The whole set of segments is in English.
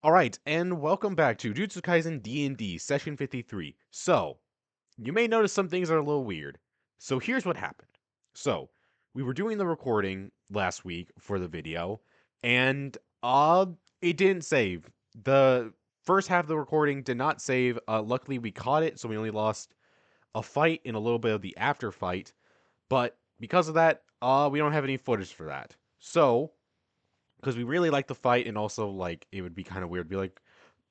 Alright, and welcome back to Jujutsu Kaisen D&D, Session 53. So, you may notice some things are a little weird. So here's what happened. So, we were doing the recording last week for the video, and it didn't save. The first half of the recording did not save. Luckily we caught it, so we only lost a fight and a little bit of the after fight. But because of that, we don't have any footage for that. So, because we really like the fight, and also like it would be kind of weird to be like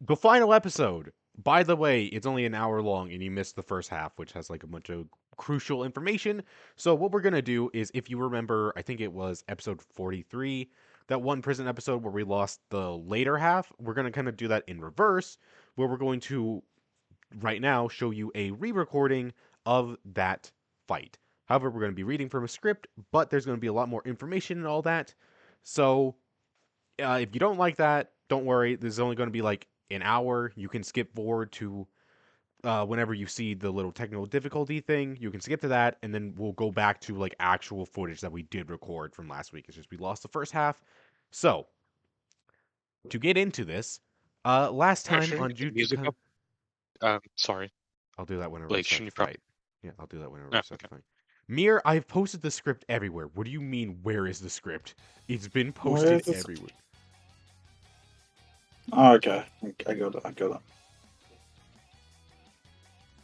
the final episode. By the way, it's only an hour long, and you missed the first half, which has like a bunch of crucial information. So what we're gonna do is, if you remember, I think it was episode 43, that one prison episode where we lost the later half. We're gonna kind of do that in reverse, where we're going to right now show you a re-recording of that fight. However, we're going to be reading from a script, but there's going to be a lot more information and all that. So if you don't like that, don't worry. This is only going to be like an hour. You can skip forward to whenever you see the little technical difficulty thing. You can skip to that, and then we'll go back to like actual footage that we did record from last week. It's just we lost the first half. So to get into this, last time Actually, on the music Jutsu, up. Sorry. I'll do that whenever we Like, start shouldn't the you probably? fight. Yeah, I'll do that whenever we Yeah, start the okay. fight. Mir, I've posted the script everywhere. What do you mean, where is the script? It's been Where posted is this? everywhere. Oh, okay. I got it. I got it.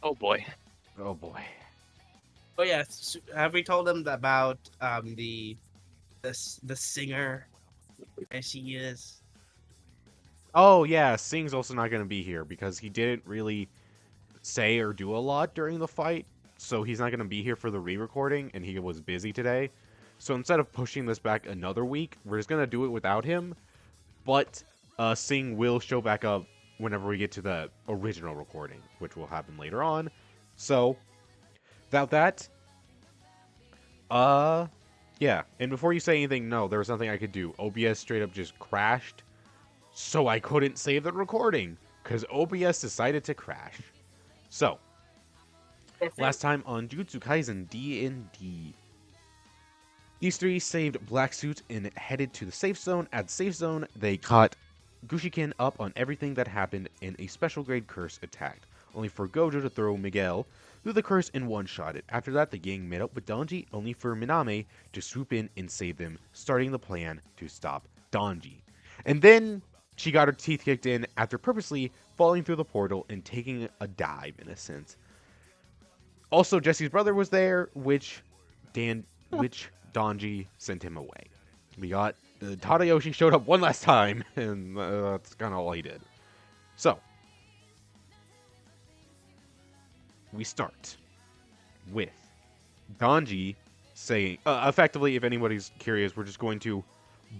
Oh boy. Oh boy. Oh yeah, have we told them about the singer as she is? Oh yeah, Sing's also not going to be here because he didn't really say or do a lot during the fight, so he's not going to be here for the re-recording, and he was busy today. So instead of pushing this back another week, we're just going to do it without him, but Sing will show back up whenever we get to the original recording, which will happen later on. So, without that, yeah. And before you say anything, no, there was nothing I could do. OBS straight up just crashed, so I couldn't save the recording, because OBS decided to crash. So, last time on Jujutsu Kaisen D&D, these three saved Black Suit and headed to the safe zone. At the safe zone, they caught Gushiken up on everything that happened, and a special grade curse attacked, only for Gojo to throw Miguel through the curse and one-shot it. After that, the gang met up with Danji, only for Miname to swoop in and save them, starting the plan to stop Danji. And then she got her teeth kicked in after purposely falling through the portal and taking a dive, in a sense. Also, Jesse's brother was there, which Danji sent him away. We got Tadayoshi showed up one last time, and that's kind of all he did. So, we start with Danji saying, effectively, if anybody's curious, we're just going to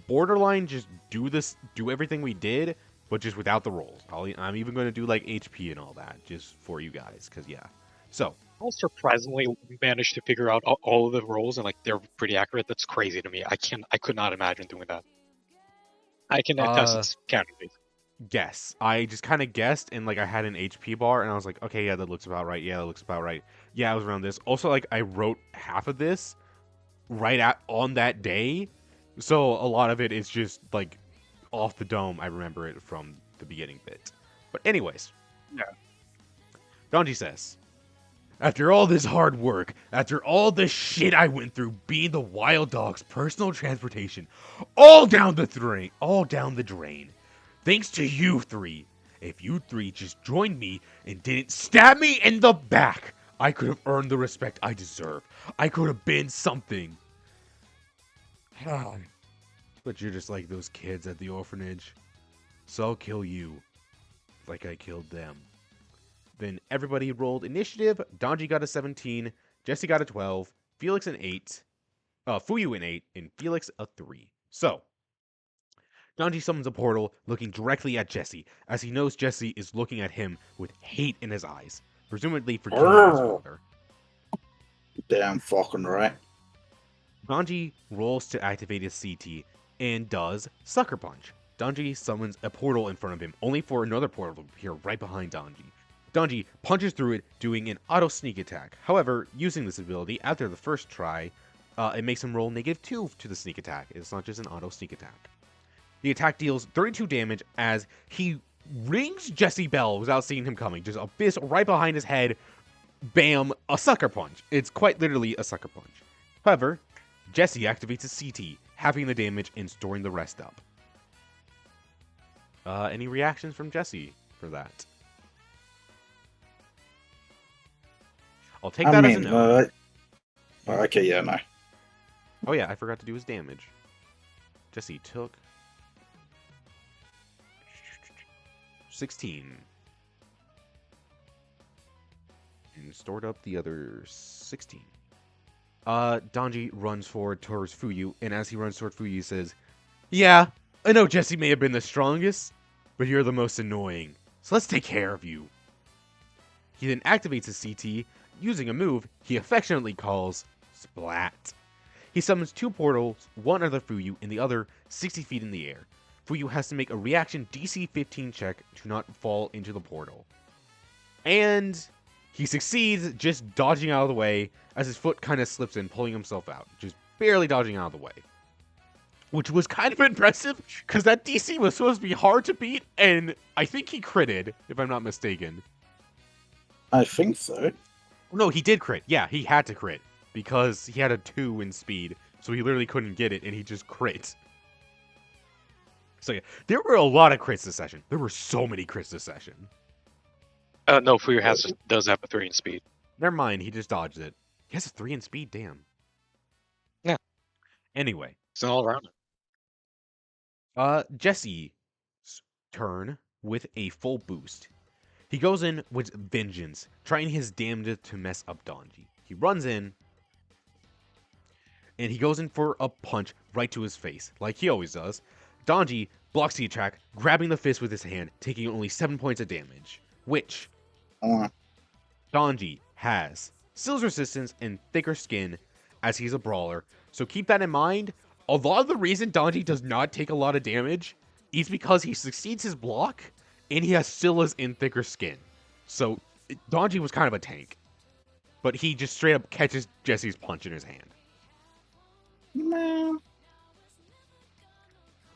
borderline just do everything we did, but just without the rolls. I'm even going to do like HP and all that, just for you guys, because yeah. So, I surprisingly managed to figure out all of the roles, and like they're pretty accurate. That's crazy to me. I could not imagine doing that. I can attest it's counter-based. guess. I just kind of guessed, and like I had an HP bar, and I was like, okay, yeah, that looks about right. Yeah, that looks about right. Yeah, I was around this. Also, like I wrote half of this on that day, so a lot of it is just like off the dome. I remember it from the beginning bit. But anyways, Yeah. Donji says, after all this hard work, after all the shit I went through being the wild dog's personal transportation, all down the drain. Thanks to you three. If you three just joined me and didn't stab me in the back, I could have earned the respect I deserve. I could have been something. But you're just like those kids at the orphanage. So I'll kill you. Like I killed them. Then everybody rolled initiative. Danji got a 17. Jesse got a 12. Felix an 8. Fuyu an 8. And Felix a 3. So, Danji summons a portal, looking directly at Jesse, as he knows Jesse is looking at him with hate in his eyes, presumably for killing his father. Damn fucking right. Danji rolls to activate his CT and does Sucker Punch. Danji summons a portal in front of him, only for another portal to appear right behind Danji. Danji punches through it, doing an auto sneak attack. However, using this ability after the first try, it makes him roll -2 to the sneak attack. It's not just an auto sneak attack. The attack deals 32 damage as he rings Jesse Bell without seeing him coming. Just a fist right behind his head. Bam, a sucker punch. It's quite literally a sucker punch. However, Jesse activates his CT, halving the damage and storing the rest up. Any reactions from Jesse for that? I'll take that as a no. Okay, yeah, no. Oh yeah, I forgot to do his damage. Jesse took 16. And stored up the other 16. Danji runs forward towards Fuyu, and as he runs toward Fuyu, he says, "Yeah, I know Jesse may have been the strongest, but you're the most annoying, so let's take care of you." He then activates his CT, using a move he affectionately calls Splat. He summons two portals, one under Fuyu and the other 60 feet in the air. Fuyu has to make a reaction DC 15 check to not fall into the portal. And he succeeds, just dodging out of the way as his foot kind of slips in, pulling himself out. Just barely dodging out of the way. Which was kind of impressive, because that DC was supposed to be hard to beat, and I think he critted, if I'm not mistaken. I think so. No, he did crit. Yeah, he had to crit, because he had a 2 in speed, so he literally couldn't get it, and he just crit. So yeah, there were a lot of crits this session. There were so many crits this session. No, Fuyu does have a 3 in speed. Never mind, he just dodged it. He has a 3 in speed, damn. Yeah. Anyway. It's all around Jesse's turn with a full boost. He goes in with vengeance, trying his damnedest to mess up Danji. He runs in, and he goes in for a punch right to his face, like he always does. Danji blocks the attack, grabbing the fist with his hand, taking only 7 points of damage, which Danji has Seal's resistance and thicker skin as he's a brawler, so keep that in mind. A lot of the reason Danji does not take a lot of damage is because he succeeds his block, and he has Scylla's in thicker skin. So Danji was kind of a tank, but he just straight up catches Jesse's punch in his hand. Man.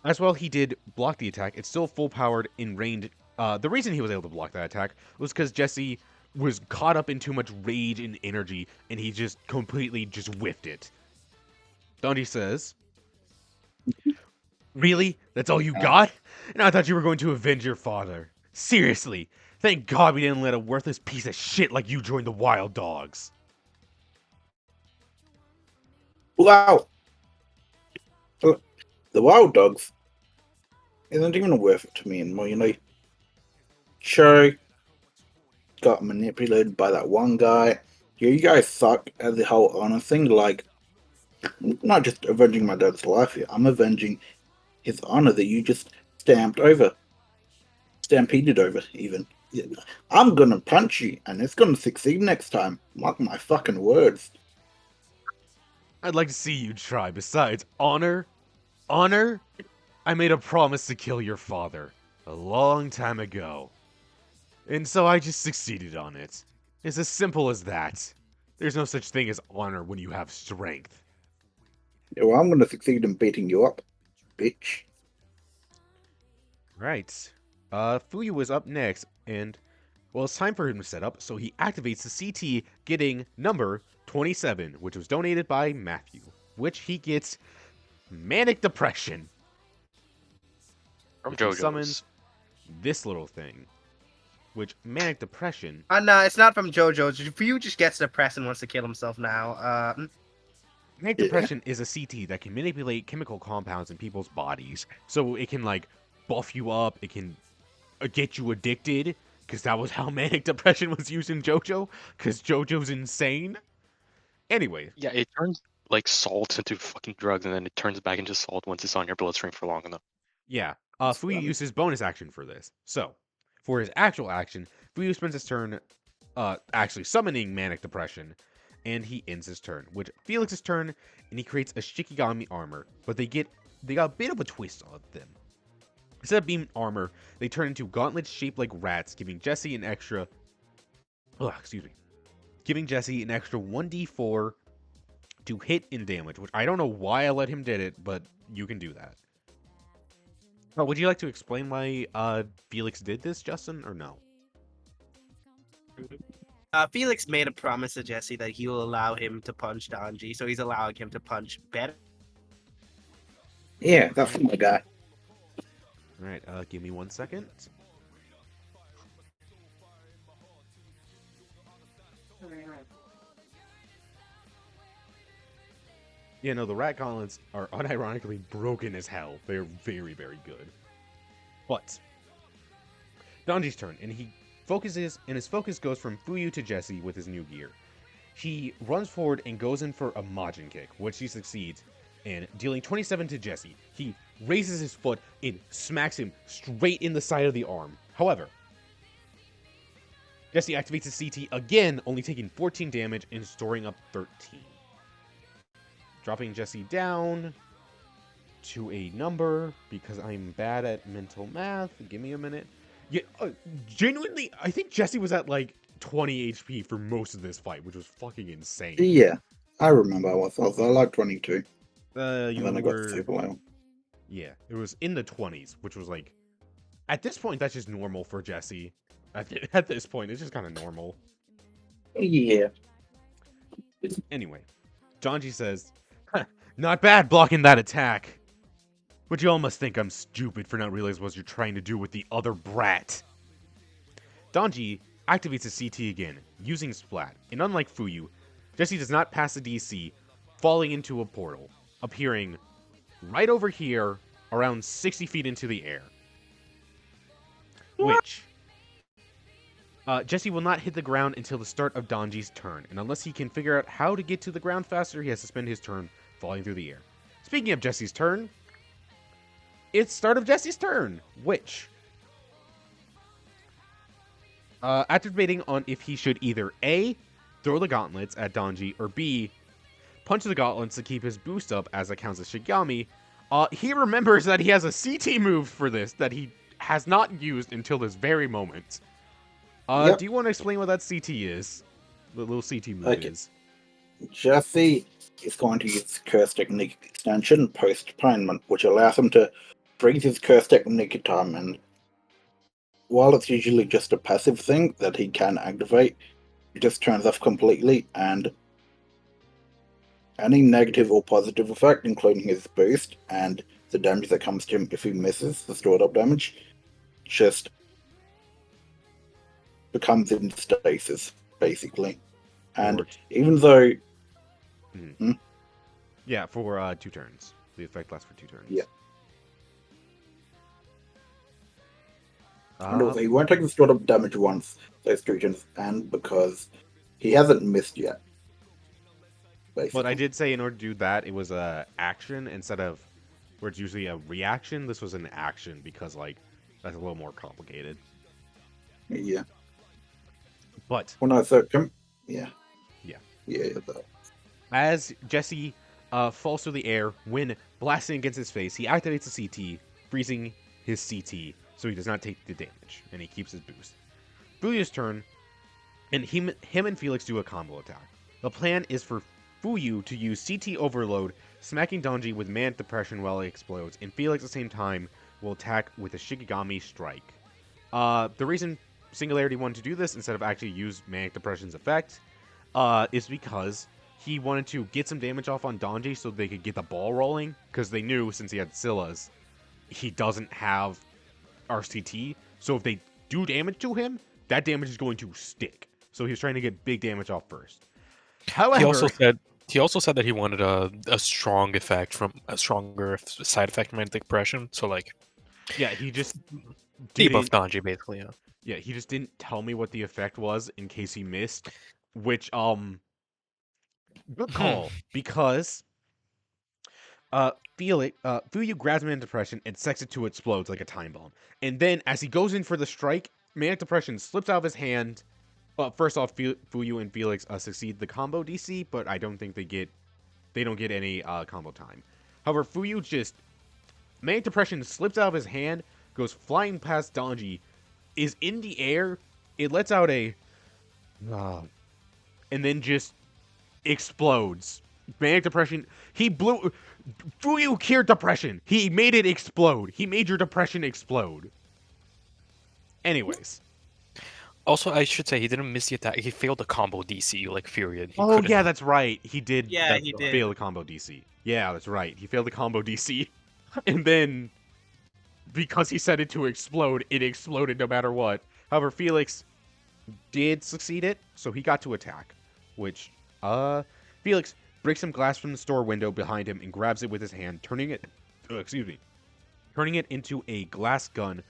As well, he did block the attack. It's still full powered in range. The reason he was able to block that attack was because Jesse was caught up in too much rage and energy, and he just completely just whiffed it. Danji says, "Really? That's all you got? And I thought you were going to avenge your father. Seriously, thank God we didn't let a worthless piece of shit like you join the Wild Dogs." Wow. The Wild Dogs isn't even worth it to me anymore, you know. Cho got manipulated by that one guy. You guys suck at the whole honor thing. Like, I'm not just avenging my dad's life here. I'm avenging his honor that you just stampeded over, even. I'm gonna punch you, and it's gonna succeed next time. Mark my fucking words. I'd like to see you try. Besides, honor? I made a promise to kill your father a long time ago. And so I just succeeded on it. It's as simple as that. There's no such thing as honor when you have strength. Yeah, well, I'm gonna succeed in beating you up, bitch. Right. Fuyu is up next, and, well, it's time for him to set up, so he activates the CT, getting number 27, which was donated by Matthew, which he gets Manic Depression. From He JoJo's. summons this little thing, which Manic Depression... No, it's not from JoJo's. Fuyu just gets depressed and wants to kill himself now. Manic Depression is a CT that can manipulate chemical compounds in people's bodies, so it can, like, buff you up, it can get you addicted, because that was how Manic Depression was used in JoJo, because JoJo's insane. Anyway. Yeah, it turns like salt into fucking drugs, and then it turns back into salt once it's on your bloodstream for long enough. Yeah, Fuyu used his bonus action for this. So, for his actual action, Fuyu spends his turn actually summoning Manic Depression, and he ends his turn, which Felix's turn, and he creates a Shikigami armor, but they got a bit of a twist on them. Instead of being armor, they turn into gauntlets shaped like rats, giving Jesse an extra 1d4 to hit and damage, which I don't know why I let him did it, but you can do that. would you like to explain why Felix did this, Justin, or no? Felix made a promise to Jesse that he will allow him to punch Danji, so he's allowing him to punch better. Yeah, that's my guy. All right, give me 1 second. Yeah, no, the rat gauntlets are unironically broken as hell. They're very, very good. But Danji's turn, and his focus goes from Fuyu to Jesse with his new gear. He runs forward and goes in for a Majin kick, which he succeeds, and dealing 27 to Jesse, he raises his foot and smacks him straight in the side of the arm. However, Jesse activates his CT again, only taking 14 damage and storing up 13. Dropping Jesse down to a number, because I'm bad at mental math. Give me a minute. Yeah, genuinely, I think Jesse was at like 20 HP for most of this fight, which was fucking insane. Yeah, I remember I was like 22. And then I got super low. Yeah, it was in the 20s, which was like, at this point, that's just normal for Jesse. At this point, it's just kind of normal. Yeah. Anyway, Janji says, "Not bad blocking that attack. But you all must think I'm stupid for not realizing what you're trying to do with the other brat." Danji activates his CT again, using Splat, and unlike Fuyu, Jesse does not pass the DC, falling into a portal, appearing right over here, around 60 feet into the air. Which, Jesse will not hit the ground until the start of Danji's turn, and unless he can figure out how to get to the ground faster, he has to spend his turn falling through the air. Speaking of Jesse's turn, it's start of Jesse's turn, which, after debating on if he should either A, throw the gauntlets at Danji, or B, punch the gauntlets to keep his boost up as it counts as Shigami, he remembers that he has a CT move for this that he has not used until this very moment. Yep. Do you want to explain what that CT is? The little CT move is. Jesse is going to use Curse Technique extension post-Pinement, which allows him to freeze his Curse Technique time, and while it's usually just a passive thing that he can activate, it just turns off completely, and any negative or positive effect, including his boost and the damage that comes to him if he misses the stored up damage, just becomes in stasis, basically. And even though... Yeah, for 2 turns. The effect lasts for 2 turns. Yeah. And also, he won't take the stored up damage once those 2 turns, and because he hasn't missed yet. Basically. But I did say in order to do that, it was a action instead of where it's usually a reaction. This was an action because, like, that's a little more complicated. Yeah. But... Well, no, so... Yeah. Yeah. Yeah. As Jesse falls through the air, when blasting against his face, he activates the CT, freezing his CT so he does not take the damage, and he keeps his boost. Fuyu's turn, and him and Felix do a combo attack. The plan is for Fuyu to use CT Overload, smacking Danji with Manic Depression while he explodes, and Felix at the same time will attack with a Shikigami Strike. The reason Singularity wanted to do this instead of actually use Manic Depression's effect is because he wanted to get some damage off on Danji so they could get the ball rolling, because they knew, since he had Scylla's, he doesn't have RCT, so if they do damage to him, that damage is going to stick. So he was trying to get big damage off first. However, he also said that he wanted a strong effect from a stronger side effect from Manic Depression. So like, yeah, he just debuff Danji basically. Yeah. Yeah, he just didn't tell me what the effect was in case he missed, which good call, because Fuyu grabs Manic Depression and sets it to explodes like a time bomb. And then as he goes in for the strike, Manic Depression slips out of his hand. First off, Fuyu and Felix succeed the combo DC, but I don't think they don't get any combo time. However, Fuyu just Manic Depression slips out of his hand, goes flying past Danji, is in the air, it lets out a and then just explodes. Manic Depression, Fuyu cured depression. He made it explode. He made your depression explode. Anyways. Also, I should say he didn't miss the attack. He failed the combo DC like Furion. He Oh, couldn't. yeah, that's right. He did Yeah, he did. fail the combo DC. Yeah, that's right. He failed the combo DC. And then, because he set it to explode, it exploded no matter what. However, Felix did succeed it, so he got to attack. Which, Felix breaks some glass from the store window behind him and grabs it with his hand, turning it into a glass gun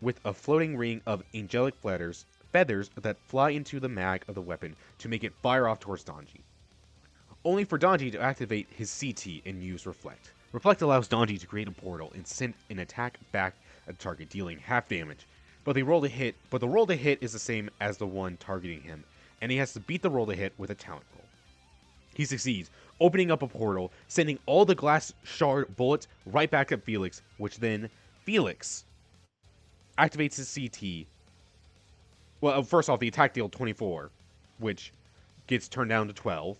with a floating ring of angelic feathers that fly into the mag of the weapon to make it fire off towards Danji. Only for Danji to activate his CT and use Reflect. Reflect allows Danji to create a portal and send an attack back at the target, dealing half damage. But the roll to hit is the same as the one targeting him, and he has to beat the roll to hit with a talent roll. He succeeds, opening up a portal, sending all the glass shard bullets right back at Felix, which then Felix activates his CT. Well, first off, the attack deal 24, which gets turned down to 12.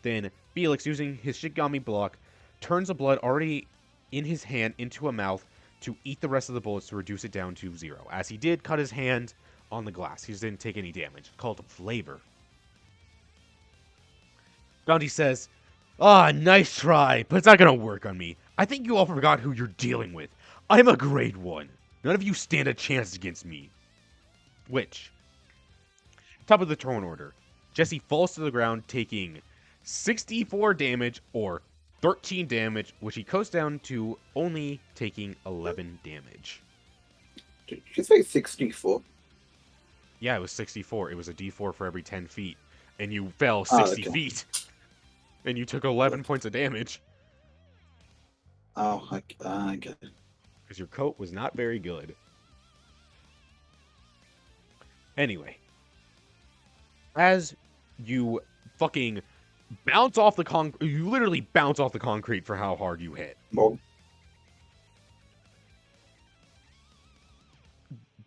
Then Felix, using his Shigami block, turns the blood already in his hand into a mouth to eat the rest of the bullets to reduce it down to 0. As he did cut his hand on the glass, he didn't take any damage. It's called flavor. Danji says, nice try, but it's not gonna work on me. I think you all forgot who you're dealing with. I'm a grade 1. None of you stand a chance against me. Which, top of the turn order, Jesse falls to the ground taking 64 damage or 13 damage, which he coasts down to only taking 11 damage. Did you say 64? Yeah, it was 64. It was a d4 for every 10 feet. And you fell 60 feet. And you took 11 points of damage. Oh, I get it. Because your coat was not very good. Anyway. As you fucking bounce off the concrete, you literally bounce off the concrete for how hard you hit. Well,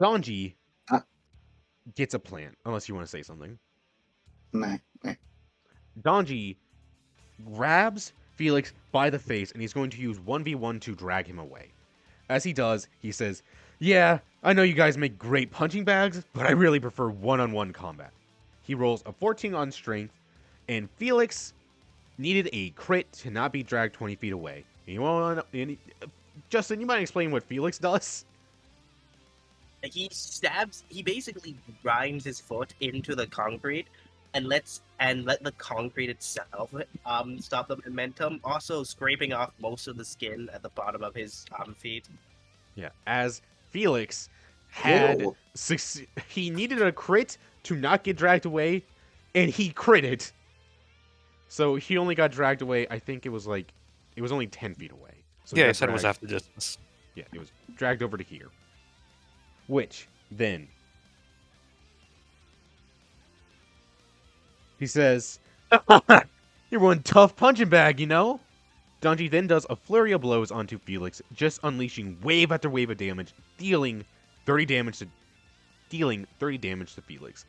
Danji gets a plan, unless you want to say something. nah. Danji grabs Felix by the face, and he's going to use 1v1 to drag him away. As he does, he says, yeah, I know you guys make great punching bags, but I really prefer one-on-one combat. He rolls a 14 on strength, and Felix needed a crit to not be dragged 20 feet away. Justin, you might explain what Felix does? He basically grinds his foot into the concrete and let the concrete itself stop the momentum, also scraping off most of the skin at the bottom of his feet. Yeah, as Felix had he needed a crit to not get dragged away, and he critted. So he only got dragged away, I think it was only 10 feet away. So yeah, I said it was after distance. Yeah, it was dragged over to here. Which, then, he says, you're one tough punching bag, you know? Danji then does a flurry of blows onto Felix, just unleashing wave after wave of damage, dealing 30 damage to Felix.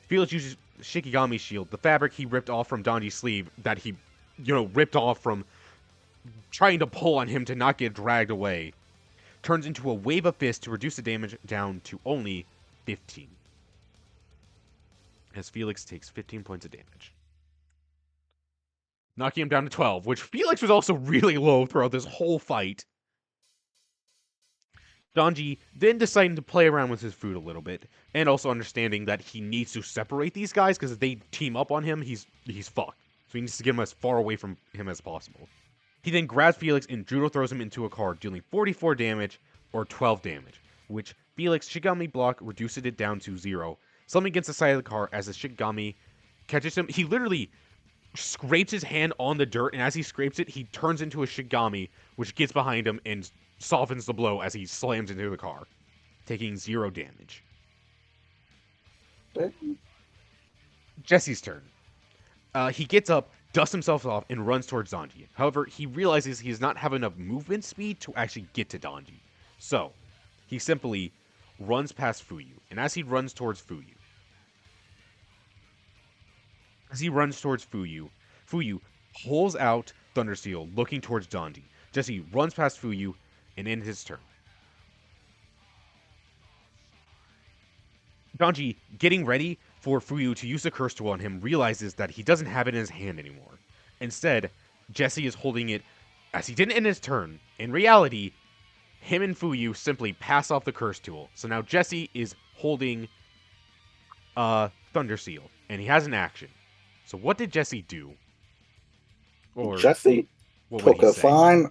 Felix uses Shikigami's shield, the fabric he ripped off from Danji's sleeve that he, ripped off from trying to pull on him to not get dragged away, turns into a wave of fist to reduce the damage down to only 15. As Felix takes 15 points of damage. Knocking him down to 12, which Felix was also really low throughout this whole fight. Danji then deciding to play around with his food a little bit, and also understanding that he needs to separate these guys, because if they team up on him, he's fucked. So he needs to get him as far away from him as possible. He then grabs Felix and judo throws him into a car, dealing 44 damage or 12 damage, which Felix Shigami block reduces it down to 0. Slumping against the side of the car as the Shigami catches him. He literally scrapes his hand on the dirt, and as he scrapes it, he turns into a Shigami, which gets behind him and softens the blow as he slams into the car, taking 0 damage. Jesse's turn. He gets up, dusts himself off, and runs towards Danji. However, he realizes he does not have enough movement speed to actually get to Danji. So, he simply runs past Fuyu. And as he runs towards Fuyu, Fuyu pulls out Thunder Seal, looking towards Danji. Jesse runs past Fuyu and ends his turn. Danji, getting ready for Fuyu to use the curse tool on him, realizes that he doesn't have it in his hand anymore. Instead, Jesse is holding it as he didn't end his turn. In reality, him and Fuyu simply pass off the curse tool. So now Jesse is holding Thunder Seal, and he has an action. So what did Jesse do? Or Jesse what would took he a say? fine.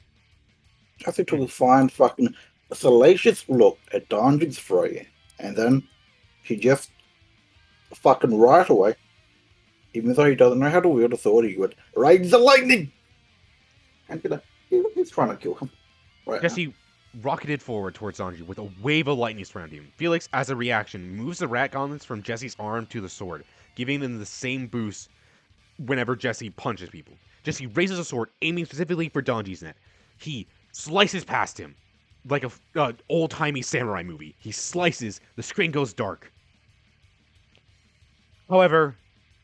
Jesse took a fine fucking salacious look at Danji's throw, and then he just fucking right away, even though he doesn't know how to wield a sword, he would raise the lightning and be like, he's trying to kill him. Right now. Jesse rocketed forward towards Danji with a wave of lightning surrounding him. Felix, as a reaction, moves the rat gauntlets from Jesse's arm to the sword, giving them the same boost whenever Jesse punches people. Jesse raises a sword, aiming specifically for Danji's neck. He slices past him like a old-timey samurai movie. He slices, the screen goes dark. However,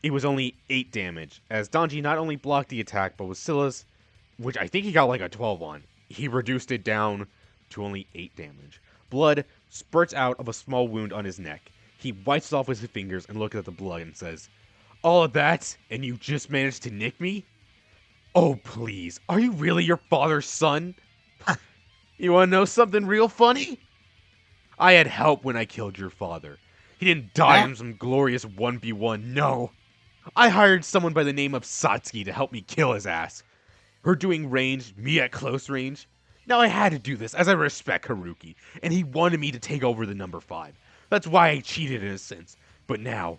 it was only 8 damage, as Danji not only blocked the attack, but with Scylla's, which I think he got like a 12 on, he reduced it down to only 8 damage. Blood spurts out of a small wound on his neck. He wipes it off with his fingers and looks at the blood and says, "All of that, and you just managed to nick me? Oh, please, are you really your father's son? You want to know something real funny? I had help when I killed your father. He didn't die in some glorious 1v1, no. I hired someone by the name of Satsuki to help me kill his ass. Her doing range, me at close range. Now I had to do this as I respect Haruki, and he wanted me to take over the number 5. That's why I cheated in a sense. But now,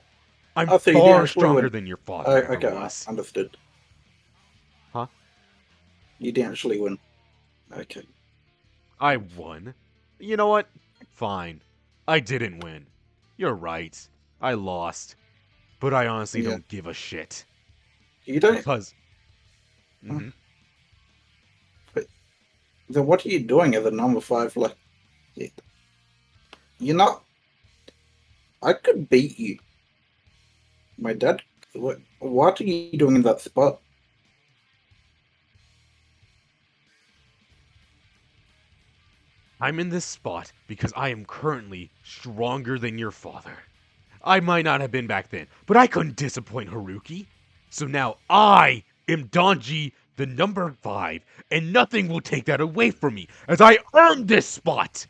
I'm So you far didn't stronger win. than your father ever Okay, was." understood. Huh? You didn't actually win. Okay. I won. You know what? Fine. I didn't win. You're right. I lost. But I honestly Yeah. don't give a shit. You don't. Because... Huh? Mhm. Then what are you doing at the number 5? Like, you're not. I could beat you. My dad. What are you doing in that spot? I'm in this spot because I am currently stronger than your father. I might not have been back then, but I couldn't disappoint Haruki. So now I am Danji, the number 5, and nothing will take that away from me, as I earned this spot.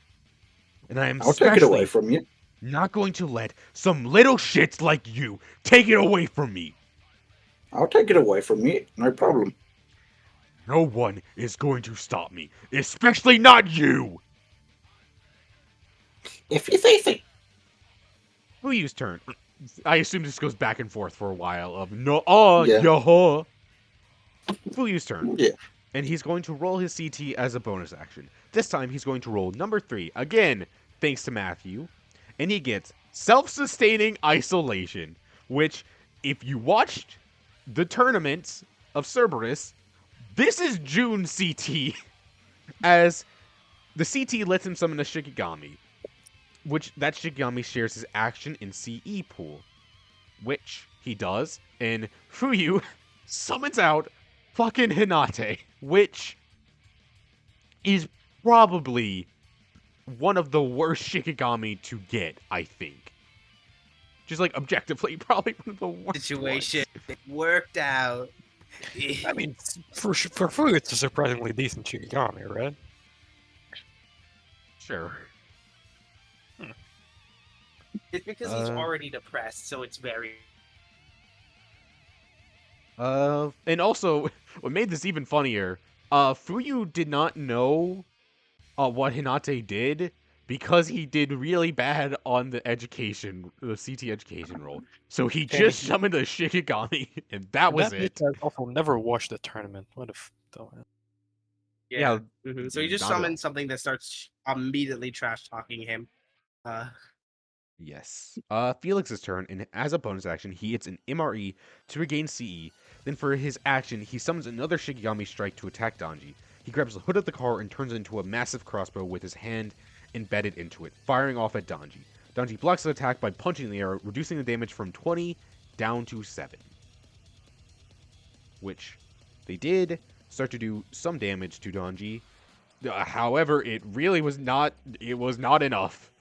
And I am I'll take it away especially from you. not going to let some little shits like you take it away from me. I'll take it away from you. No problem. No one is going to stop me, especially not you. If you say so. Fuyu's turn. I assume this goes back and forth for a while of no, Yeah. yaha. Fuyu's turn. Yeah. And he's going to roll his CT as a bonus action. This time he's going to roll number 3, again, thanks to Matthew. And he gets self-sustaining isolation, which, if you watched the tournaments of Cerberus, this is June CT, as the CT lets him summon a Shikigami, which that Shikigami shares his action in CE pool, which he does, and Fuyu summons out fucking Hinate, which is probably one of the worst Shikigami to get, I think. Just like objectively, probably one of the worst Situation ones. worked out. I mean, for Fuyu, it's a surprisingly decent Shikigami, right? Sure. It's because he's already depressed, so it's very. And also, what made this even funnier, Fuyu did not know what Hinate did because he did really bad on the CT education roll. So he just summoned a Shikigami, and that was it. I also never watched the tournament. What if? Yeah. So he just not at all. summons something that starts immediately trash talking him. Yes. Felix's turn, and as a bonus action, he hits an MRE to regain CE. Then for his action, he summons another Shikigami strike to attack Danji. He grabs the hood of the car and turns it into a massive crossbow with his hand embedded into it, firing off at Danji. Danji blocks the attack by punching the arrow, reducing the damage from 20 down to 7. Which they did start to do some damage to Danji. However, it really was not. It was not enough.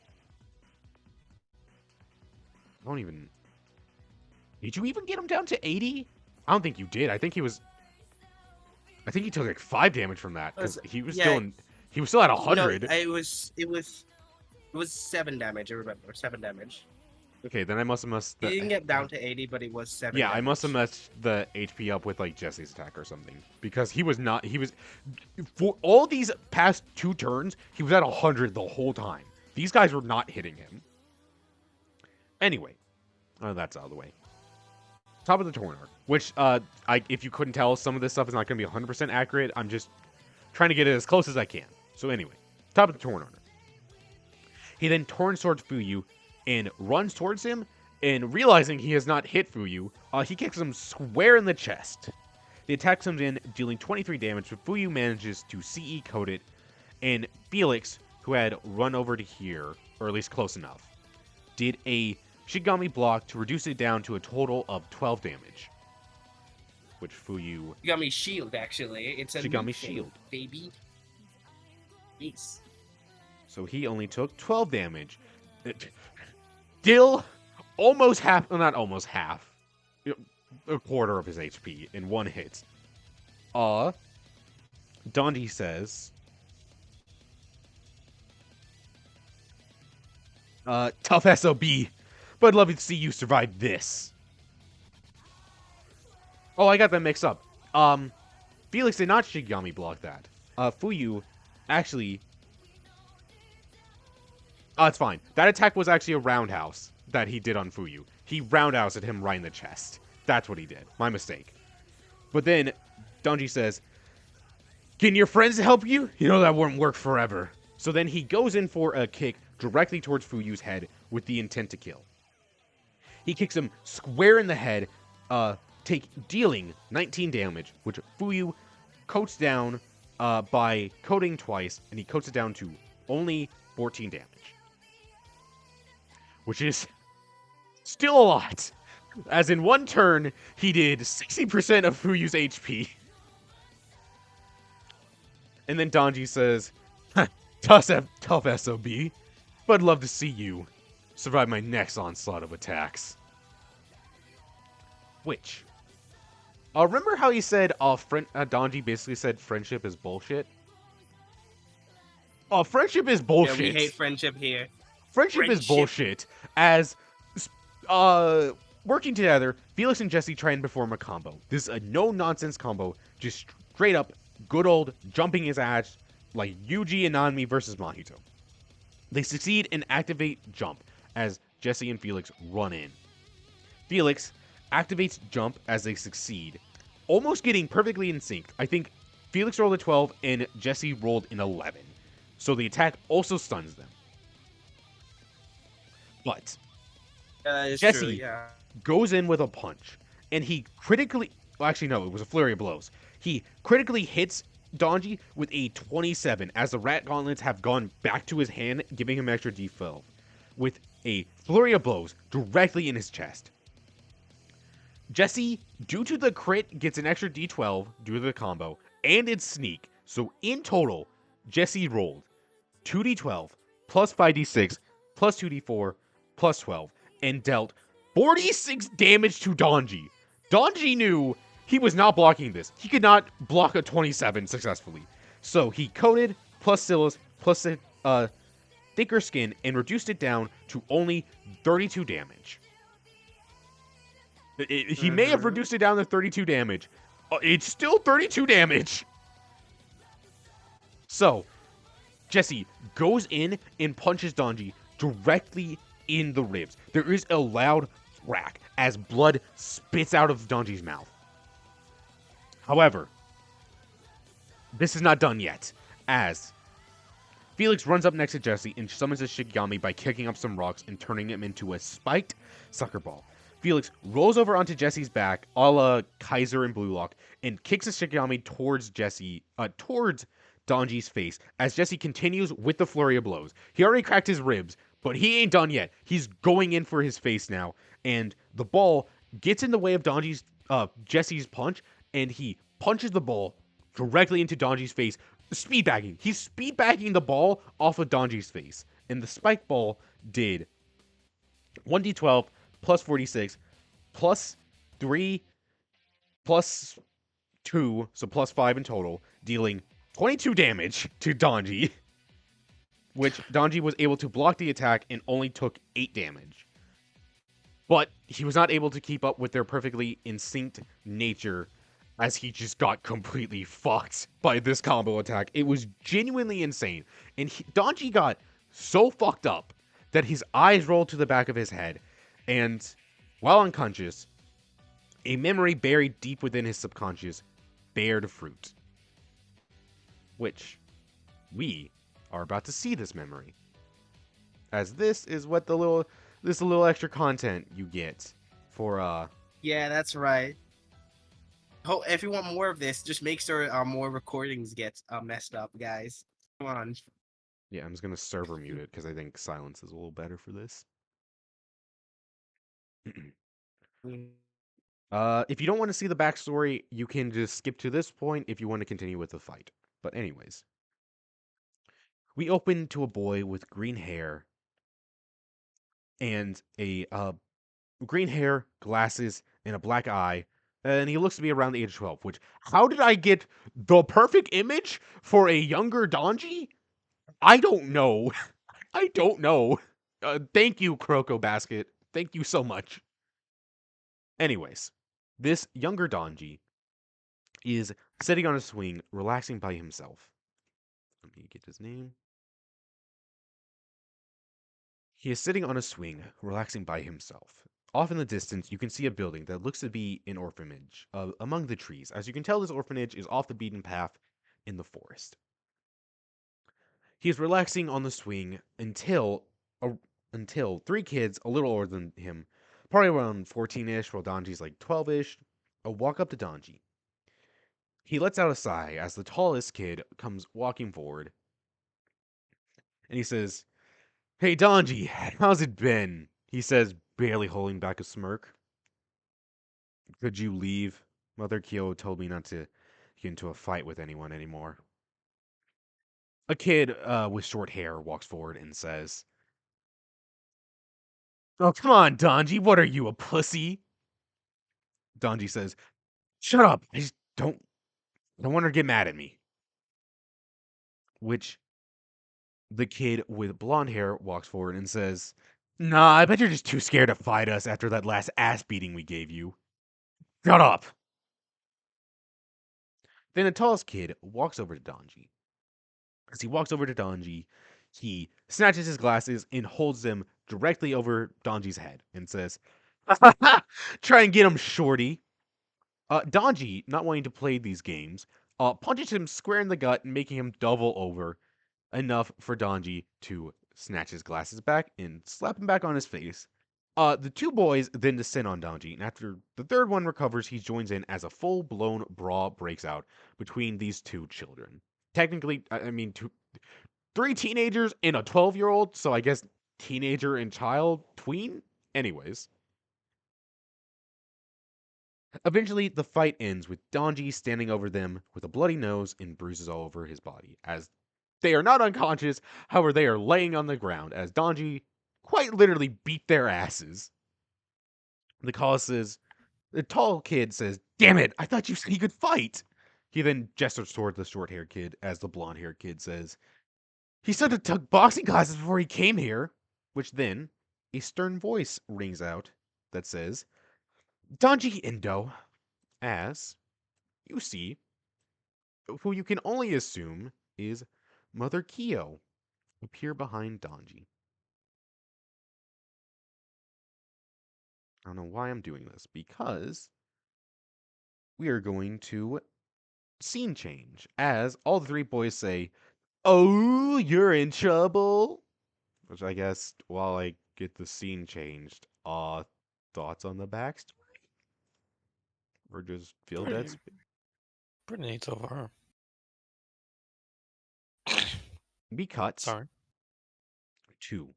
I don't even. Did you even get him down to 80? I don't think you did. I think he was. I think he took like 5 damage from that because he was still in. He was still at 100. No, it was 7 damage. I remember 7 damage. Okay, then I must have messed. He didn't get down to 80, but it was 7. Yeah, damage. I must have messed the HP up with like Jesse's attack or something because he was not. He was for all these past 2 turns. He was at 100 the whole time. These guys were not hitting him. Anyway, that's out of the way. Top of the torn arc, which if you couldn't tell, some of this stuff is not going to be 100% accurate. I'm just trying to get it as close as I can. So anyway, top of the torn arc. He then turns towards Fuyu and runs towards him, and realizing he has not hit Fuyu, he kicks him square in the chest. The attack comes in, dealing 23 damage, but Fuyu manages to CE code it, and Felix, who had run over to here, or at least close enough, did a Shigami block to reduce it down to a total of 12 damage. Which Fuyu... Shigami shield, actually. It's a Shigami new thing, shield. baby. Yes. So he only took 12 damage. Still almost half, well, not almost half, a quarter of his HP in one hit. Danji says, tough SOB, but I'd love to see you survive this. Oh, I got that mixed up. Felix did not Shigami block that. Fuyu actually... it's fine. That attack was actually a roundhouse that he did on Fuyu. He roundhoused him right in the chest. That's what he did. My mistake. But then, Danji says, can your friends help you? You know that won't work forever. So then he goes in for a kick directly towards Fuyu's head with the intent to kill. He kicks him square in the head, dealing 19 damage, which Fuyu coats down by coating twice, and he coats it down to only 14 damage. Which is still a lot. As in one turn, he did 60% of Fuyu's HP. And then Danji says, tough SOB, but I'd love to see you survive my next onslaught of attacks. Which, remember how he said, Danji basically said friendship is bullshit? Friendship is bullshit. Yeah, we hate friendship here. Friendship is bullshit, as working together, Felix and Jesse try and perform a combo. This is a no-nonsense combo, just straight up good old jumping his ass like Yuji and Nanami versus Mahito. They succeed and activate jump as Jesse and Felix run in. Felix activates jump as they succeed, almost getting perfectly in sync. I think Felix rolled a 12 and Jesse rolled an 11. So the attack also stuns them. But Jesse goes in with a punch, and he critically... Well, actually, no, it was a flurry of blows. He critically hits Danji with a 27, as the rat gauntlets have gone back to his hand, giving him extra D12, with a flurry of blows directly in his chest. Jesse, due to the crit, gets an extra D12 due to the combo, and its sneak. So in total, Jesse rolled 2D12, plus 5D6, plus 2D4, plus 12, and dealt 46 damage to Danji. Danji knew he was not blocking this. He could not block a 27 successfully. So he coated, plus Silas, plus thicker skin, and reduced it down to only 32 damage. He may have reduced it down to 32 damage. It's still 32 damage. So, Jesse goes in and punches Danji directly in the ribs. There is a loud crack as blood spits out of Danji's mouth. However, this is not done yet, as Felix runs up next to Jesse and summons a Shigami by kicking up some rocks and turning him into a spiked sucker ball. Felix rolls over onto Jesse's back, a la Kaiser and Blue Lock, and kicks a Shigami towards towards Danji's face, as Jesse continues with the flurry of blows. He already cracked his ribs, but he ain't done yet. He's going in for his face now, and the ball gets in the way of Jesse's punch, and he punches the ball directly into Donji's face. Speed bagging. He's speed bagging the ball off of Donji's face. And the spike ball did 1d12 plus 46 plus 3 plus 2, so plus 5 in total, dealing 22 damage to Donji, which Donji was able to block the attack and only took 8 damage. But he was not able to keep up with their perfectly instinct nature as he just got completely fucked by this combo attack. It was genuinely insane. And Donji got so fucked up that his eyes rolled to the back of his head. And while unconscious, a memory buried deep within his subconscious bared fruit. Which we are about to see this memory. As this is what this little extra content you get for Yeah, that's right. Oh, if you want more of this, just make sure more recordings get messed up, guys. Come on. Yeah, I'm just gonna server mute it because I think silence is a little better for this. If you don't want to see the backstory, you can just skip to this point if you want to continue with the fight. But anyways, we open to a boy with green hair and a green hair, glasses, and a black eye, and he looks to be around the age of 12. Which, how did I get the perfect image for a younger Donji? I don't know. I don't know. Thank you, Croco Basket. Thank you so much. Anyways, this younger Donji is sitting on a swing, relaxing by himself. Let me get his name. He is sitting on a swing, relaxing by himself. Off in the distance, you can see a building that looks to be an orphanage among the trees. As you can tell, this orphanage is off the beaten path in the forest. He is relaxing on the swing until 3 kids, a little older than him, probably around 14-ish, while Donji's like 12-ish, walk up to Donji. He lets out a sigh as the tallest kid comes walking forward, and he says, "Hey, Donji, how's it been?" He says, barely holding back a smirk. "Could you leave? Mother Kyo told me not to get into a fight with anyone anymore." A kid with short hair walks forward and says, "Oh, come on, Donji, what are you, a pussy?" Donji says, "Shut up, I just don't want her to get mad at me." Which the kid with blonde hair walks forward and says, "Nah, I bet you're just too scared to fight us after that last ass beating we gave you. Shut up." Then the tallest kid walks over to Donji. As he walks over to Donji, he snatches his glasses and holds them directly over Donji's head and says, "Try and get him, shorty." Donji, not wanting to play these games, punches him square in the gut, making him double over, enough for Donji to snatch his glasses back and slap him back on his face. The 2 boys then descend on Donji, and after the 3rd one recovers, he joins in as a full-blown brawl breaks out between these 2 children. Technically, I mean, 3 teenagers and a 12-year-old, so I guess teenager and child, tween? Anyways. Eventually, the fight ends with Donji standing over them with a bloody nose and bruises all over his body, as they are not unconscious, however, they are laying on the ground, as Donji quite literally beat their asses. The tall kid says, "Damn it, I thought you said he could fight." He then gestures toward the short-haired kid, as the blonde-haired kid says, "He said to took boxing classes before he came here." Which then, a stern voice rings out that says, "Donji Indo," as you see, who you can only assume is Mother Kyo, appear behind Donji. I don't know why I'm doing this, because we are going to scene change, as all the 3 boys say, "Oh, you're in trouble." Which I guess, while I get the scene changed, thoughts on the backstory? Or just feel dead? Pretty neat so far. We cut Sorry. to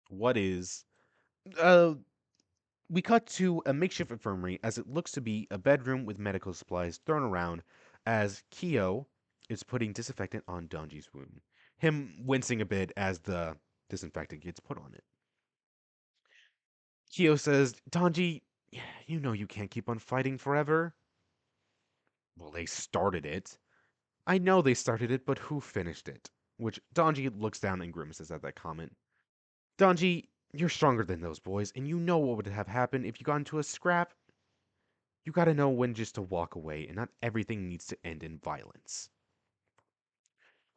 what is we cut to a makeshift infirmary as it looks to be a bedroom with medical supplies thrown around, as Kyo is putting disinfectant on Danji's wound, him wincing a bit as the disinfectant gets put on it. Kyo says, Danji, you know you can't keep on fighting forever. Well, they started it. I know they started it, but who finished it? Which Danji looks down and grimaces at that comment. Danji, you're stronger than those boys, and you know what would have happened if you got into a scrap. You gotta know when just to walk away, and not everything needs to end in violence.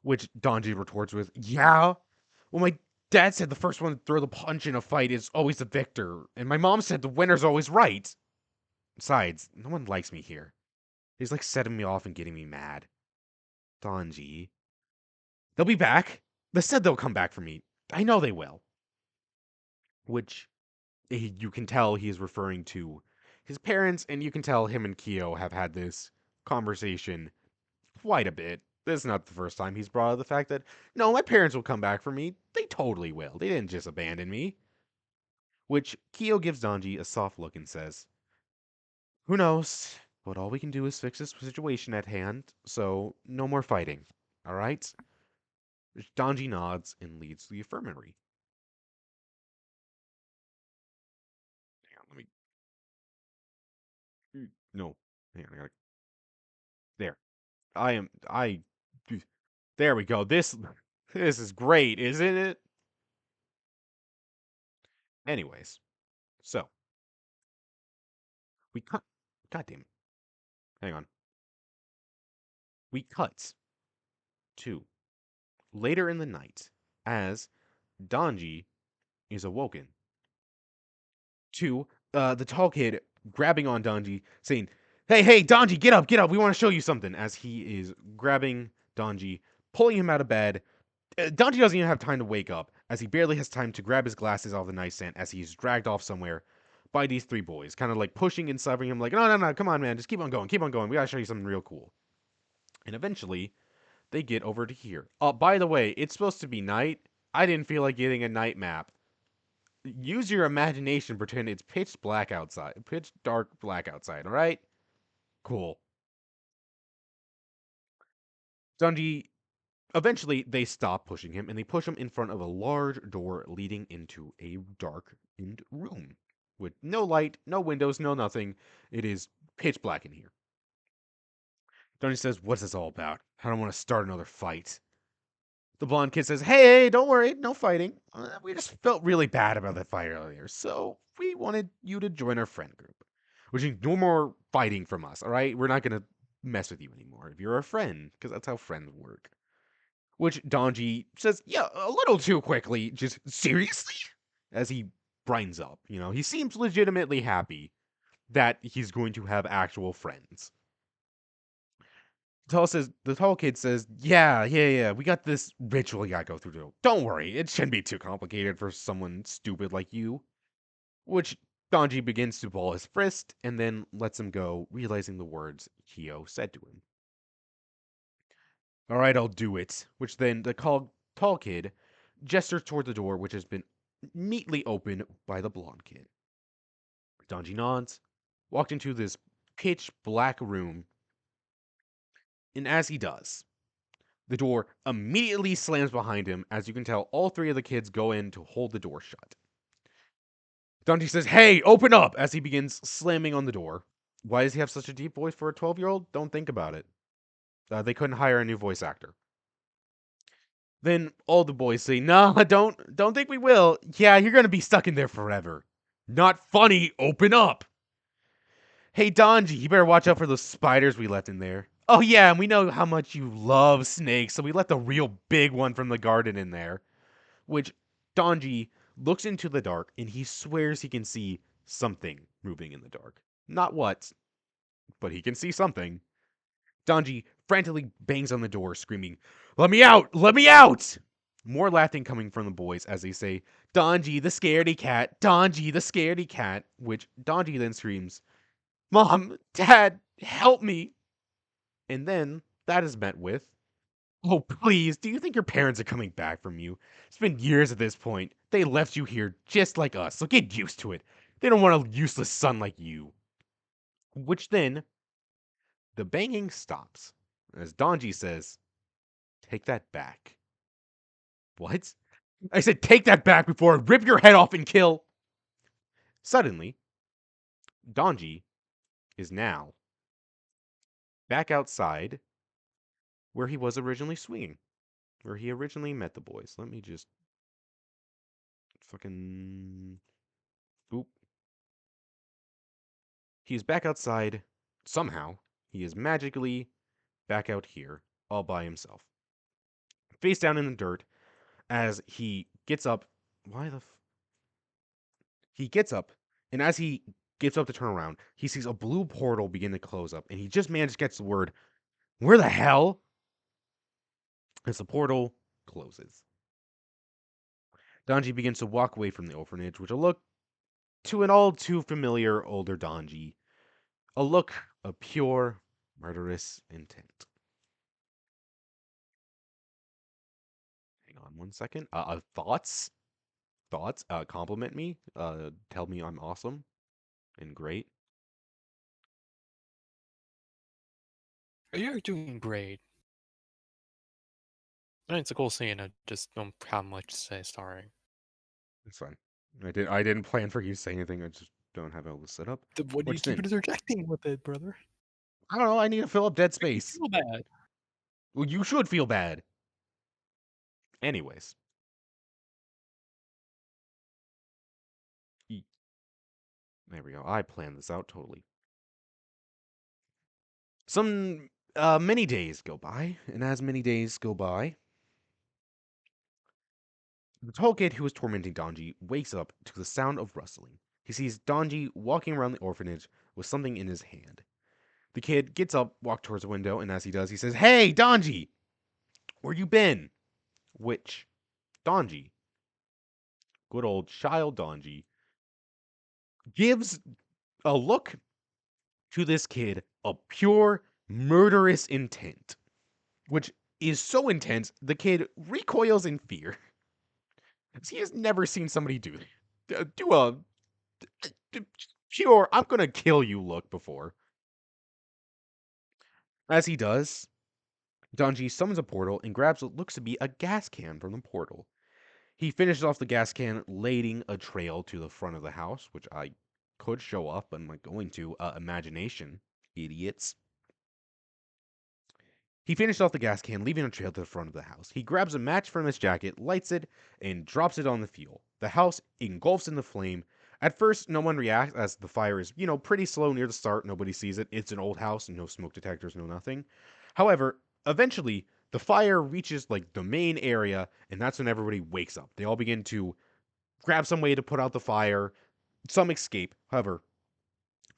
Which Danji retorts with, yeah? Well, my dad said the first one to throw the punch in a fight is always the victor, and my mom said the winner's always right. Besides, no one likes me here. He's like setting me off and getting me mad. Danji. They'll be back. They said they'll come back for me. I know they will. Which you can tell he is referring to his parents, and you can tell him and Kyo have had this conversation quite a bit. This is not the first time he's brought up the fact that, no, my parents will come back for me. They totally will. They didn't just abandon me. Which Kyo gives Danji a soft look and says, who knows? But all we can do is fix this situation at hand, so no more fighting. Alright? Danji nods and leads the infirmary. Hang on, let me. No. Hang on, I gotta. There. I am. I. There we go. This is great, isn't it? Anyways, so we cut. God damn it. Hang on. We cut to later in the night as Danji is awoken to the tall kid grabbing on Danji, saying, hey, Danji, get up, we want to show you something, as he is grabbing Danji, pulling him out of bed. Danji doesn't even have time to wake up, as he barely has time to grab his glasses off the nightstand as he's dragged off somewhere by these three boys, kind of like pushing and severing him like, no, come on, man, just keep on going, we gotta show you something real cool. And eventually, they get over to here. By the way, it's supposed to be night. I didn't feel like getting a night map. Use your imagination, pretend it's pitch dark black outside, alright? Cool. Danji, eventually, they stop pushing him, and they push him in front of a large door leading into a darkened room. With no light, no windows, no nothing. It is pitch black in here. Danji says, what's this all about? I don't want to start another fight. The blonde kid says, hey, don't worry, no fighting. We just felt really bad about that fight earlier, so we wanted you to join our friend group. Which means no more fighting from us, alright? We're not gonna mess with you anymore if you're a friend, because that's how friends work. Which Danji says, yeah, a little too quickly. Just, seriously? As he brightens up, he seems legitimately happy that he's going to have actual friends. The tall kid says, yeah, we got this ritual you gotta go through. Don't worry, it shouldn't be too complicated for someone stupid like you. Which Danji begins to ball his fist and then lets him go, realizing the words Kyo said to him. Alright, I'll do it. Which then the tall kid gestures toward the door, which has been neatly opened by the blonde kid. Danji nods, walked into this pitch black room, and as he does, the door immediately slams behind him. As you can tell, all three of the kids go in to hold the door shut. Danji says, hey, open up, as he begins slamming on the door. Why does he have such a deep voice for a 12-year-old? Don't think about it. They couldn't hire a new voice actor. Then all the boys say, nah, don't think we will. Yeah, you're gonna be stuck in there forever. Not funny, open up. Hey, Danji, you better watch out for those spiders we left in there. Oh yeah, and we know how much you love snakes, so we let the real big one from the garden in there. Which Danji looks into the dark, and he swears he can see something moving in the dark. Not what, but he can see something. Danji frantically bangs on the door, screaming, let me out! Let me out! More laughing coming from the boys as they say, Danji the scaredy cat! Danji the scaredy cat! Which Danji then screams, Mom! Dad! Help me! And then that is met with, oh, please, do you think your parents are coming back from you? It's been years at this point. They left you here just like us, so get used to it. They don't want a useless son like you. Which then, the banging stops, as Danji says, "Take that back." What? I said, "Take that back before I rip your head off and kill." Suddenly, Danji is now back outside where he was originally swinging, where he originally met the boys. Let me just fucking. Oop. He is back outside somehow. He is magically back out here all by himself. Face down in the dirt as he gets up. Why the He gets up, and as he gets up to turn around, he sees a blue portal begin to close up, and he just managed to get the word, "Where the hell?" as the portal closes. Danji begins to walk away from the orphanage, with a look to an all too familiar older Danji, a look of pure, murderous intent. Hang on one second. Thoughts? Thoughts? Compliment me. Tell me I'm awesome and great. You're doing great. It's a cool scene. I just don't have much to say. Sorry. It's fine. I didn't plan for you to say anything. I just don't have all this set up. What do you What's keep in? interjecting with it, brother? I don't know. I need to fill up dead Make me space. feel bad. Well, you should feel bad. Anyways. There we go. I planned this out totally. Some many days go by, and as many days go by, the tall kid who was tormenting Donji wakes up to the sound of rustling. He sees Donji walking around the orphanage with something in his hand. The kid gets up, walks towards the window, and as he does, he says, "Hey, Donji! Where you been?" Which Donji, good old child Donji, gives a look to this kid of pure murderous intent, which is so intense the kid recoils in fear. He has never seen somebody do a pure "I'm gonna kill you" look before. As he does, Donji summons a portal and grabs what looks to be a gas can from the portal. He finishes off the gas can, lading a trail to the front of the house, which I could show up, but I'm not going to. Imagination, idiots. He finished off the gas can, leaving a trail to the front of the house. He grabs a match from his jacket, lights it, and drops it on the fuel. The house engulfs in the flame. At first, no one reacts as the fire is, pretty slow near the start. Nobody sees it. It's an old house, no smoke detectors, no nothing. However, eventually, the fire reaches like the main area, and that's when everybody wakes up. They all begin to grab some way to put out the fire. Some escape. However,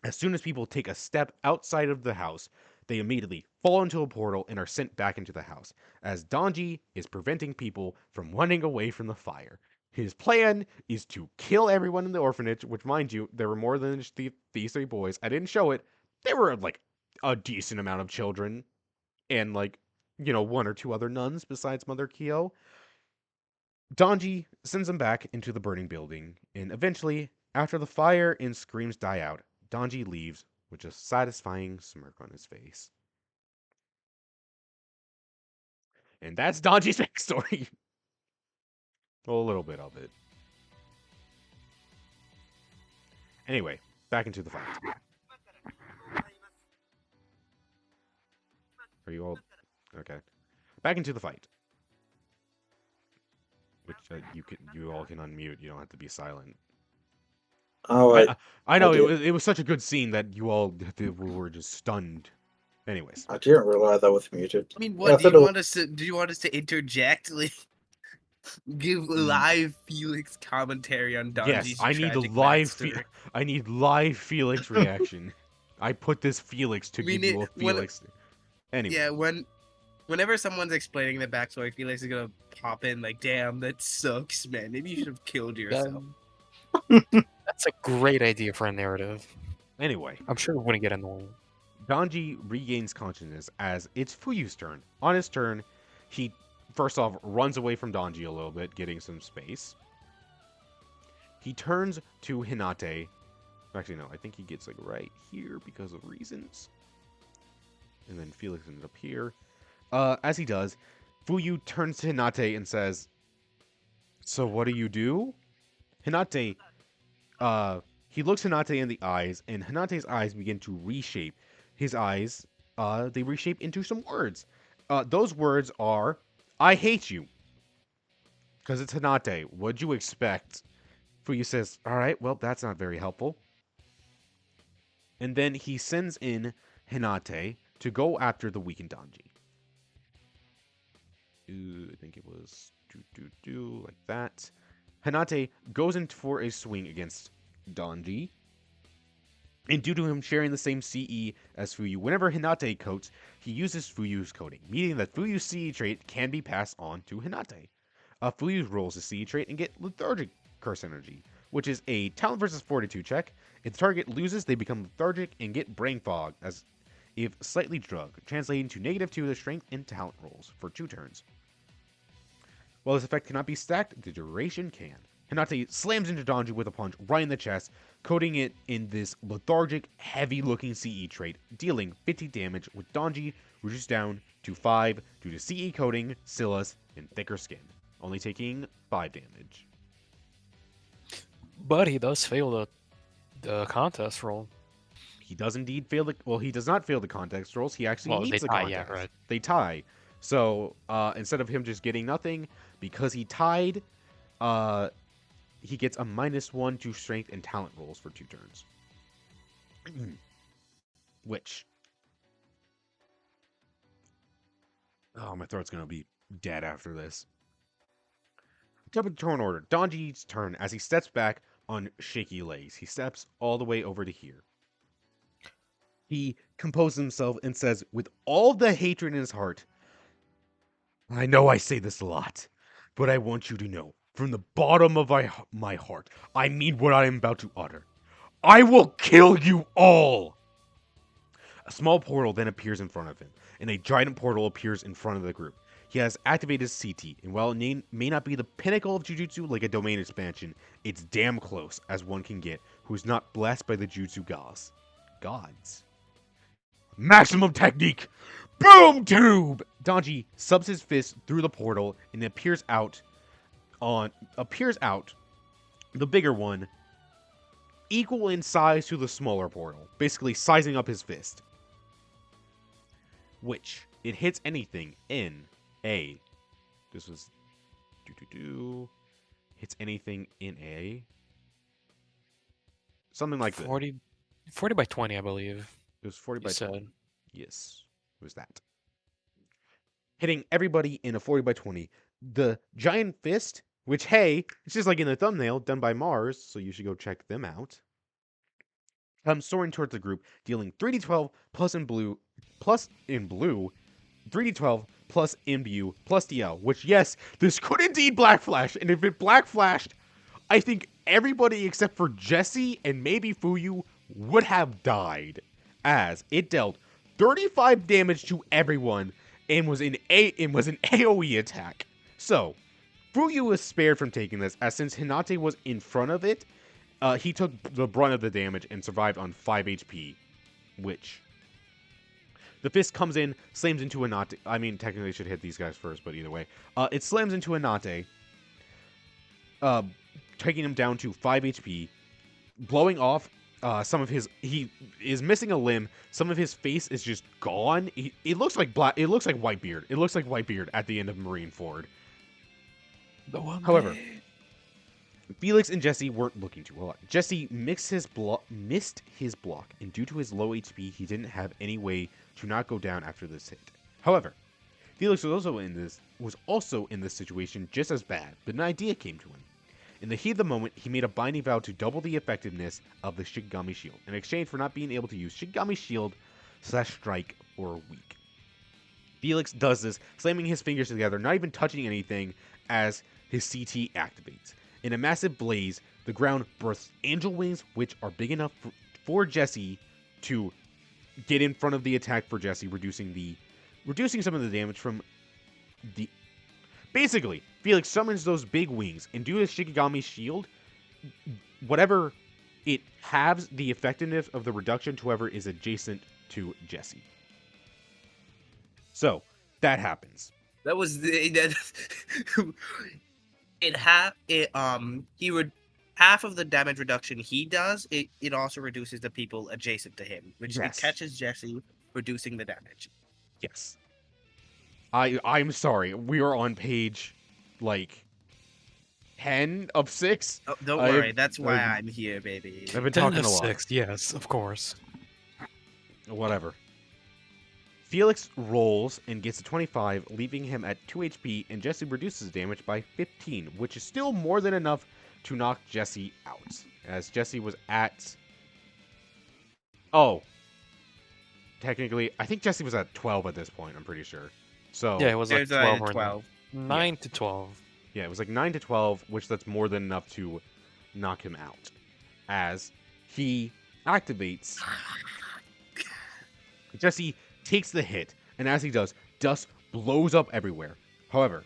as soon as people take a step outside of the house, they immediately fall into a portal and are sent back into the house, as Donji is preventing people from running away from the fire. His plan is to kill everyone in the orphanage, which, mind you, there were more than just these three boys. I didn't show it. There were, like, a decent amount of children and, like, one or two other nuns besides Mother Kyo. Donji sends them back into the burning building, and eventually, after the fire and screams die out, Donji leaves with a satisfying smirk on his face. And that's Donji's backstory. Well, a little bit of it. Anyway, back into the fight. Are you all okay? Back into the fight. Which you all can unmute. You don't have to be silent. Oh, I know did. it was such a good scene that you all were just stunned. Anyways, I didn't realize I was muted. I mean, Yeah, I what do thought you it want us to? Do you want us to interject? Like, give live Felix commentary on yes, Donji's I need tragic live. backstory. I need live Felix reaction. I put this Felix to I mean, give you a Felix. Anyway, Yeah, whenever someone's explaining the backstory, Felix is gonna pop in like, "Damn, that sucks, man. Maybe you should have killed yourself." That's a great idea for a narrative. anyway, I'm sure it wouldn't get annoying. Donji regains consciousness as it's Fuyu's turn. On his turn, he first off runs away from Donji a little bit, getting some space. He turns to Hinate. Actually, no, I think he gets like right here because of reasons. and then Felix ended up here. As he does, Fuyu turns to Hinata and says, "So what do?" Hinata, he looks Hinata in the eyes, and Hinate's eyes begin to reshape. His eyes, they reshape into some words. Those words are, "I hate you." Because it's Hinata. What'd you expect? Fuyu says, "All right, well, that's not very helpful." And then he sends in Hinata to go after the weakened Danji. I think it was like that. Hinata goes in for a swing against Danji. And due to him sharing the same CE as Fuyu, whenever Hinata coats, he uses Fuyu's coating, meaning that Fuyu's CE trait can be passed on to Hinata. Fuyu rolls his CE trait and get Lethargic Curse Energy, which is a talent versus fortitude check. If the target loses, they become lethargic and get brain fog, as if slightly drugged, translating to -2 to strength and talent rolls for 2 turns. While this effect cannot be stacked, the duration can. Hinata slams into Danji with a punch right in the chest, coating it in this lethargic, heavy-looking CE trait, dealing 50 damage, with Danji reduced down to 5 due to CE coating, Silas, and thicker skin, only taking 5 damage. But he does fail the contest roll. He does indeed fail the... Well, he does not fail the contest rolls. He actually Well, meets they the tie, contest. yeah, right. They tie. So, instead of him just getting nothing, because he tied, he gets a -1 to strength and talent rolls for 2 turns. Which... Oh, my throat's going to be dead after this. Top of the turn order. Danji's turn as he steps back on shaky legs. He steps all the way over to here. He composes himself and says, with all the hatred in his heart, "I know I say this a lot, but I want you to know, from the bottom of my heart, I mean what I am about to utter. I will kill you all!" A small portal then appears in front of him, and a giant portal appears in front of the group. He has activated his CT, and while it may not be the pinnacle of Jujutsu like a domain expansion, it's damn close as one can get who is not blessed by the Jutsu gods. Maximum technique! Boom tube! Danji subs his fist through the portal and appears out, the bigger one, equal in size to the smaller portal, basically sizing up his fist. Which, it hits anything in a... This was... Hits anything in a... Something like that. 40 by 20, I believe. It was 40 You by said. 20. Yes, it was that. Hitting everybody in a 40 by 20. The giant fist, which, hey, it's just like in the thumbnail done by Mars, so you should go check them out, comes soaring towards the group, dealing 3d12 plus in blue, 3d12 plus imbue plus DL, which, yes, this could indeed black flash, and if it black flashed, I think everybody except for Jesse and maybe Fuyu would have died, as it dealt 35 damage to everyone and was an AoE attack. So, Fuyu was spared from taking this, as since Hinata was in front of it, he took the brunt of the damage and survived on 5 HP, which... The fist comes in, slams into Hinata. I mean, technically it should hit these guys first, but either way. It slams into Hinata, taking him down to 5 HP, blowing off some of his... He is missing a limb. Some of his face is just gone. It looks like Whitebeard. It looks like Whitebeard at the end of Marineford. However, Felix and Jesse weren't looking too well. Jesse missed his block, and due to his low HP, he didn't have any way to not go down after this hit. However, Felix was also in this situation just as bad, but an idea came to him. In the heat of the moment, he made a binding vow to double the effectiveness of the Shikigami Shield, in exchange for not being able to use Shikigami Shield / Strike for a week. Felix does this, slamming his fingers together, not even touching anything, as his CT activates. In a massive blaze, the ground bursts angel wings, which are big enough for Jesse to get in front of the attack for Jesse, reducing some of the damage from the... Basically, Felix summons those big wings, and due to Shikigami's shield, whatever it halves the effectiveness of the reduction to whoever is adjacent to Jesse. So that happens. That was he would half of the damage reduction he does. It also reduces the people adjacent to him, which it Yes. catches Jesse, reducing the damage. Yes. I'm sorry. We are on page like 10 of 6. Oh, don't I've- worry, that's why I've- I'm here, baby. I've been 10 talking of a lot. 6, yes, of course. Whatever. Felix rolls and gets a 25, leaving him at 2 HP, and Jesse reduces damage by 15, which is still more than enough to knock Jesse out. As Jesse was at... Oh. Technically, I think Jesse was at 12 at this point, I'm pretty sure. So Yeah, it was like There's 12 a or 12. 9 to 12. yeah, it was like 9 to 12, which that's more than enough to knock him out. As he activates... Jesse takes the hit, and as he does, dust blows up everywhere. However,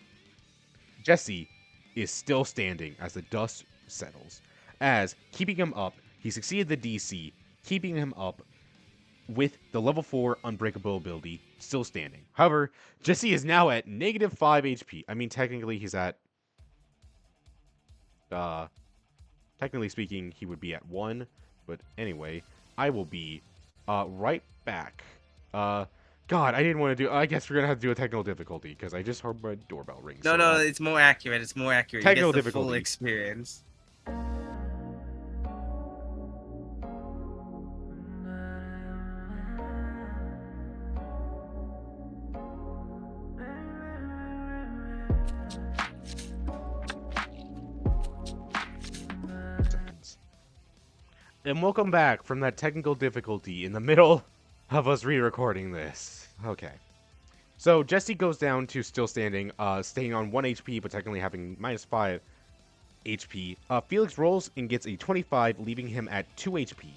Jesse is still standing as the dust settles. As, keeping him up, he succeeded the DC, keeping him up with the level 4 unbreakable ability still standing. However, Jesse is now at negative 5 HP. I mean, technically he's at... technically speaking, he would be at 1. But anyway, I will be right back. God, I didn't want to do... I guess we're going to have to do a technical difficulty, because I just heard my doorbell ring. No, so, no, it's more accurate. It's more accurate. You Technical get the full difficulty. experience. seconds. And welcome back from that technical difficulty in the middle of us re-recording this. Okay. So Jesse goes down to still standing, staying on 1 HP, but technically having minus 5 HP. Felix rolls and gets a 25, leaving him at 2 HP.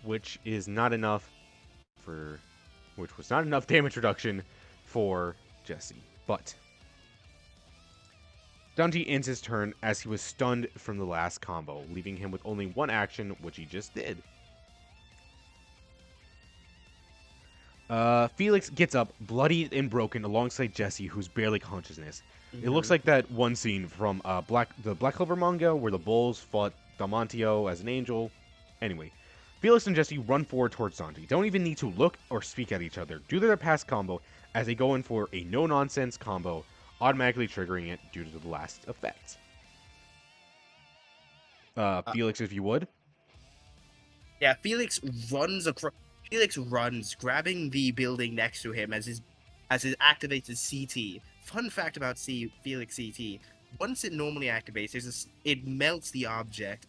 Which is not enough for... Which was not enough damage reduction for Jesse. But... Danji ends his turn as he was stunned from the last combo, leaving him with only 1 action, which he just did. Felix gets up, bloodied and broken, alongside Jesse, who's barely consciousness. It looks like that one scene from the Black Clover manga where the Bulls fought Damantio as an angel. Anyway, Felix and Jesse run forward towards Danji. Don't even need to look or speak at each other. Do their past combo as they go in for a no-nonsense combo, automatically triggering it due to the last effect. Felix, if you would. Yeah, Felix runs across. Felix runs, grabbing the building next to him as it activates his CT. Fun fact about Felix CT: once it normally activates, it melts the object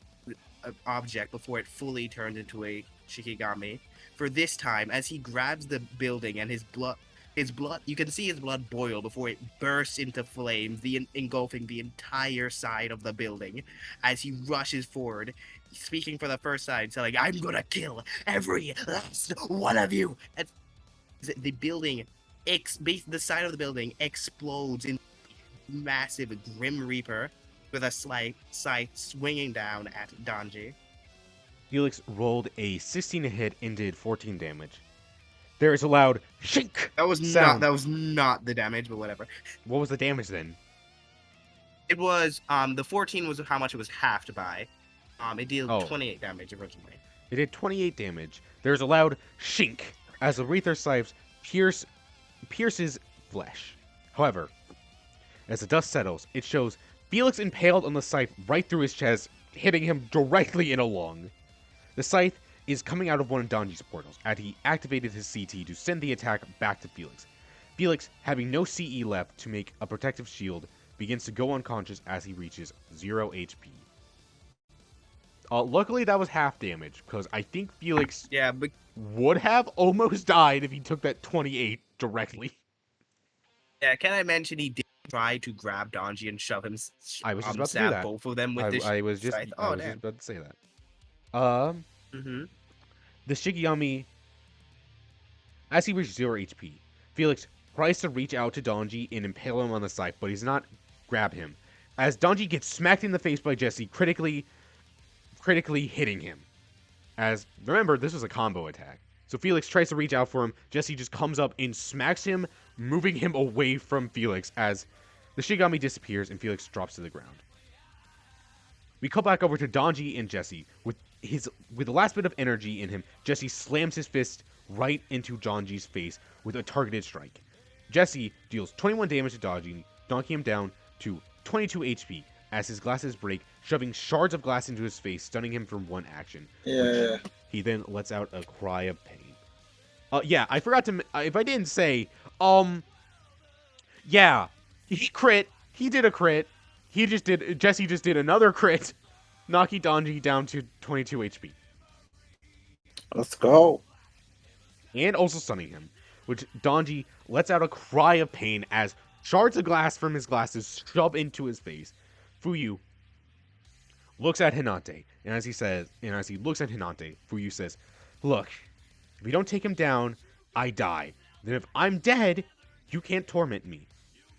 before it fully turns into a Shikigami. For this time, as he grabs the building and his blood, you can see his blood boil before it bursts into flames, engulfing the entire side of the building. As he rushes forward, speaking for the first time, saying, "I'm gonna kill every last one of you." And the building, the side of the building explodes in massive Grim Reaper with a scythe swinging down at Danji. Felix rolled a 16 to hit and did 14 damage. There is a loud shink. That was sound. not the damage, but whatever. What was the damage then? It was the 14 was how much it was halved by. It dealt 28 damage originally. It did 28 damage. There's a loud shink as the Aether Scythe pierces flesh. However, as the dust settles, it shows Felix impaled on the scythe right through his chest, hitting him directly in a lung. The scythe is coming out of one of Danji's portals, as he activated his CT to send the attack back to Felix. Felix, having no CE left to make a protective shield, begins to go unconscious as he reaches 0 HP. Luckily, that was half damage, because I think Felix would have almost died if he took that 28 directly. Yeah, can I mention he did try to grab Danji and shove him, I was just about to do that. both of them with I was just scythe. about to say that. The Shikigami, as he reaches 0 HP, Felix tries to reach out to Danji and impale him on the scythe, but he's not grab him. As Danji gets smacked in the face by Jesse, critically hitting him. As, remember, this was a combo attack. So Felix tries to reach out for him. Jesse just comes up and smacks him, moving him away from Felix as the Shigami disappears and Felix drops to the ground. We cut back over to Danji and Jesse. With the last bit of energy in him, Jesse slams his fist right into Danji's face with a targeted strike. Jesse deals 21 damage to Danji, knocking him down to 22 HP as his glasses break, shoving shards of glass into his face, stunning him from one action. Yeah. Which he then lets out a cry of pain. Yeah, I forgot to... if I didn't say... yeah, he crit. He did a crit. Jesse just did another crit, knocking Danji down to 22 HP. Let's go. And also stunning him, which Danji lets out a cry of pain as shards of glass from his glasses shove into his face. Fuyu looks at Hinata, and as he looks at Hinata, Fuyu says, "Look, if we don't take him down, I die. Then if I'm dead, you can't torment me.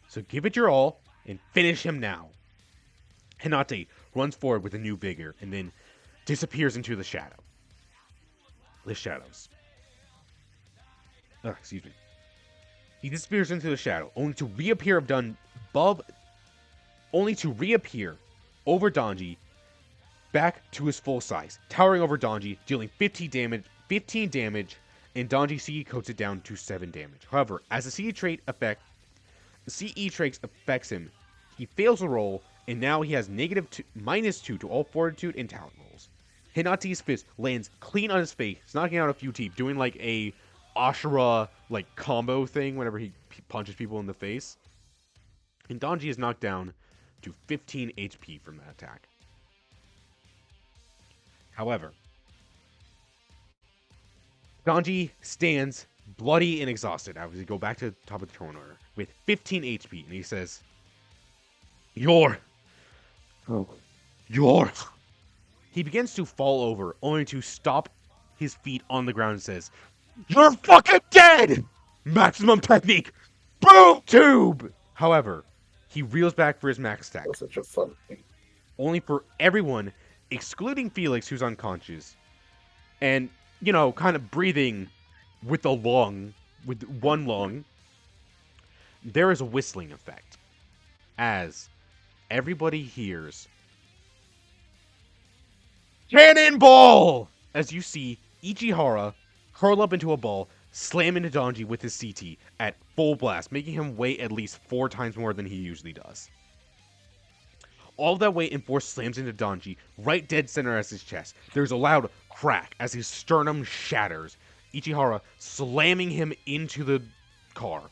So give it your all and finish him now." Hinata runs forward with a new vigor and then disappears into the shadows. Excuse me. He disappears into the shadow, only to reappear over Danji, back to his full size, towering over Danji, dealing 15 damage, and Danji CE coats it down to 7 damage. However, as the CE trait affects him, he fails a roll, and now he has -2 to all fortitude and talent rolls. Hinata's fist lands clean on his face, knocking out a few teeth, doing like a Ashura combo thing whenever he punches people in the face. And Danji is knocked down to 15 HP from that attack. However, Danji stands bloody and exhausted as we go back to the top of the turn order with 15 HP, and he says, You're. He begins to fall over, only to stop his feet on the ground and says, "You're fucking dead! Maximum technique! Boom tube!" However, he reels back for his max attack. That's such a fun thing. Only for everyone, excluding Felix, who's unconscious, and, kind of breathing with one lung, there is a whistling effect. As everybody hears Cannonball! As you see Ichihara curl up into a ball, slam into Danji with his CT at full blast, making him weigh at least 4 times more than he usually does. All that weight and force slams into Danji, right dead center as his chest. There's a loud crack as his sternum shatters, Ichihara slamming him into the car,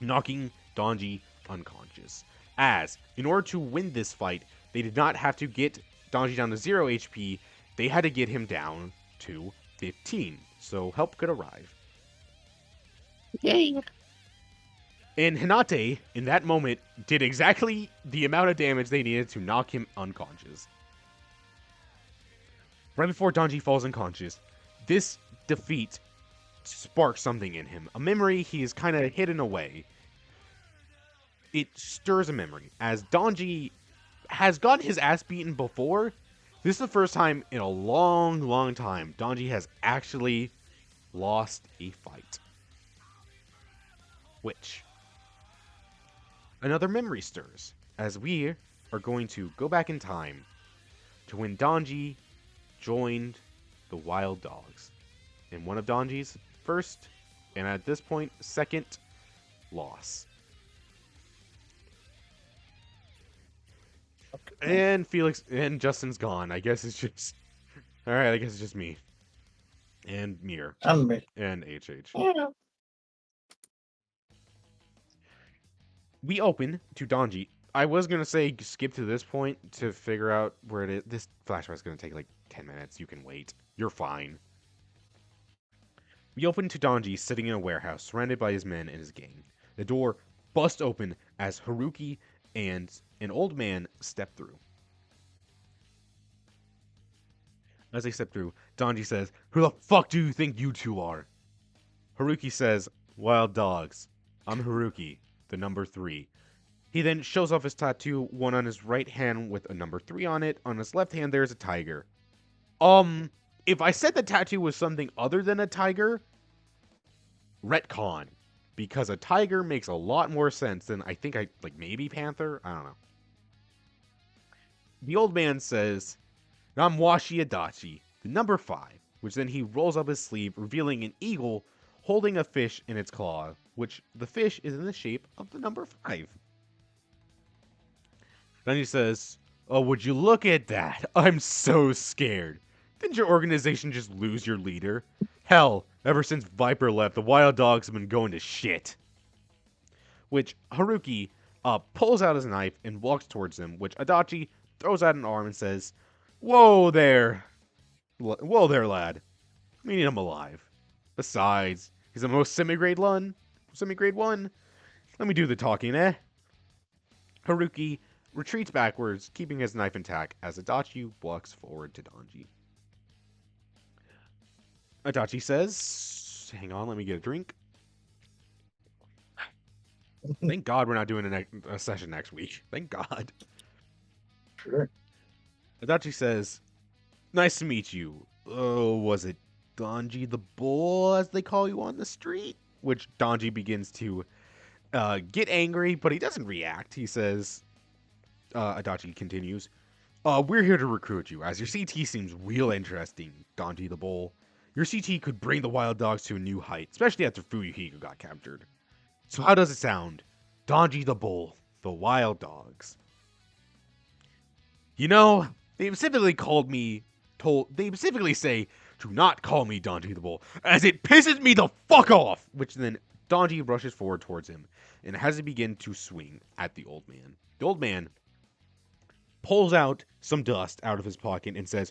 knocking Danji unconscious. As, in order to win this fight, they did not have to get Danji down to 0 HP, they had to get him down to 15, so help could arrive. Yay! And Hinata, in that moment, did exactly the amount of damage they needed to knock him unconscious. Right before Danji falls unconscious, this defeat sparks something in him, a memory he has kind of hidden away. It stirs a memory, as Danji has gotten his ass beaten before. This is the first time in a long, long time Danji has actually lost a fight. Which, another memory stirs, as we are going to go back in time to when Danji joined the Wild Dogs. In one of Danji's first, and at this point, second loss. And Felix and Justin's gone. I guess it's just... Alright, I guess it's just me. And Mir. And me. And HH. Yeah. We open to Danji. I was going to say skip to this point to figure out where it is. This flashback is going to take like 10 minutes. You can wait. You're fine. We open to Danji sitting in a warehouse surrounded by his men and his gang. The door busts open as Haruki and an old man step through. As they step through, Danji says, "Who the fuck do you think you two are?" Haruki says, "Wild Dogs. I'm Haruki, the number 3. He then shows off his tattoo, one on his right hand with a number 3 on it. On his left hand, there's a tiger. If I said the tattoo was something other than a tiger, retcon. Because a tiger makes a lot more sense than I think maybe panther? I don't know. The old man says, Namwashi Adachi, the number 5, which then he rolls up his sleeve, revealing an eagle holding a fish in its claw, which the fish is in the shape of the number 5. Then he says, oh, would you look at that? I'm so scared. Didn't your organization just lose your leader? Hell, ever since Viper left, the wild dogs have been going to shit. Which Haruki pulls out his knife and walks towards him, which Adachi throws out an arm and says, whoa there, lad. We need him alive. Besides, he's the most semi-grade 1. Let me do the talking, eh? Haruki retreats backwards, keeping his knife intact as Adachi walks forward to Danji. Adachi says, hang on, let me get a drink. Thank God we're not doing a session next week. Thank God. Sure. Adachi says, nice to meet you. Oh, was it Danji the Bull, as they call you on the street? Which Danji begins to get angry, but he doesn't react. He says, Adachi continues, we're here to recruit you, as your CT seems real interesting, Danji the Bull. Your CT could bring the wild dogs to a new height, especially after Fuyuhiko got captured. So how does it sound? Danji the Bull, the wild dogs. You know, they specifically say to not call me Danji the Bull, as it pisses me the fuck off! Which then Danji rushes forward towards him, and has to begin to swing at the old man. The old man pulls out some dust out of his pocket and says,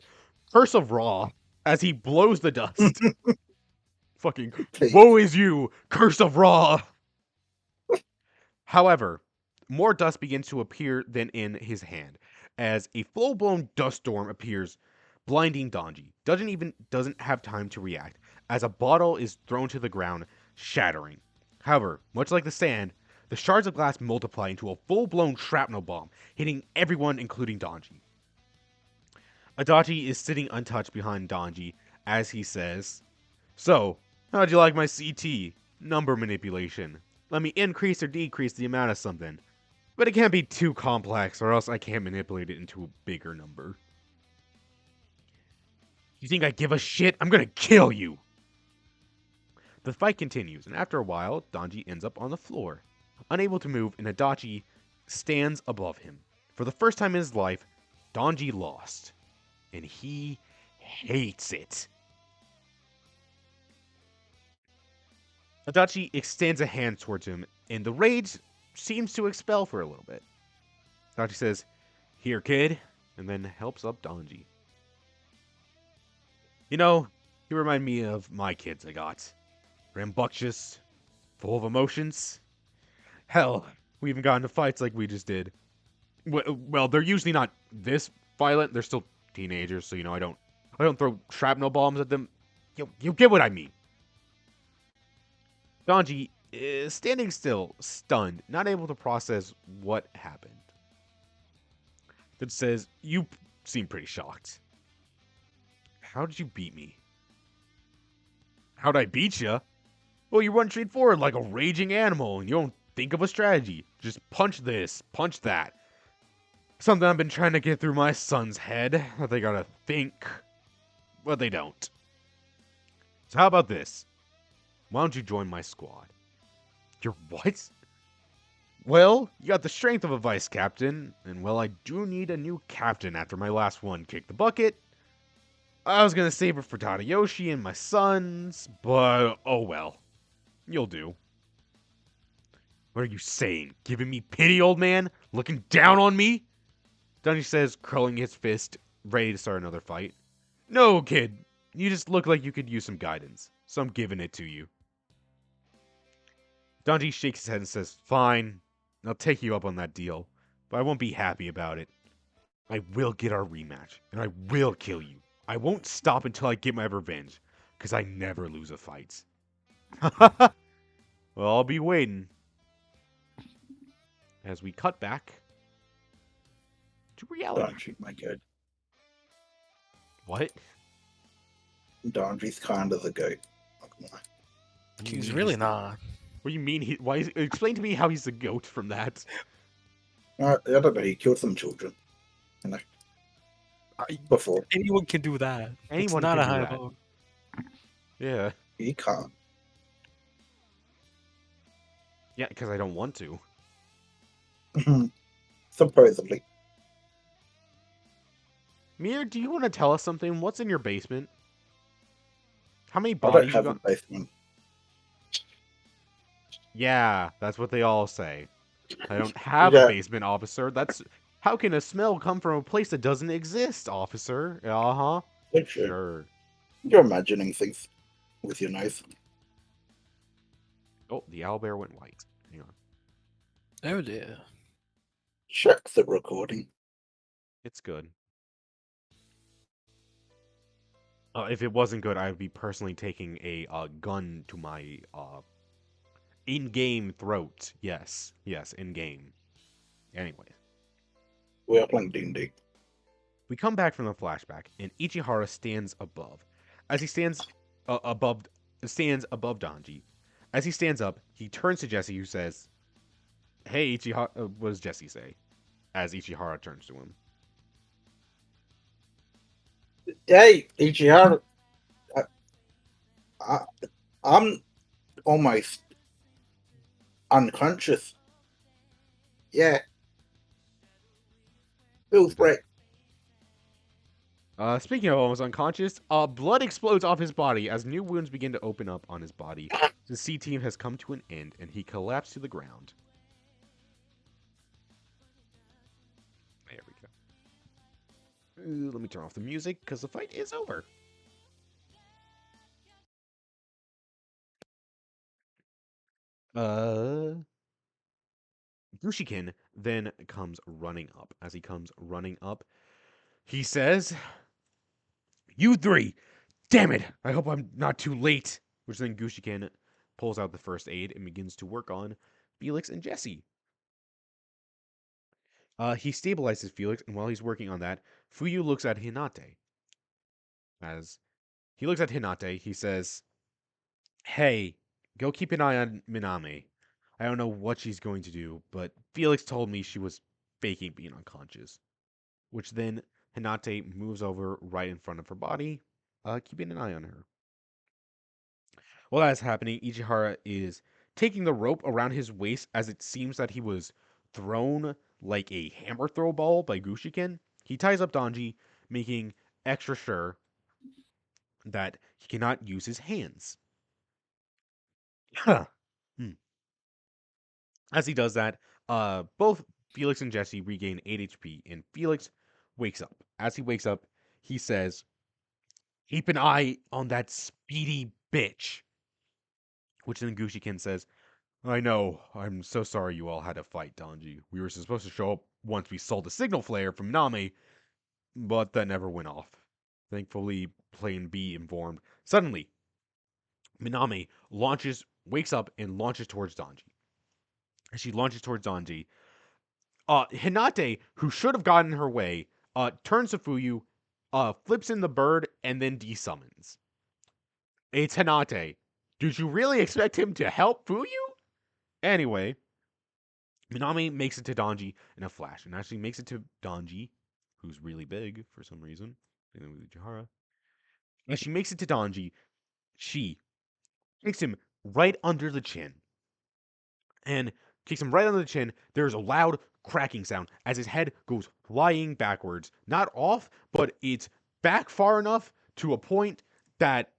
Curse of Ra, as he blows the dust. Fucking, woe is you, Curse of Ra! However, more dust begins to appear than in his hand, as a full-blown dust storm appears, blinding Danji. Doesn't have time to react, as a bottle is thrown to the ground, shattering. However, much like the sand, the shards of glass multiply into a full-blown shrapnel bomb, hitting everyone including Danji. Adachi is sitting untouched behind Danji, as he says, so, how'd you like my CT? Number manipulation. Let me increase or decrease the amount of something. But it can't be too complex, or else I can't manipulate it into a bigger number. You think I give a shit? I'm gonna kill you! The fight continues, and after a while, Danji ends up on the floor, unable to move, and Adachi stands above him. For the first time in his life, Danji lost. And he hates it. Adachi extends a hand towards him, and the rage seems to expel for a little bit. Adachi says, here, kid, and then helps up Danji. You know, you remind me of my kids I got. Rambunctious, full of emotions. Hell, we even got into fights like we just did. Well, they're usually not this violent. They're still teenagers, so, you know, I don't throw shrapnel bombs at them. You get what I mean. Danji is standing still, stunned, not able to process what happened. Then says, you seem pretty shocked. How did you beat me? How'd I beat you? Well, you run straight forward like a raging animal, and you don't think of a strategy. Just punch this, punch that. Something I've been trying to get through my son's head, that they gotta think, but they don't. So how about this? Why don't you join my squad? Your what? Well, you got the strength of a vice captain, and well, I do need a new captain after my last one kicked the bucket. I was gonna save it for Tadayoshi and my sons, but oh well. You'll do. What are you saying? Giving me pity, old man? Looking down on me? Danji says, curling his fist, ready to start another fight. No, kid. You just look like you could use some guidance, so I'm giving it to you. Danji shakes his head and says, fine, I'll take you up on that deal, but I won't be happy about it. I will get our rematch, and I will kill you. I won't stop until I get my revenge, because I never lose a fight. Well, I'll be waiting. As we cut back to reality. Oh, shoot, my god. What? Donji's kind of the goat. Not gonna lie. What do you He's mean really not. What do you mean? Explain to me how he's the goat from that. I don't know. He killed some children. You know, I- before Anyone can do that. Anyone it's not can a do high that. vote. Yeah. he can't. Yeah, because I don't want to. Supposedly. Mir, do you want to tell us something? What's in your basement? How many I don't bodies you have a got? basement. Yeah, that's what they all say. I don't have a Yeah. basement, officer. That's how can a smell come from a place that doesn't exist, officer? Uh-huh. That's true. Sure. You're imagining things with your nose. Oh, the owlbear went white. Hang on. Oh dear. Check the recording. It's good. If it wasn't good, I would be personally taking a gun to my in-game throat. Yes, in-game. Anyway, We are playing D&D. we come back from the flashback, and Ichihara stands above. As he stands above Danji. As he stands up, he turns to Jesse, who says, "Hey, Ichihara." What does Jesse say? As Ichihara turns to him. Hey, Ichihara. I'm almost unconscious. Yeah. Feels great. Speaking of almost unconscious, blood explodes off his body as new wounds begin to open up on his body. The C team has come to an end, and he collapsed to the ground. There we go. Let me turn off the music, because the fight is over. Gushikin then comes running up. As he comes running up, he says, "You three! Damn it! I hope I'm not too late." Which then Gushikin pulls out the first aid and begins to work on Felix and Jesse. He stabilizes Felix, and while he's working on that, Fuyu looks at Hinate. As he looks at Hinate, he says, "Hey, go keep an eye on Minami. I don't know what she's going to do, but Felix told me she was faking being unconscious." Which then Hinate moves over right in front of her body, keeping an eye on her. While that's happening, Ichihara is taking the rope around his waist as it seems that he was thrown like a hammer throw ball by Gushiken. He ties up Danji, making extra sure that he cannot use his hands. As he does that, both Felix and Jesse regain 8 HP, and Felix wakes up. As he wakes up, he says, "Keep an eye on that speedy bitch." Which then Gushiken says, "I know. I'm so sorry you all had to fight, Danji. We were supposed to show up once we saw the signal flare from Nami, but that never went off. Thankfully, Plane B informed. Suddenly, Minami wakes up and launches towards Danji. As she launches towards Danji, Hinate, who should have gotten in her way, turns to Fuyu, flips in the bird, and then desummons. It's Hinate. Did you really expect him to help Fuyu? Anyway, Minami makes it to Danji in a flash, and actually makes it to Danji, who's really big for some reason. As she makes it to Danji, she kicks him right under the chin. And kicks him right under the chin. There's a loud cracking sound as his head goes flying backwards. Not off, but it's back far enough to a point that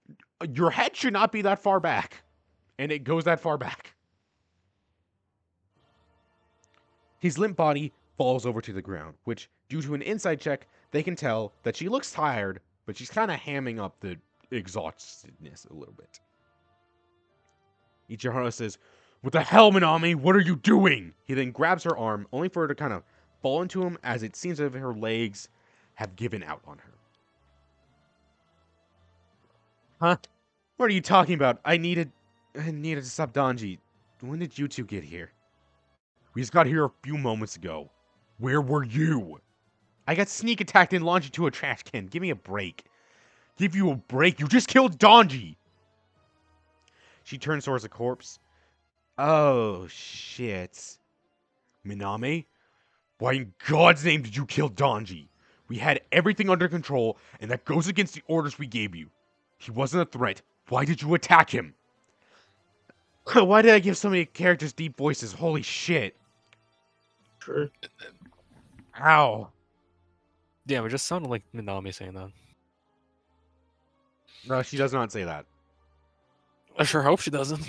your head should not be that far back. And it goes that far back. His limp body falls over to the ground, which, due to an inside check, they can tell that she looks tired, but she's kind of hamming up the exhaustedness a little bit. Ichihara says, "What the hell, Minami? What are you doing?" He then grabs her arm, only for her to kind of fall into him, as it seems as if her legs have given out on her. Huh? What are you talking about? I needed to stop Danji. When did you two get here? We just got here a few moments ago. Where were you? I got sneak attacked and launched into a trash can. Give me a break. Give you a break. You just killed Donji. She turns towards the corpse. Oh, shit. Minami? Why in God's name did you kill Donji? We had everything under control, and that goes against the orders we gave you. He wasn't a threat. Why did you attack him? Why did I give so many characters deep voices? Holy shit. True. Ow. Damn, it just sounded like Minami saying that. No, she does not say that. I sure hope she doesn't.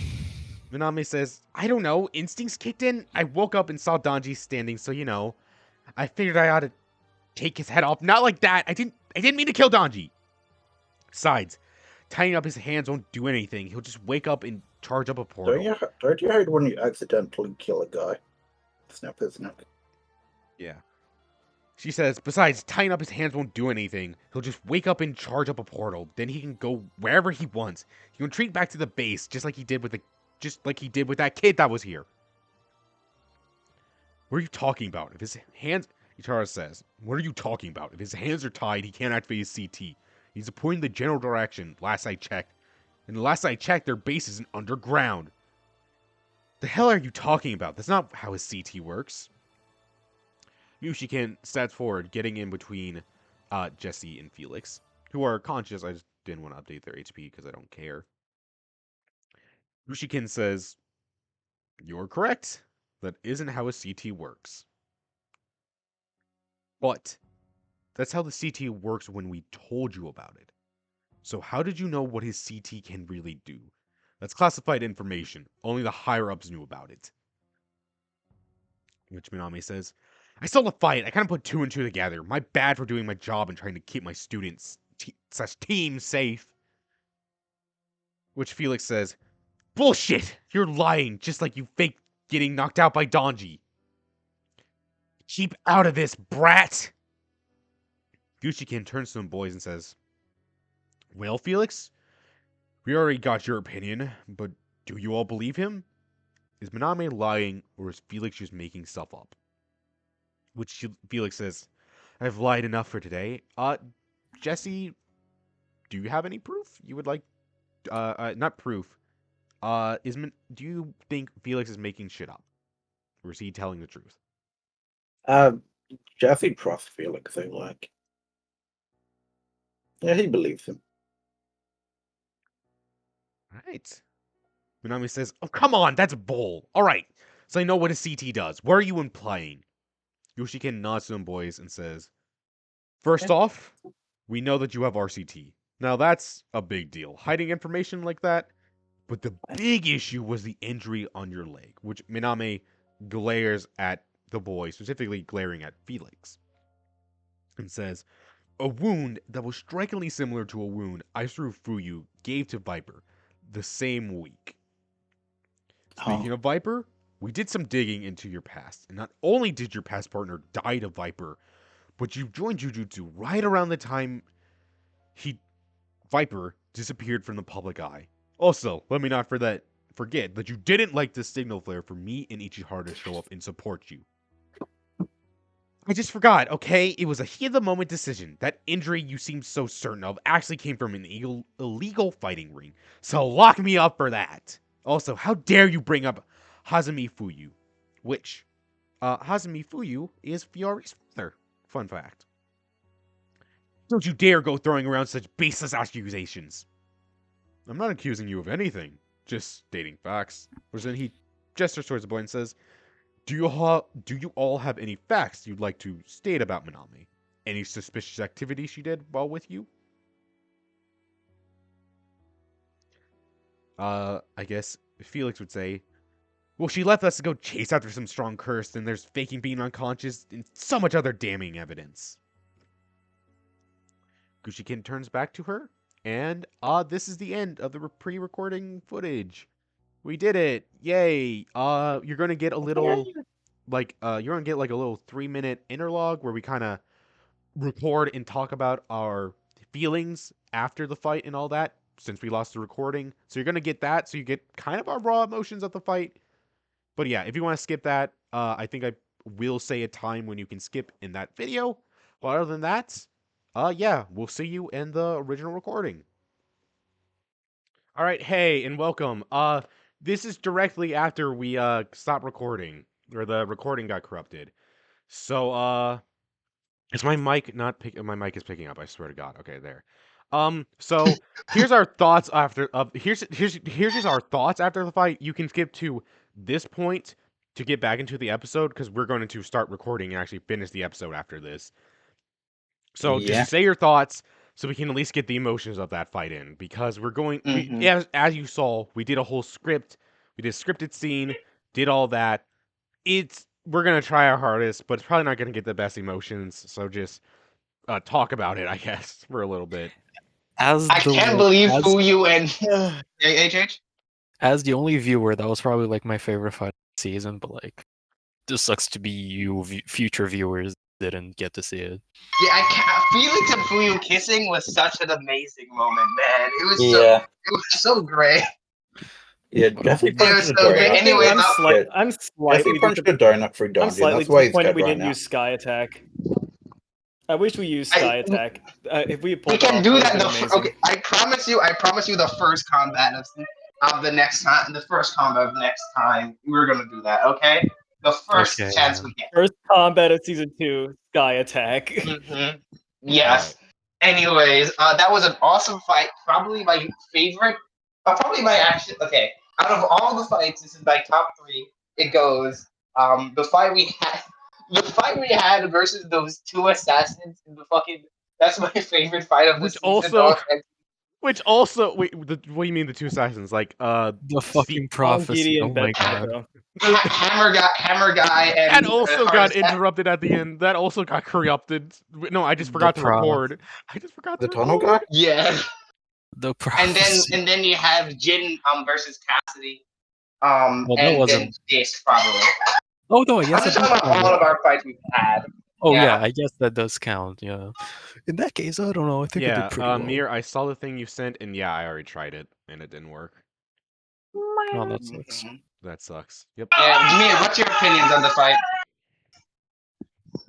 Minami says, I don't know, instincts kicked in? I woke up and saw Donji standing, so you know. I figured I ought to take his head off. Not like that. I didn't mean to kill Donji. Besides, tying up his hands won't do anything. He'll just wake up and charge up a portal. Don't you hate when you accidentally kill a guy? Snap his neck. Yeah. She says, besides, tying up his hands won't do anything. He'll just wake up and charge up a portal. Then he can go wherever he wants. He can retreat back to the base, just like he did with that kid that was here. What are you talking about? If his hands, Itara says, what are you talking about? If his hands are tied, he can't activate his CT. He's pointing the general direction, last I checked. And the last I checked, their base isn't underground. The hell are you talking about? That's not how his CT works. Yushiken steps forward, getting in between Jesse and Felix, who are conscious. I just didn't want to update their HP because I don't care. Yushiken says, you're correct. That isn't how a CT works. But that's how the CT works when we told you about it. So how did you know what his CT can really do? That's classified information. Only the higher-ups knew about it. Which Minami says, I saw the fight. I kind of put two and two together. My bad for doing my job and trying to keep my students team safe. Which Felix says, bullshit! You're lying, just like you faked getting knocked out by Donji. Keep out of this, brat! Yushikin turns to the boys and says, well, Felix, we already got your opinion, but do you all believe him? Is Minami lying, or is Felix just making stuff up? Which Felix says, I've lied enough for today. Jesse, do you have any proof you would like? Not proof. Do you think Felix is making shit up, or is he telling the truth? Jesse trusts Felix, I like. Yeah, he believes him. Right. Minami says, oh, come on, that's bull. All right, so I know what a CT does. What are you implying? Yoshikin nods to them boys and says, first off, we know that you have RCT. Now that's a big deal. Hiding information like that. But the big issue was the injury on your leg, which Minami glares at the boy, specifically glaring at Felix, and says, a wound that was strikingly similar to a wound Aisuru Fuyu gave to Viper the same week. Speaking of Viper, we did some digging into your past, and not only did your past partner die to Viper, but you joined Jujutsu right around the time Viper disappeared from the public eye. Also, let me not forget that you didn't like the signal flare for me and Ichihara to show up and support you. I just forgot, okay? It was a heat-of-the-moment decision. That injury you seem so certain of actually came from an illegal fighting ring. So lock me up for that. Also, how dare you bring up Hazumi Fuyu? Which, Hazumi Fuyu is Fiori's father. Fun fact. Don't you dare go throwing around such baseless accusations. I'm not accusing you of anything, just stating facts. Which then he gestures towards the boy and says, do you all have any facts you'd like to state about Minami? Any suspicious activity she did while with you? I guess Felix would say, well, she left us to go chase after some strong curse, and there's faking being unconscious, and so much other damning evidence. Gushikin turns back to her, and this is the end of the pre-recording footage. We did it! Yay! You're gonna get a little, you're gonna get like a little 3-minute interlogue where we kind of record and talk about our feelings after the fight and all that, since we lost the recording. So you're gonna get that, so you get kind of our raw emotions of the fight. But yeah, if you want to skip that, I think I will say a time when you can skip in that video. But other than that, yeah, we'll see you in the original recording. All right, hey, and welcome. This is directly after we stopped recording, or the recording got corrupted. So, is my mic not pick? My mic is picking up. I swear to God. Okay, there. So here's our thoughts after. Here's just our thoughts after the fight. You can skip to this point to get back into the episode because we're going to start recording and actually finish the episode after this. So Yeah. just say your thoughts so we can at least get the emotions of that fight in because as you saw, we did a whole script. We did a scripted scene, did all that. We're going to try our hardest, but it's probably not going to get the best emotions. So just talk about it, I guess, for a little bit. As I the can't one- believe as, Fuyu and HH. as the only viewer, that was probably like my favorite fight of the season. But like, this sucks to be you, future viewers didn't get to see it. Yeah, I can't. Felix and Fuyu kissing was such an amazing moment, man. It was Yeah. so great. Yeah, Jesse It was punched the so great. donut. Anyway, I'm slightly Jesse punched the donut through I'm dungeon. slightly That's why he's disappointed dead we right didn't now. use Sky Attack. I wish we used Sky Attack. If we had we pulled that can off, do it that. would have been amazing. Okay, I promise you the first combat of the next time, the first combat of next time, we're gonna do that. Okay, the first Okay, chance yeah. we get. First combat of season 2, Sky Attack. Mm-hmm. Yes. Right. Anyways, that was an awesome fight. Probably my favorite. Probably my action. Okay, out of all the fights, this is my top 3. It goes. The fight we had. The fight we had versus those 2 assassins in the fucking. That's my favorite fight of the Which season. wait, what do you mean the two assassins? Like The fucking Paul prophecy. Giddy Oh and my Betsy, god. bro. Hammer guy, and that also got Hardest- interrupted at the end. That also got corrupted. No, I just forgot to record. I just forgot to The tunnel guy? record. Yeah, The and prophecy. then you have Jin versus Cassidy. Well, that And wasn't. then Disc probably. Oh no, I I'm guess just it talking does about count. all of our fights we've had. Oh yeah. yeah, I guess that does count. Yeah. In that case, I don't know. I think I Yeah, did pretty well. Mir, I saw the thing you sent, and yeah, I already tried it, and it didn't work. Oh, that sucks. Mhm. That sucks. Yep. Yeah, Mir, what's your opinions on the fight?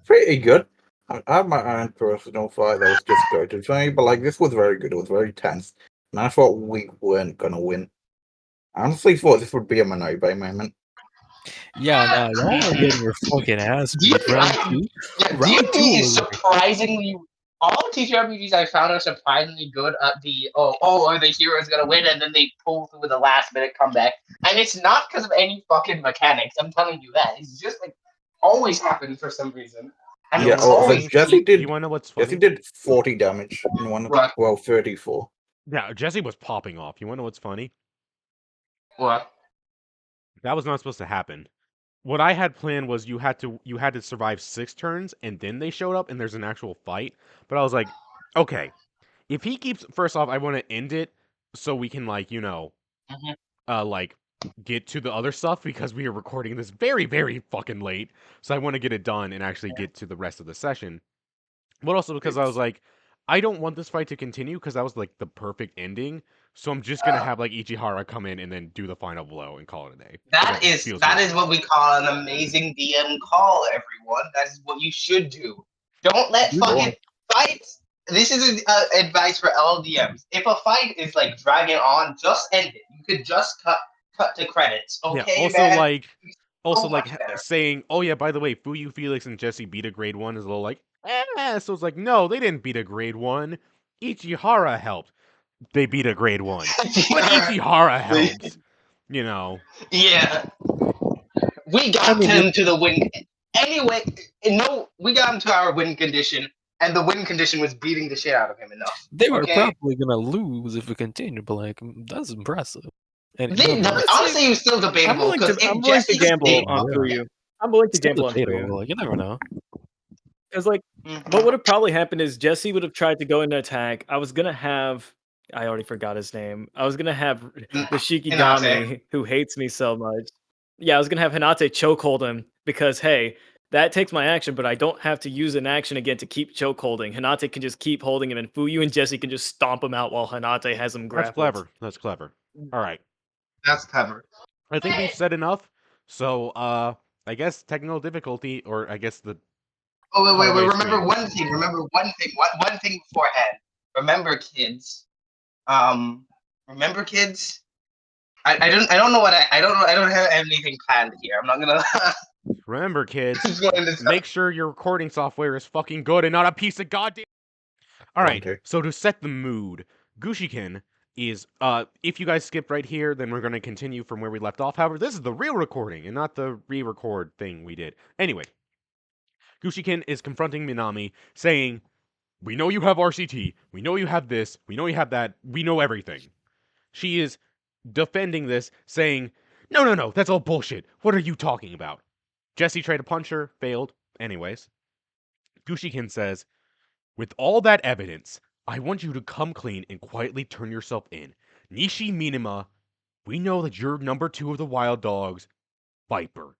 Pretty good. I have my own personal fight that was just goated for me, but like this was very good. It was very tense, and I thought we weren't gonna win. I honestly thought this would be a Manobe moment. Yeah, nah, y'all are getting your fucking ass beat. Round 2. Round 2 D&D is was surprisingly. All TTRPGs I found are surprisingly good at the or the hero's gonna win and then they pull through with a last minute comeback. And it's not because of any fucking mechanics. I'm telling you that. It's just like always happens for some reason. And Yeah, it's oh, always Jesse did. You want to know what's funny? Jesse did 40 damage in one. What? Well, 34. Yeah, Jesse was popping off. You want to know what's funny? What? That was not supposed to happen. What I had planned was you had to survive 6 turns, and then they showed up, and there's an actual fight. But I was like, okay, if he keeps, first off, I want to end it so we can like like get to the other stuff because we are recording this very very fucking late. So I want to get it done and actually get to the rest of the session. But also because I was like, I don't want this fight to continue because that was like the perfect ending. So I'm just gonna have like Ichihara come in and then do the final blow and call it a day. That just is feels that right. is what we call an amazing DM call, everyone. That is what you should do. Don't let fucking fights. This is advice for LDMs. If a fight is like dragging on, just end it. You could just cut to credits. Okay, Yeah. man. Also So like much better. saying, oh yeah, by the way, Fuyu, Felix, and Jesse beat a grade 1 is a little like, So it's like, no, they didn't beat a grade 1. Ichihara helped. They beat a grade 1. But Ichihara helped. You know. Yeah. We got him to the win. Anyway, we got him to our win condition, and the win condition was beating the shit out of him enough. They were Okay? probably gonna lose if we continued, but like that's impressive. And Honestly, it was still I'm debatable willing because to gamble on Yeah. Fuyu. I'm willing to still gamble on debatable. Fuyu. Like, you never know. Because like, what would have probably happened is Jesse would have tried to go into attack. I already forgot his name. I was gonna have the Shikigami who hates me so much. Yeah, I was gonna have Hinate chokehold him because hey, that takes my action, but I don't have to use an action again to keep chokeholding. Hinate can just keep holding him, and Fuyu and Jesse can just stomp him out while Hinate has him grappled. That's clever. All right. That's clever. I think we've said enough. So, I guess technical difficulty, or I guess the Oh wait. Hallway Remember swing. one thing. One thing beforehand. Remember, kids. Remember, kids. I don't know what I don't have anything planned here. I'm not gonna. Remember, kids, just going to make sure your recording software is fucking good and not a piece of goddamn. All right. Volunteer. So to set the mood, Gushiken is if you guys skip right here, then we're going to continue from where we left off. However, this is the real recording and not the re-record thing we did. Anyway, Gushiken is confronting Minami, saying, "We know you have RCT. We know you have this. We know you have that. We know everything." She is defending this, saying, No, that's all bullshit. What are you talking about?" Jesse tried to punch her, failed. Anyways, Gushiken says, "With all that evidence, I want you to come clean and quietly turn yourself in. Nishi Minima, we know that you're number 2 of the wild dogs, Viper."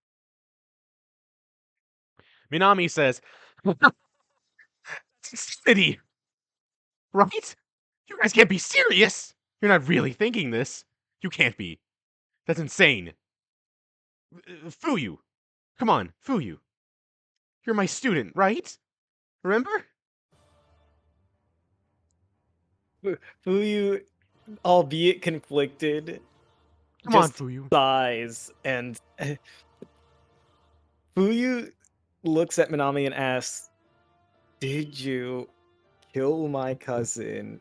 Minami says, "City, right? You guys can't be serious. You're not really thinking this. You can't be. That's insane. Fuyu, come on, Fuyu. You're my student, right? Remember?" Fuyu, albeit conflicted, Come on, just Fuyu. sighs, and Fuyu looks at Minami and asks, "Did you kill my cousin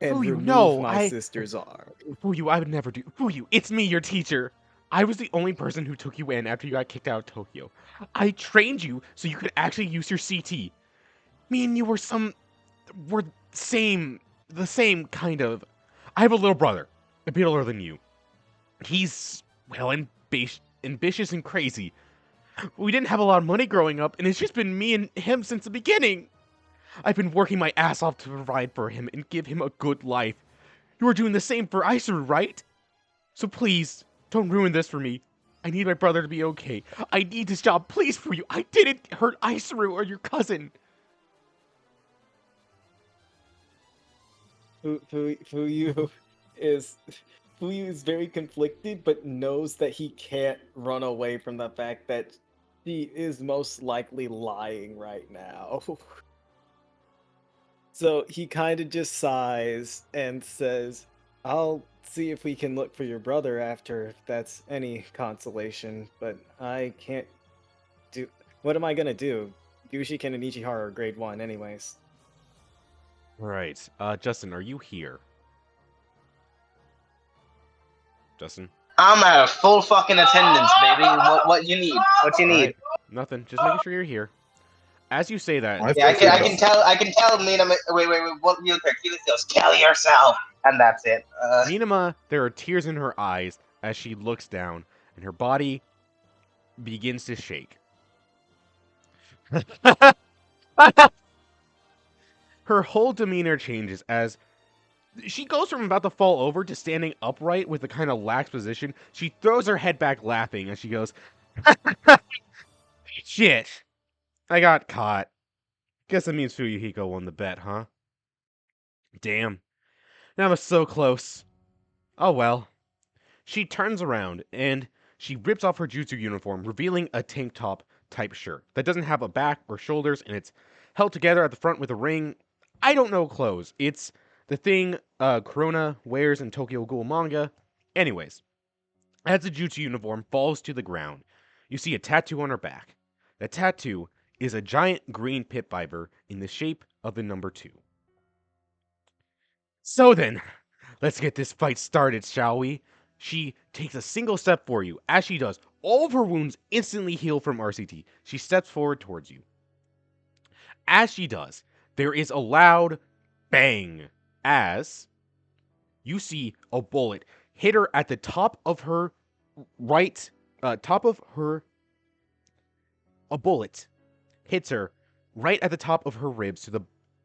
and Fuyu, remove no, my sister's arm?" Fuyu, I would never do. Fuyu, it's me, your teacher. I was the only person who took you in after you got kicked out of Tokyo. I trained you so you could actually use your CT. Me and you were the same kind of. I have a little brother, a bit older than you. He's, well, ambitious and crazy. We didn't have a lot of money growing up, and it's just been me and him since the beginning. I've been working my ass off to provide for him and give him a good life. You are doing the same for Isuru, right? So please, don't ruin this for me. I need my brother to be okay. I need this job, please, for you. I didn't hurt Isuru or your cousin. Fuyu is very conflicted, but knows that he can't run away from the fact that she is most likely lying right now. So he kind of just sighs and says, "I'll see if we can look for your brother after, if that's any consolation, but I can't do. What am I gonna do? Yushiken and Ichihara are grade 1 anyways." Right. Justin, are you here? Justin? I'm at full fucking attendance, baby. What you need? What you need? Alright, nothing. Just making sure you're here. As you say that, Yeah, I can tell. I can tell. Minama, wait. What real quick? Felix goes, "Kill yourself," and that's it. Minama, there are tears in her eyes as she looks down, and her body begins to shake. Her whole demeanor changes as she goes from about to fall over to standing upright with a kind of lax position. She throws her head back laughing as she goes, "Shit, I got caught. Guess that means Fuyuhiko won the bet, huh? Damn, that was so close. Oh well." She turns around and she rips off her jutsu uniform, revealing a tank top type shirt that doesn't have a back or shoulders, and it's held together at the front with a ring. I don't know clothes. It's the thing Corona wears in Tokyo Ghoul manga. Anyways, as the jutsu uniform falls to the ground, you see a tattoo on her back. The tattoo is a giant green pit viper in the shape of the number 2. So then, let's get this fight started, shall we? She takes a single step for you. As she does, all of her wounds instantly heal from RCT. She steps forward towards you. As she does, there is a loud bang as you see a bullet hit her at the top of her right, a bullet hits her right at the top of her ribs.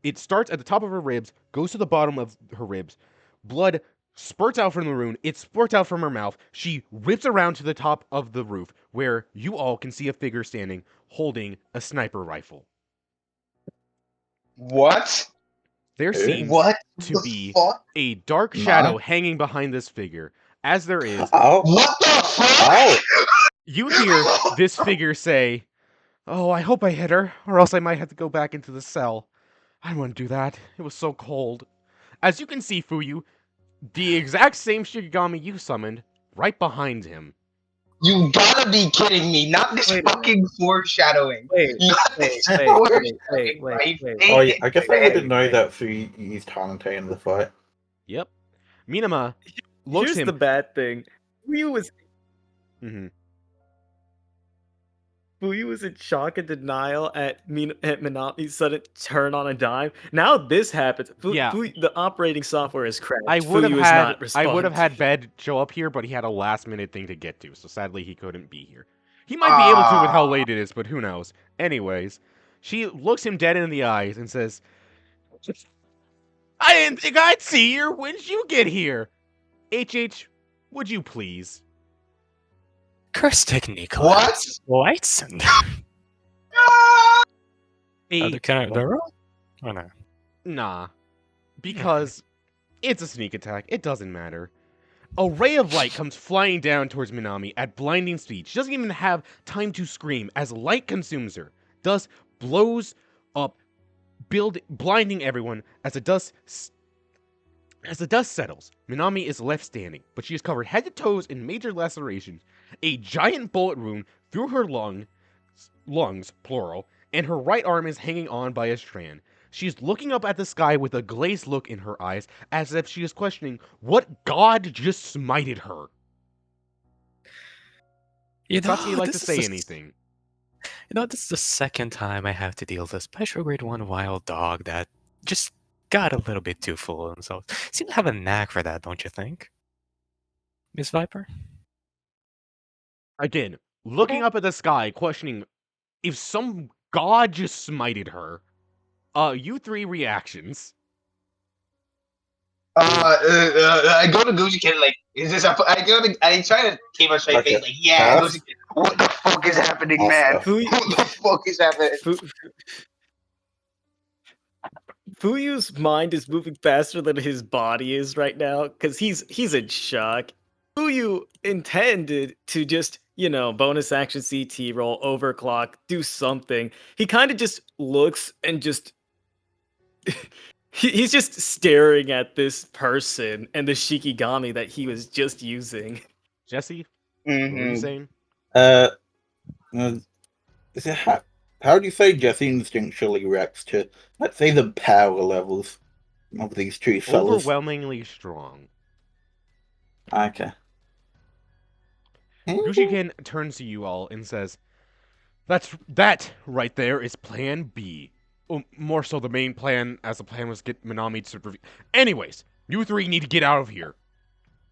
It starts at the top of her ribs, goes to the bottom of her ribs. Blood spurts out from the wound. It spurts out from her mouth. She whips around to the top of the roof, where you all can see a figure standing, holding a sniper rifle. What? There seems What to the be fuck? a dark shadow hanging behind this figure, as there is. Oh, What the fuck? oh, You hear this figure say, Oh, I hope I hit her, or else I might have to go back into the cell. I don't want to do that. It was so cold. As you can see, Fuyu, the exact same Shikigami you summoned, right behind him. You gotta be kidding me! Not this Wait. fucking foreshadowing. Wait, Not wait, this wait, foreshadowing. wait, wait, My wait. Oh, yeah, favorite I guess I man. wouldn't know that Fu used Hanate in the fight. Yep. Minama looks Here's him. the bad thing. Fuyu was Mhm. in shock and denial at Minami's sudden turn on a dime. Now this happens. Yeah. The operating software is crashed. I would have Fuyu is not had responding. Bed show up here, but he had a last minute thing to get to, so sadly he couldn't be here. He might be able to with how late it is, but who knows. Anyways, she looks him dead in the eyes and says, I didn't think I'd see you. When'd you get here? HH, would you please? Curse technique. What? Lights and A, can I roll? Oh no. nah. Because it's a sneak attack. It doesn't matter. A ray of light comes flying down towards Minami at blinding speed. She doesn't even have time to scream as light consumes her. Dust blows up, blinding everyone as the dust settles. Minami is left standing, but she is covered head to toes in major lacerations. A giant bullet wound through her lungs, plural, and her right arm is hanging on by a strand. She is looking up at the sky with a glazed look in her eyes, as if she is questioning what god just smited her. Satsuki, you like to say anything? This is the second time I have to deal with a special grade 1 wild dog that just got a little bit too full of himself. Seem to have a knack for that, don't you think? Miss Viper? Again, looking up at the sky, questioning if some god just smited her. You three reactions. I go to Gucci Kid like, is this a? I try to keep a straight face like, yeah, Gucci Kid. What the fuck is happening, man? What the fuck is happening? Fuyu's mind is moving faster than his body is right now because he's in shock. Fuyu intended to just, bonus action CT roll, overclock, do something. He kind of just looks and just he's just staring at this person and the Shikigami that he was just using. Jesse, what were you saying? Is it how do you say Jesse instinctually reacts to, let's say, the power levels of these two fellas? Overwhelmingly strong. Okay. Gushiken turns to you all and says, that right there is plan B. More so the main plan, as the plan was to get Minami to Anyways, you three need to get out of here.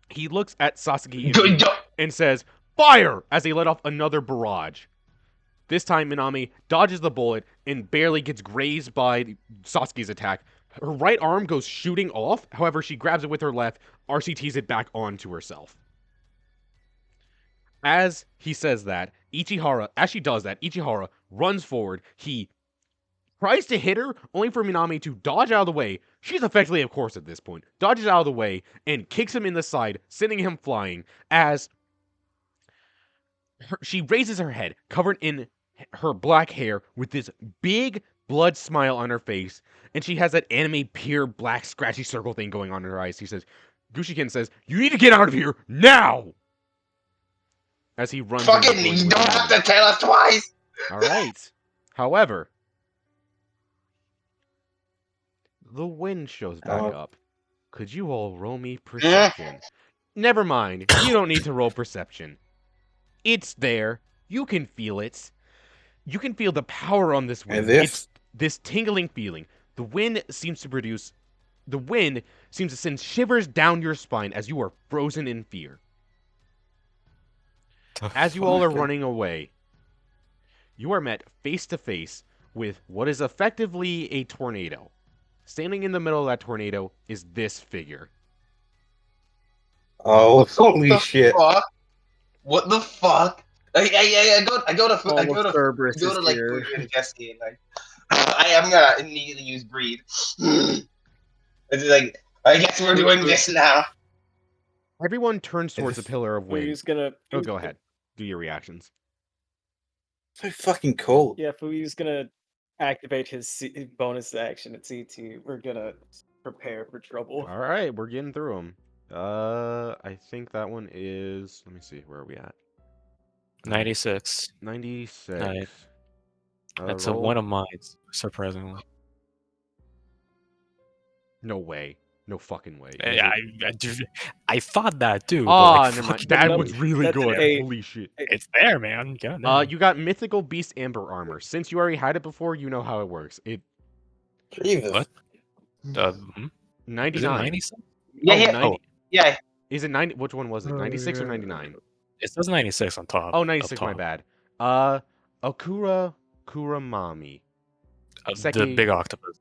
He looks at Sasuke and says, fire! As they let off another barrage. This time, Minami dodges the bullet and barely gets grazed by Sasuke's attack. Her right arm goes shooting off. However, she grabs it with her left, RCTs it back onto herself. As he says that, Ichihara runs forward. He tries to hit her, only for Minami to dodge out of the way. She's effectively, of course, at this point, dodges out of the way and kicks him in the side, sending him flying as she raises her head, covered in her black hair, with this big blood smile on her face, and she has that anime pure black scratchy circle thing going on in her eyes. Gushiken says, you need to get out of here now! As he runs. Fucking, you don't have to tell us twice! Alright. However, the wind shows back up. Could you all roll me perception? Never mind. You don't need to roll perception. It's there. You can feel it. You can feel the power on this wind. It's this tingling feeling. The wind seems to send shivers down your spine as you are frozen in fear. As you all are running away, you are met face to face with what is effectively a tornado. Standing in the middle of that tornado is this figure. Oh, holy shit! Fuck? What the fuck? I go to like Jesse and like I am gonna immediately use breathe. It's like, I guess we're doing this now. Everyone turns towards the pillar of wind. Fuyu's gonna. Oh, go ahead. Do your reactions. So fucking cool. Yeah, Fuyu's gonna activate his bonus action at CT. We're gonna prepare for trouble. All right, we're getting through them. I think that one is. Let me see. Where are we at? 96. 96. Nice. That's Roll. one of mine, surprisingly. No way. No fucking way. I thought that too. but, Oh, like, never mind. fucking- That no, was really that's an good. 8. Holy shit. It's there, man. God damn. You got mythical beast amber armor. Since you already had it before, you know how it works. It Jesus. What? Is it 99. 96? Yeah, Oh, yeah. 90. Yeah. Is it 90? Which one was it? 96 or 99? It says 96 on top. Oh, up 96, my top. bad. Akura Kuramami. The Seki- big octopus.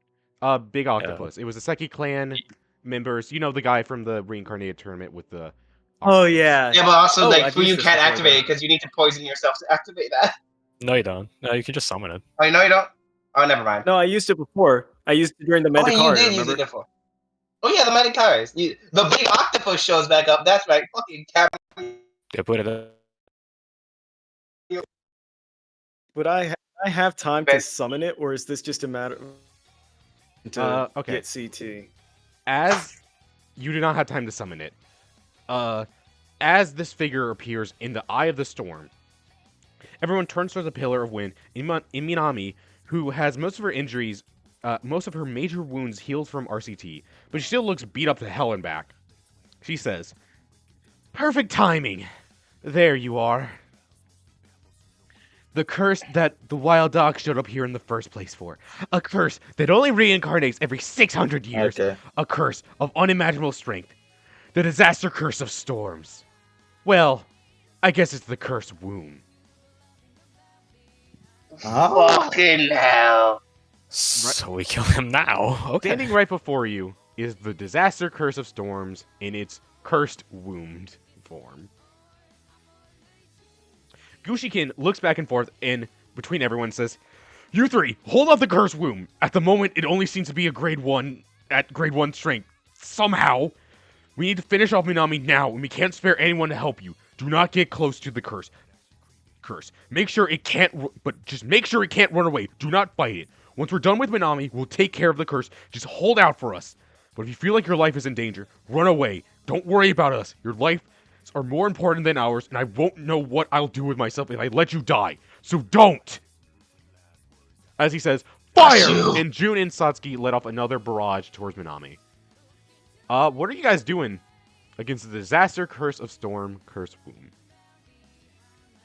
Big octopus. It was the Seki clan members. You know the guy from the reincarnated tournament with the Oh octopus. yeah. Yeah, but also, Oh, like, I've you used this can't before, activate though. it because you need to poison yourself to activate that. No, you don't. No, you can just summon it. Oh, no, you don't? Oh, never mind. No, I used it before. I used it during the Oh, you Mendicari, did use remember? it before. Oh, yeah, the Medicars. The big octopus shows back up. That's right. Fucking cap. They put it. Would I have time Okay. to summon it, or is this just a matter to Okay. get CT? As you do not have time to summon it, as this figure appears in the eye of the storm, everyone turns towards the pillar of wind. Minami, who has most of her injuries, most of her major wounds healed from RCT, but she still looks beat up to hell and back. She says, "Perfect timing. There you are. The curse that the wild dog showed up here in the first place for. A curse that only reincarnates every 600 years. Okay. A curse of unimaginable strength. The disaster curse of storms. Well, I guess it's the cursed womb." Oh. Fucking hell. So we kill him now. Okay. Standing right before you is the disaster curse of storms in its cursed wombed form. Gushikin looks back and forth and between everyone and says, "You three, hold off the cursed womb. At the moment, it only seems to be a grade 1 at grade 1 strength. Somehow, we need to finish off Minami now, and we can't spare anyone to help you. Do not get close to the curse. Make sure it can't, but just make sure it can't run away. Do not fight it. Once we're done with Minami, we'll take care of the curse. Just hold out for us. But if you feel like your life is in danger, run away. Don't worry about us. Your life are more important than ours, and I won't know what I'll do with myself if I let you die. So don't!" As he says, "Fire!" And Jun and Satsuki let off another barrage towards Minami. What are you guys doing against the disaster curse of storm curse womb?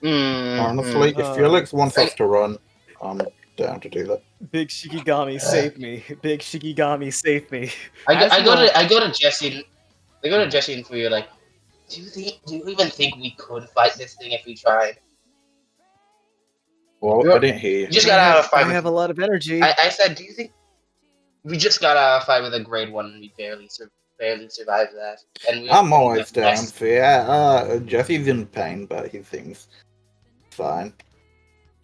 Honestly, if Felix wants us to run, I'm down to do that. Big Shikigami, save me! Big Shikigami, save me! I go to Jesse. I go to Jesse and Fuyu like, do you even think we could fight this thing if we tried? Well, I didn't hear you. We just got out of a fight. I have a lot of energy. I said, do you think we just got out of a fight with a grade 1 and we barely survived that? And we I'm always down best. for yeah. Jesse's in pain, but he seems fine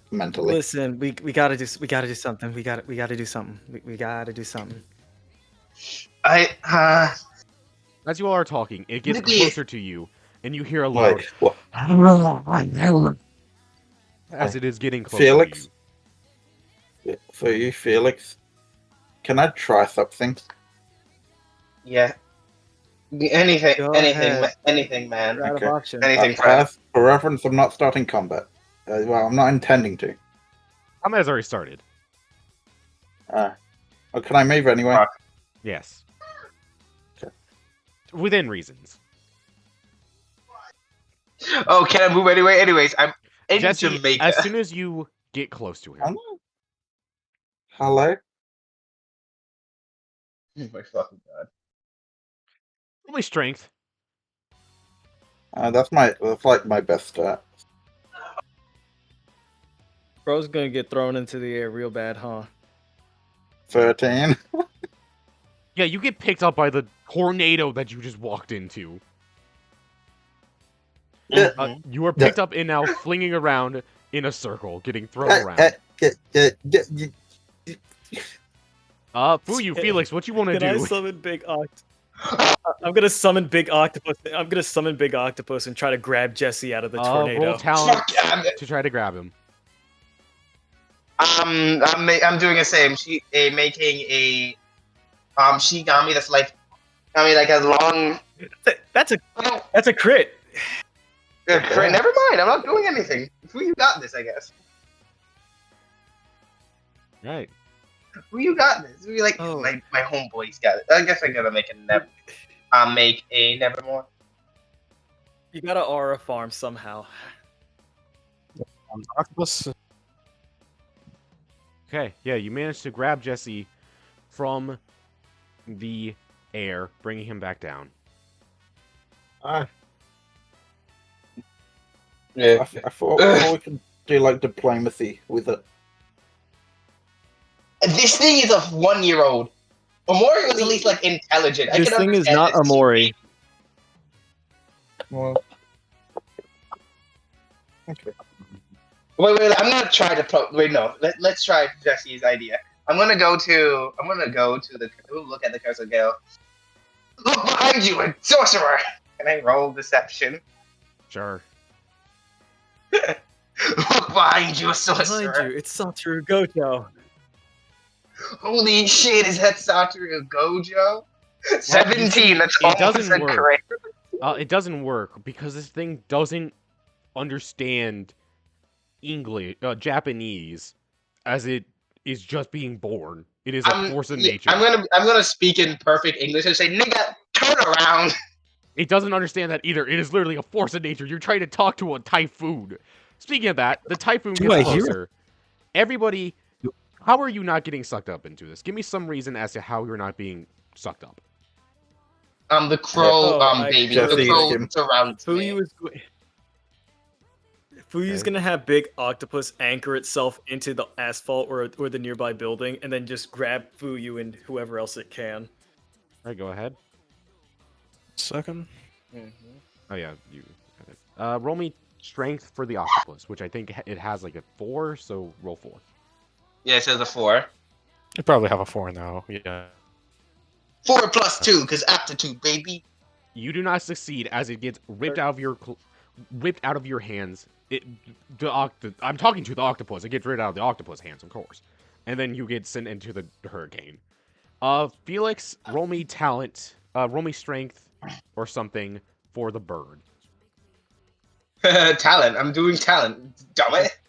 mentally. Listen, we gotta do something. We gotta do something. We gotta do something. As you all are talking, it gets Nikki. closer to you, and you hear a loud Wait, what? as it is getting closer Felix? to you. For you, Felix, can I try something? Yeah. Anything, Go anything, ahead. anything, man. We're out Okay. of options. Anything, Fred. For reference, I'm not starting combat. Well, I'm not intending to. Combat has already started. Oh, can I move anyway? Fuck. Yes. Okay. Within reasons. Oh, can I move anyway? Anyways, I'm in Jesse, Jamaica. as soon as you get close to him, Hello? Oh my fucking god. only strength. That's like my best stat. Bro's gonna get thrown into the air real bad, huh? 13. Yeah, you get picked up by the tornado that you just walked into. You are picked up and now flinging around in a circle, getting thrown around. Fuyu, Felix, what you want to Can I do? summon Big Oct? I'm gonna summon Big Octopus. I'm gonna summon Big Octopus and try to grab Jesse out of the tornado. Roll talent Fuck, yeah, to try to grab him. I'm doing the same. Making a Shigami that's like, I mean, like a long. That's Oh, a crit. great. Never mind. I'm not doing anything. Who you got this? I guess. Right. Who you got this? Who you like? Oh. My homeboy's got it. I guess I gotta make a Nevermore. You gotta aura farm somehow. Octopus. Okay, yeah, you managed to grab Jesse from the air, bringing him back down. I thought we could do like diplomacy with it. This thing is a 1-year-old. Omori was at least like intelligent. I This can thing is understand not this. Amori. Well, okay. Wait. I'm gonna try to wait. No, let's try Jesse's idea. I'm gonna go to the. Look at the cursor. Go. Look behind you, a sorcerer. Can I roll deception? Sure. Look behind you, a sorcerer. Behind you, it's Satoru Gojo. Holy shit! Is that Satoru Gojo? 17. That's it almost doesn't a work. crit. It doesn't work because this thing doesn't understand English, Japanese, as it is just being born. It is a force of nature. I'm gonna speak in perfect English and say, "Nigga, turn around." It doesn't understand that either. It is literally a force of nature. You're trying to talk to a typhoon. Speaking of that, the typhoon Do gets I hear it? closer. Everybody, how are you not getting sucked up into this? Give me some reason as to how you're not being sucked up. The crow, baby. Jesse The crow him. surrounds me. Fuyu's gonna have big octopus anchor itself into the asphalt or the nearby building, and then just grab Fuyu and whoever else it can. All right, go ahead. Second. Oh yeah, you. Roll me strength for the octopus, which I think it has like a 4, so roll 4. Yeah, it says a 4. You probably have a 4 now. Yeah. 4 plus 2, because aptitude, baby. You do not succeed as it gets ripped out of your hands. I'm talking to the octopus. It gets ripped out of the octopus hands, of course, and then you get sent into the hurricane. Felix, roll me talent. Roll me strength or something for the bird. Talent. I'm doing talent. Damn it.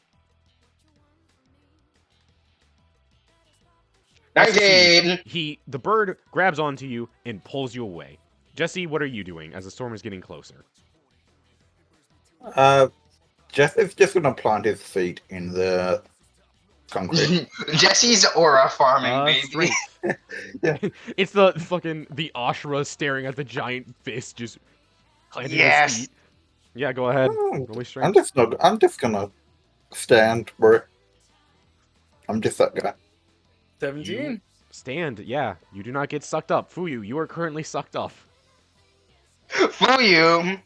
19. The bird grabs onto you and pulls you away. Jesse, what are you doing as the storm is getting closer? Jesse's just gonna plant his feet in the concrete. Jesse's aura farming, baby. Strength. Yeah. It's the Ashra staring at the giant fist just planting Yes. his feet. Yeah, go ahead. Oh, Roll me strength. I'm just gonna stand, bro. I'm just that guy. 17. Stand, yeah. You do not get sucked up. Fuyu, you are currently sucked up. Fuyu.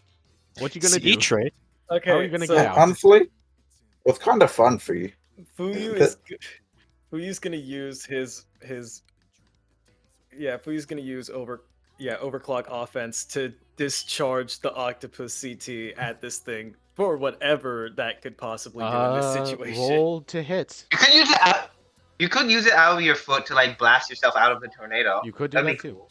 What you gonna do? E-trade. Okay, How are you gonna so get out? Honestly, it was kind of fun for you. Fuyu's gonna use Fuyu's gonna use overclock offense to discharge the octopus CT at this thing for whatever that could possibly do in this situation. Roll to hit. You could use it out. You could use it out of your foot to like blast yourself out of the tornado. You could do That'd that be too. cool.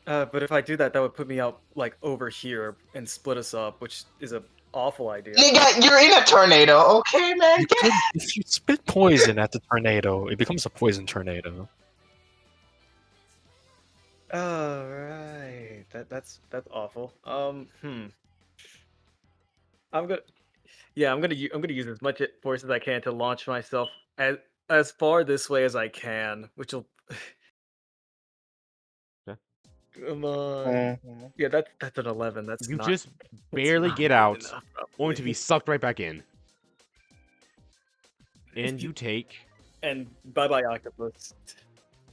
But if I do that, that would put me out like over here and split us up, which is an awful idea. Nigga, you're in a tornado, okay, man? You could, if you spit poison at the tornado, it becomes a poison tornado. Oh right, that's awful. I'm gonna use as much force as I can to launch myself as far this way as I can, which will. Okay. Come on. Yeah, that's an 11. That's You not, just that's barely not get good out, enough, only to be probably. sucked right back in. And you take And bye bye octopus.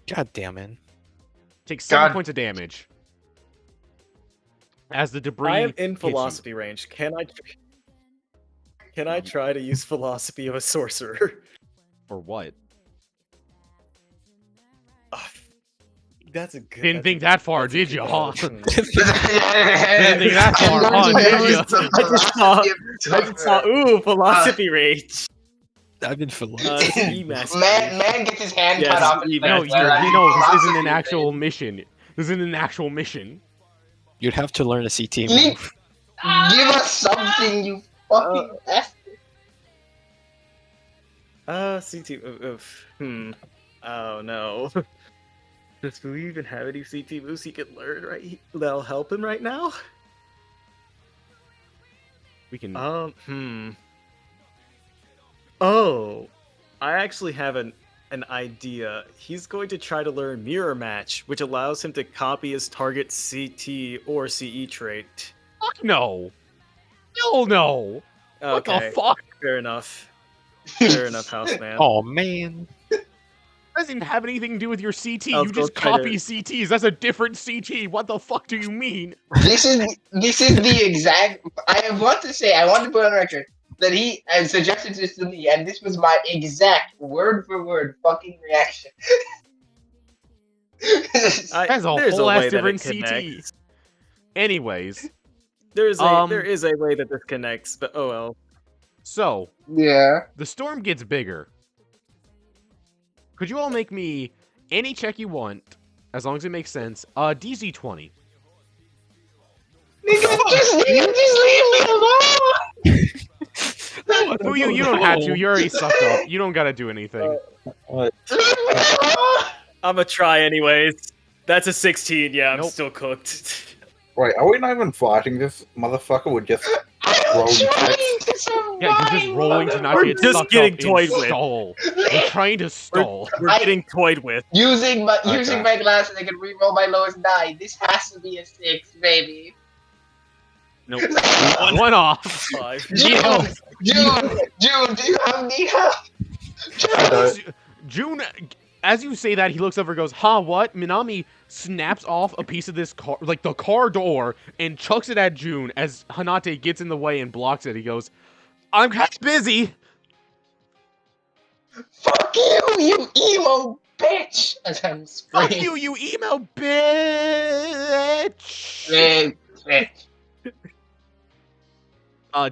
God damn it. 7 God. points of damage. As the debris I am in hits you. philosophy range. Can I try to use philosophy of a sorcerer? For what? That's a good. Didn't think that far, did you, huh? Didn't Didn't think that far, huh, did you? I just saw. Ooh, philosophy rage. I've been philosophy. CE master. Man gets his hand cut off. And No, like, "Where are you? no, this isn't an Philosophy actual rage." mission. This isn't an actual mission. You'd have to learn a CT Me- move. Give us something, you fucking bastard. CT. Oh no. Does Fu even have any CT moves he can learn? Right, that'll help him right now. We can. Oh, I actually have an idea. He's going to try to learn Mirror Match, which allows him to copy his target CT or CE trait. Fuck no. Hell no. What Okay, the fuck? fair enough. Fair enough, house man. Oh man. Doesn't have anything to do with your CT. I'll You go just try to- copy CTs. That's a different CT. What the fuck do you mean? This is the exact. I want to put on record that he had suggested this to me, and this was my exact word for word fucking reaction. That's a there's whole way ass that it different connects. CT. Anyways, There is a way that this connects, but oh well. so Yeah. the storm gets bigger. Could you all make me any check you want, as long as it makes sense? DC 20. Just leave me alone. Fuyu, you don't have to. You're already sucked up. You don't gotta do anything. Leave me alone. I'm gonna try anyways. That's a 16. Yeah, I'm Nope. still cooked. Wait, are we not even fighting this motherfucker? We're just I'm rolling trying checks. to survive. Yeah, you're just rolling to not We're get just sucked getting up toyed and with. stall. We're trying to stall. We're getting toyed with. Using my Okay. glasses, I can reroll my lowest die. This has to be a 6, baby. Nope. One off. 5. June, do you have any help? June, as you say that, he looks over and goes, "Huh, what?" Minami snaps off a piece of this car, like the car door, and chucks it at June as Hanate gets in the way and blocks it. He goes, "I'm kind of busy." Fuck you, you emo bitch! As I'm Fuck screaming. you, you emo bitch! Bitch.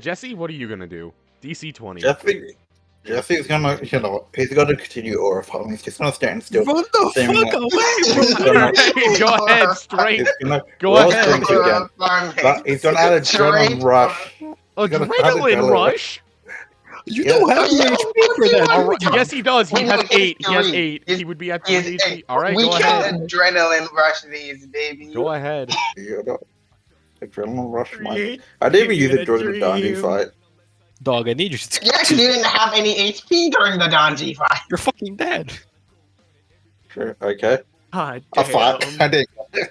Jesse, what are you gonna do? DC 20. Jesse's gonna, he's gonna continue aura farming. He's just gonna stand still. Run the Same fuck one. away, bro. Go ahead, straight. He's gonna Go well ahead. drink again. But he's gonna add adrenaline rush. Adrenaline rush? You Yeah. don't have the HP for that. All right. Yes, he does. He We has know 8. he's He has three. 8. He would be at 3 He's HP. All right, we go can ahead. adrenaline rush these, baby. Go ahead. Adrenaline rush, man. Create I didn't even me use in it a during the Danni dream. fight. Dog, I need you to. You actually didn't have any HP during the Danji fight. You're fucking dead. Sure, okay. God I fought. damn. I did.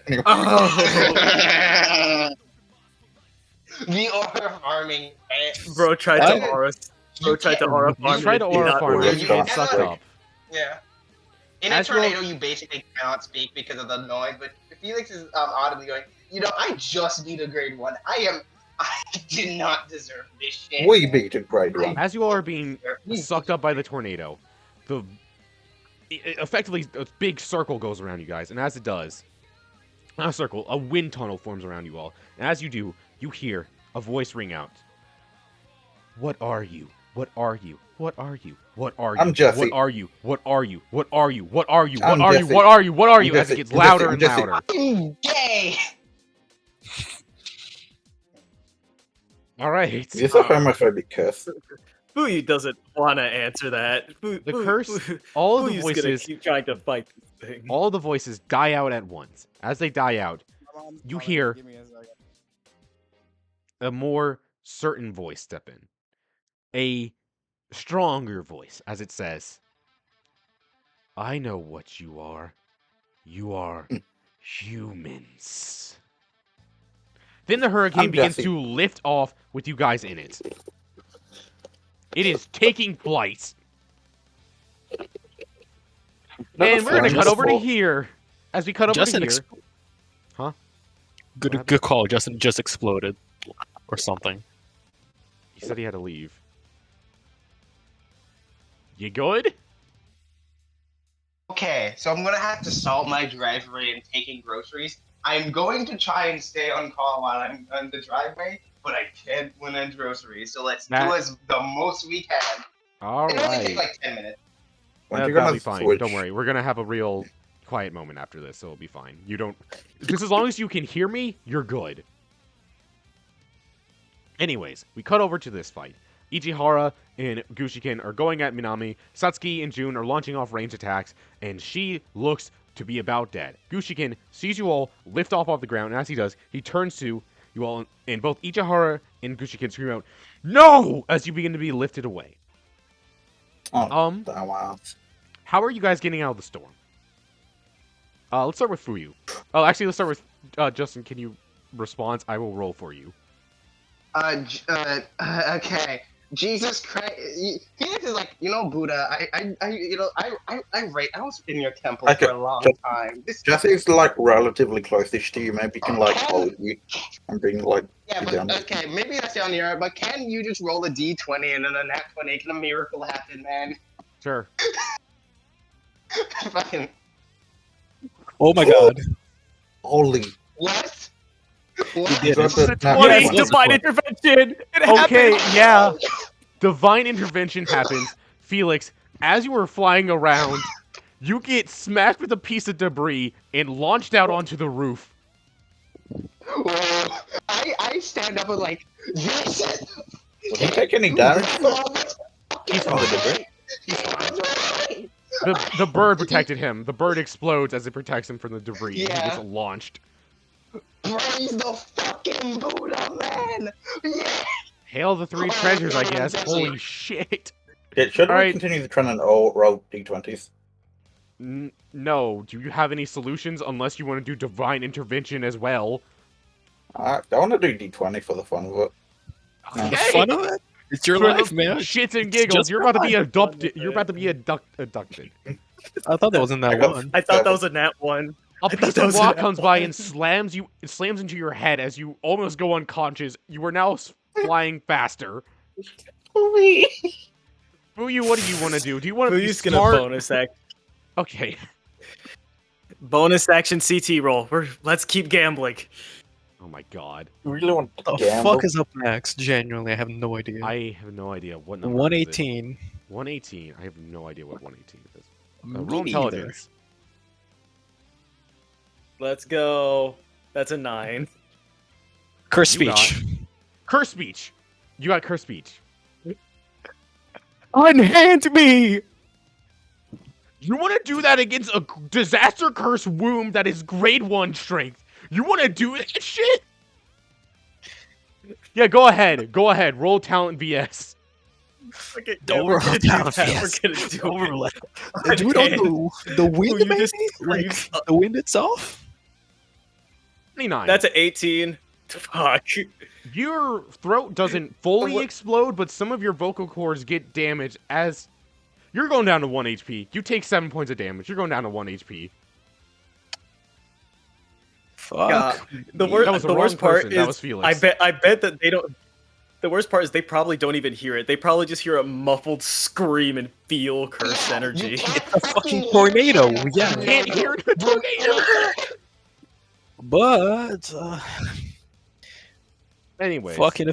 Anyway. Oh. The aura farming. Bro tried I- to aura. Bro tried to aura You farm. tried to and it did aura not farm, work. but you get sucked up. Yeah. In As a well- tornado, you basically cannot speak because of the noise, but Felix is audibly going, I just beat a grade 1. I did not deserve this shit. We beat a grade 1. As you all are being sucked up by the tornado, effectively a big circle goes around you guys, and as it does, not a circle, a wind tunnel forms around you all. And as you do, you hear a voice ring out. What are you? What are you? What are you? What are you? I'm Jesse. What are you? What are you? What are you? What are you? What I'm are you? Jesse. What are you? What are you? I'm As it Jesse. gets I'm louder and Jesse. louder. I'm gay. All right. Is this a homophobic curse? Fuyu doesn't want to answer that. The curse, all of the Fuyu's gonna voices, keep trying to fight this thing. all the voices die out at once. As they die out, you hear a more certain voice step in. A stronger voice, as it says, I know what you are. You are humans. Then the hurricane I'm begins Jesse. to lift off with you guys in it. It is taking flight. And we're going to cut over to here. As we cut over Justin to here. Huh? Good call. Justin just exploded, or something. He said he had to leave. You good? Okay, so I'm gonna have to salt my driveway and taking groceries. I'm going to try and stay on call while I'm on the driveway, but I can't when I'm groceries. So let's do as the most we can. All It only takes right. like 10 minutes. When you're That'll gonna be fine. switch, Don't worry. We're gonna have a real quiet moment after this, so it'll be fine. You don't. Just as long as you can hear me, you're good. Anyways, we cut over to this fight. Ichihara and Gushiken are going at Minami. Satsuki and Jun are launching off range attacks, and she looks to be about dead. Gushiken sees you all lift off the ground, and as he does, he turns to you all, and both Ichihara and Gushiken scream out, "No!" as you begin to be lifted away. oh, wow. How are you guys getting out of the storm? Let's start with Fuyu. Oh, actually, let's start with Justin. Can you respond? I will roll for you. Okay. Jesus Christ. Felix is like, Buddha. I was in your temple Okay, for a long time. Jesse's like relatively close-ish to you. Maybe you can like hold you and bring like Yeah, you but down. okay, maybe that's down here. But can you just roll a d20 and then a nat 20? Can a miracle happen, man? Sure. Fucking Oh my god. Holy. what? You What? did That's it. a natural Yes, one. divine intervention. It Okay, happened. yeah. Divine intervention happens. Felix, as you were flying around, you get smacked with a piece of debris and launched out onto the roof. Whoa. I stand up and like, yes! Did you take any damage He's from the fine. debris? He's fine. The bird protected him. The bird explodes as it protects him from the debris. And he Yeah. gets launched. Praise the fucking Buddha, man! Yeah! Hail the three treasures, I guess. Holy shit. Yeah, should we Alright. continue the trend and roll d20s? No. Do you have any solutions unless you want to do divine intervention as well? I want to do d20 for the fun of it. The fun of it? It's your For life, the man. Shits and It's giggles. just You're for about to be fun. adopted. You're about to be abducted. I thought that was in that I got- one. I thought that was a nat 1. A I thought piece that of was an rock F1. comes by and slams into your head as you almost go unconscious. You are now flying faster. Fuyu, what do you want to do? Do you want to be Who's gonna smart? bonus act? Okay. Bonus action CT roll. Let's keep gambling. Oh my god. You really want to The gamble? fuck is up next? Genuinely, I have no idea. I have no idea what number. 118. 118. I have no idea what 118 is. Me Roll neither. intelligence. Let's go. That's a 9. Curse You got- speech. Curse speech. You got curse speech. Unhand me! You want to do that against a disaster curse womb that is grade 1 strength? You want to do that shit? Yeah, go ahead. Go ahead. Roll talent VS. Okay, Don't we're roll gonna do down, that. yes. We're gonna do Don't it. roll it. Do it on the wind, You maybe? just Like, screamed. the wind itself? 29. That's an 18. Fuck. Your throat doesn't fully What- explode, but some of your vocal cords get damaged as you're going down to 1 HP. You take 7 points of damage. You're going down to 1 HP. Fuck. The That worst. was the The wrong worst part person. is That was Felix. I bet that they don't. The worst part is they probably don't even hear it. They probably just hear a muffled scream and feel cursed energy. It's a fucking tornado. Yeah. Can't hear the tornado. But Anyways, fucking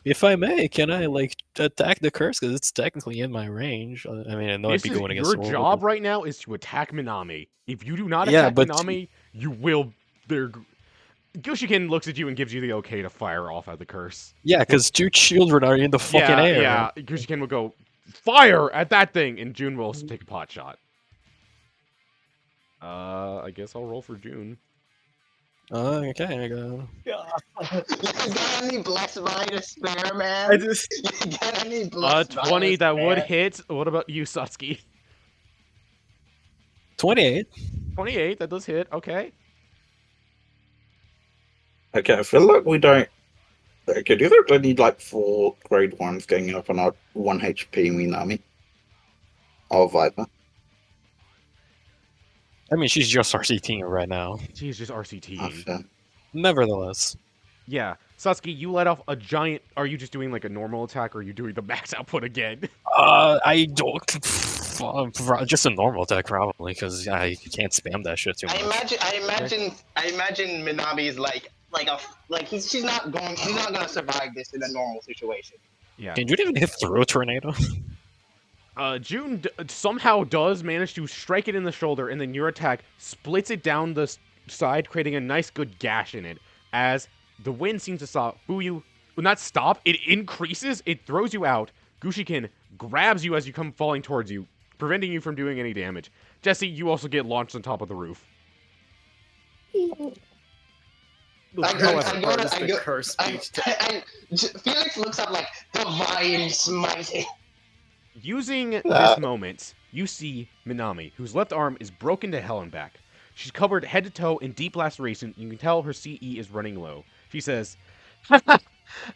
if I may, can I like attack the curse because it's technically in my range? I mean, I know I'd this be is going against your someone job with right now is to attack Minami. If you do not Yeah, attack but- Minami, you will. Gushiken looks at you and gives you the okay to fire off at the curse. yeah, because 2 children are in the fucking yeah, air. yeah. Gushiken will go fire at that thing, and June will also take a pot shot. I guess I'll roll for June. Okay, I go. You got any blessed by to spare, man? I just. You got any blessed by 20 to that would spare? hit. What about you, Satsuki? 28. 28, that does hit. Okay. Okay, I feel like we don't. Okay, do you think need like 4 grade 1s getting up on our 1 HP Minami? Or Viper? I mean, she's just RCTing right now. She's just RCT. Oh, fair. Nevertheless, Yeah. Satsuki, you let off a giant. Are you just doing like a normal attack or are you doing the max output again? I don't. Just a normal deck, probably, because you can't spam that shit too much. I imagine Minami's like she's not gonna survive this in a normal situation. Yeah. Can you even hit through a tornado? June somehow does manage to strike it in the shoulder, and then your attack splits it down the side, creating a nice good gash in it. As the wind seems to stop, Fuyu, not stop, it increases, it throws you out. Gushikin grabs you as you come falling towards you, preventing you from doing any damage. Jesse, you also get launched on top of the roof. The curse speech. Felix looks up like divine smiting. Using this moment, you see Minami, whose left arm is broken to hell and back. She's covered head to toe in deep laceration. You can tell her CE is running low. She says, I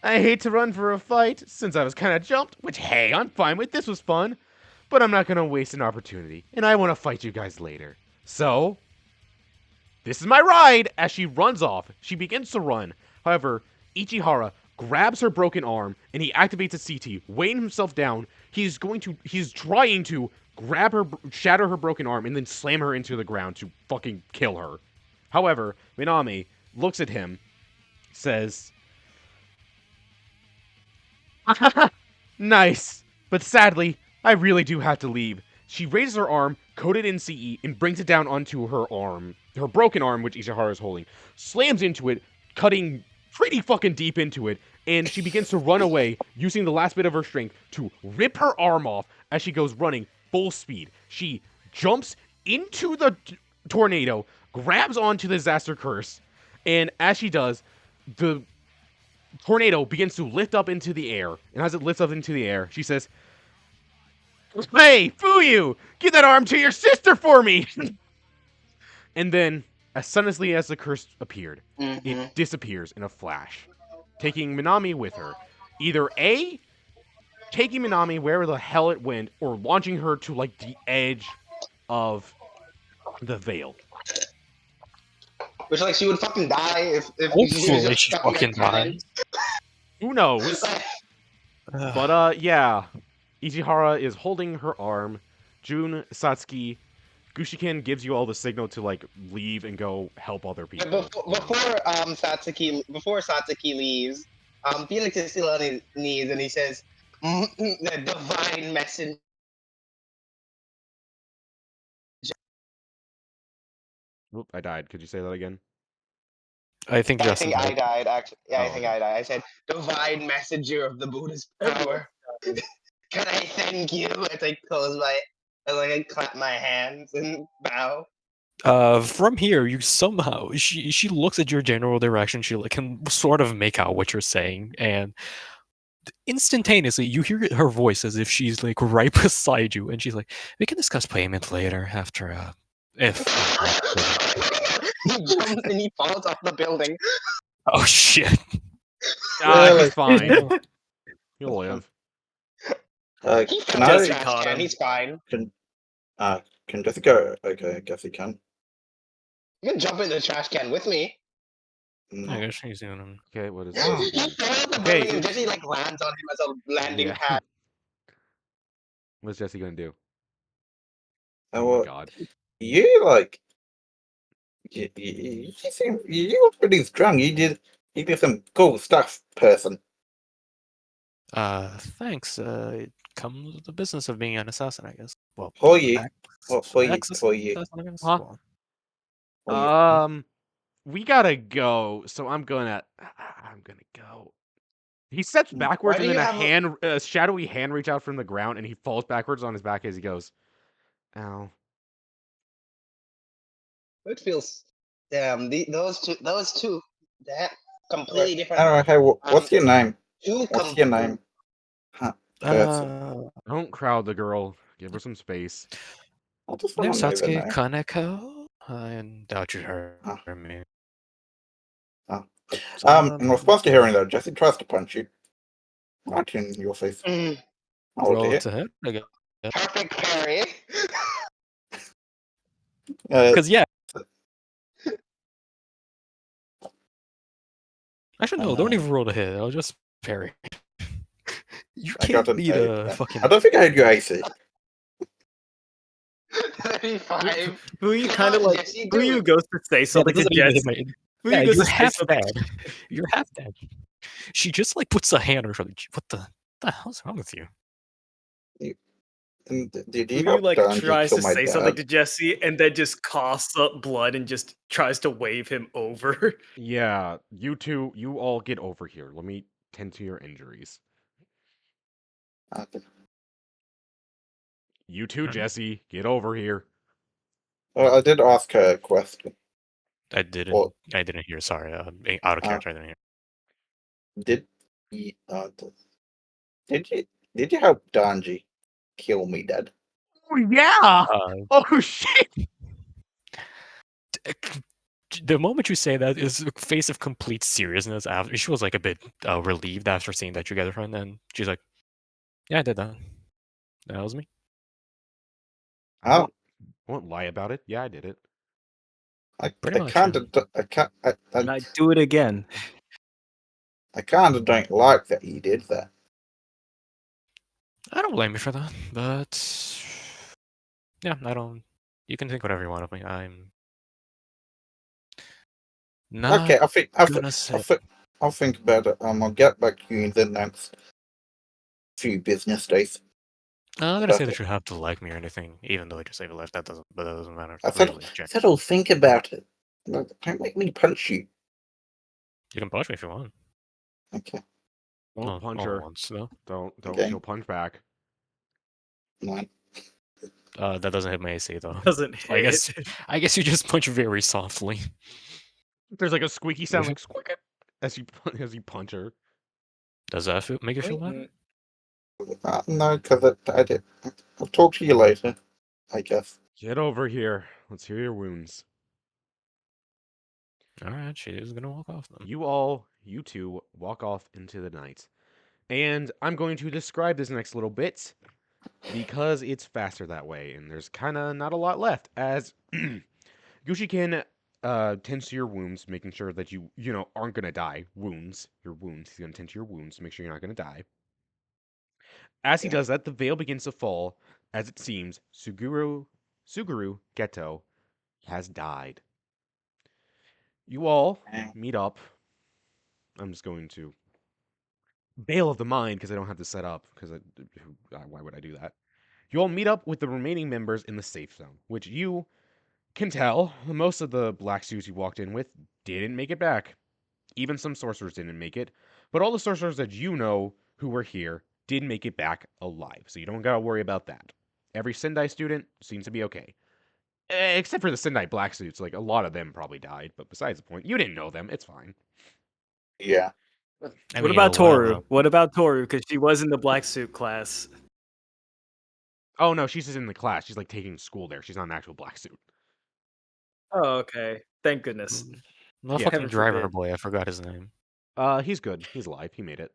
hate to run for a fight, since I was kind of jumped, which, hey, I'm fine with. This was fun. But I'm not going to waste an opportunity, and I want to fight you guys later. So, this is my ride! As she runs off, she begins to run. However, Ichihara grabs her broken arm, and he activates a CT, weighing himself down. He's trying to grab her, shatter her broken arm, and then slam her into the ground to fucking kill her. However, Minami looks at him, says, nice, but sadly, I really do have to leave. She raises her arm, coated in CE, and brings it down onto her arm, her broken arm, which Ichihara is holding, slams into it, cutting pretty fucking deep into it, and she begins to run away, using the last bit of her strength to rip her arm off as she goes running full speed. She jumps into the tornado, grabs onto the disaster curse, and as she does, the tornado begins to lift up into the air, and as it lifts up into the air, she says, hey, Fuyu! Give that arm to your sister for me! And then, as suddenly as the curse appeared, it disappears in a flash, taking Minami with her. Either A, taking Minami wherever the hell it went, or launching her to, like, the edge of the veil. Which, like, she would fucking die if Hopefully she fucking dies. Who knows? But, yeah. Ichihara is holding her arm. Jun, Satsuki, Gushikin gives you all the signal to, like, leave and go help other people. Before Satsuki leaves, Felix is still on his knees and he says, the divine messenger. Oop, I died. Could you say that again? I think I think I died, actually. Yeah, I think I died. I said, divine messenger of the Buddha's power. Can I thank you? As I close I clap my hands and bow. From here, you somehow she looks at your general direction. She can sort of make out what you're saying, and instantaneously you hear her voice as if she's like right beside you, and she's like, "We can discuss payment later after if." He jumps and he falls off the building. Oh shit! He's fine. He'll live. Can I? He's fine. Can Jesse go? Okay, I guess he can. You can jump in the trash can with me. I guess she's doing him. Okay, what is He falls off the building and Jesse like lands on him as a landing pad. What's Jesse gonna do? Oh my god. You like you seem you were pretty strong. You did some cool stuff, person. Thanks. It comes with the business of being an assassin, I guess. Well, For you. For you. Huh? We gotta go, so I'm gonna go. He steps backwards, and then a shadowy hand reach out from the ground, and he falls backwards on his back as he goes, ow. It feels those two that completely different. Hey, what's your name? What's your name? Huh, don't crowd the girl. Give her some space. I just Name's want to know Satsuki Kaneko. I doubt you heard me. In response to hearing that, Jesse tries to punch you. Right in your face. Roll to hit again. Perfect parry. Because yeah. Actually, no, don't even roll to hit. I'll just parry. You can't beat a fucking. I don't think I had your AC. 35. Fuyu Come kind of on, like Jesse, do Fuyu it. goes to say Yeah, that something to doesn't even hit Jesse. my. Yeah, Fuyu goes you're to say half something. dead. You're half dead. She just like puts a hand on her shoulder. What the hell's wrong with you? Did you Fuyu help like Danji tries kill to my say something dad? to Jesse and then just coughs up blood and just tries to wave him over. Yeah, you two, you all get over here. Let me tend to your injuries. Okay. You too, Alright. Jesse, get over here. I did ask her a question. I didn't. Well, I didn't hear. Sorry. Out of character. I didn't hear. did you, did you did you help Danji kill me, Dad? Oh yeah! Uh, Oh shit! the moment you say that is a face of complete seriousness. After she was like a bit relieved after seeing that you get a friend, and she's like, "Yeah, I did that. That was me." I Oh, won't lie about it. Yeah, I did it. Pretty I much. kind of I can't And I do it again. I kind of don't like that you did that. I don't blame you for that, but yeah, I don't. You can think whatever you want of me. I'm not Okay, gonna say. I'll think about it. I'll get back to you in the next few business days. I'm not gonna say About that it. you have to like me or anything, even though I just saved a life. But that doesn't matter. I said Really, Jack. I'll think about it. Don't make me punch you. You can punch me if you want. Okay, Don't No, punch all at her. once, though. Don't. Okay. She'll punch back. no. That doesn't hit my AC though. Doesn't hit. I guess you just punch very softly. There's like a squeaky sound, like squeak it, as you punch her. Does that make you feel better? Mm, No, because I did. I'll talk to you later, I guess. Get over here. Let's hear your wounds. All right, she is gonna walk off then. You two, walk off into the night. And I'm going to describe this next little bit because it's faster that way, and there's kind of not a lot left. As Gushikin tends to your wounds, making sure that you aren't gonna die. Your wounds. He's gonna tend to your wounds, make sure you're not gonna die. As he Yeah. does that, the veil begins to fall. As it seems, Suguru Geto has died. You all meet up. I'm just going to Veil of the Mind because I don't have to set up. Because why would I do that? You all meet up with the remaining members in the safe zone, which you can tell most of the black suits you walked in with didn't make it back. Even some sorcerers didn't make it, but all the sorcerers that you know who were here did make it back alive, so you don't gotta worry about that. Every Sendai student seems to be okay. Except for the Sendai black suits, like a lot of them probably died, but besides the point, you didn't know them, it's fine. Yeah. I What mean, about well, Toru? What about Toru? Because she was in the black suit class. Oh no, she's just in the class. She's like taking school there. She's not an actual black suit. Oh, okay. Thank goodness. the Yeah. fucking Heaven driver forbid. boy. I forgot his name. He's good. He's alive. He made it.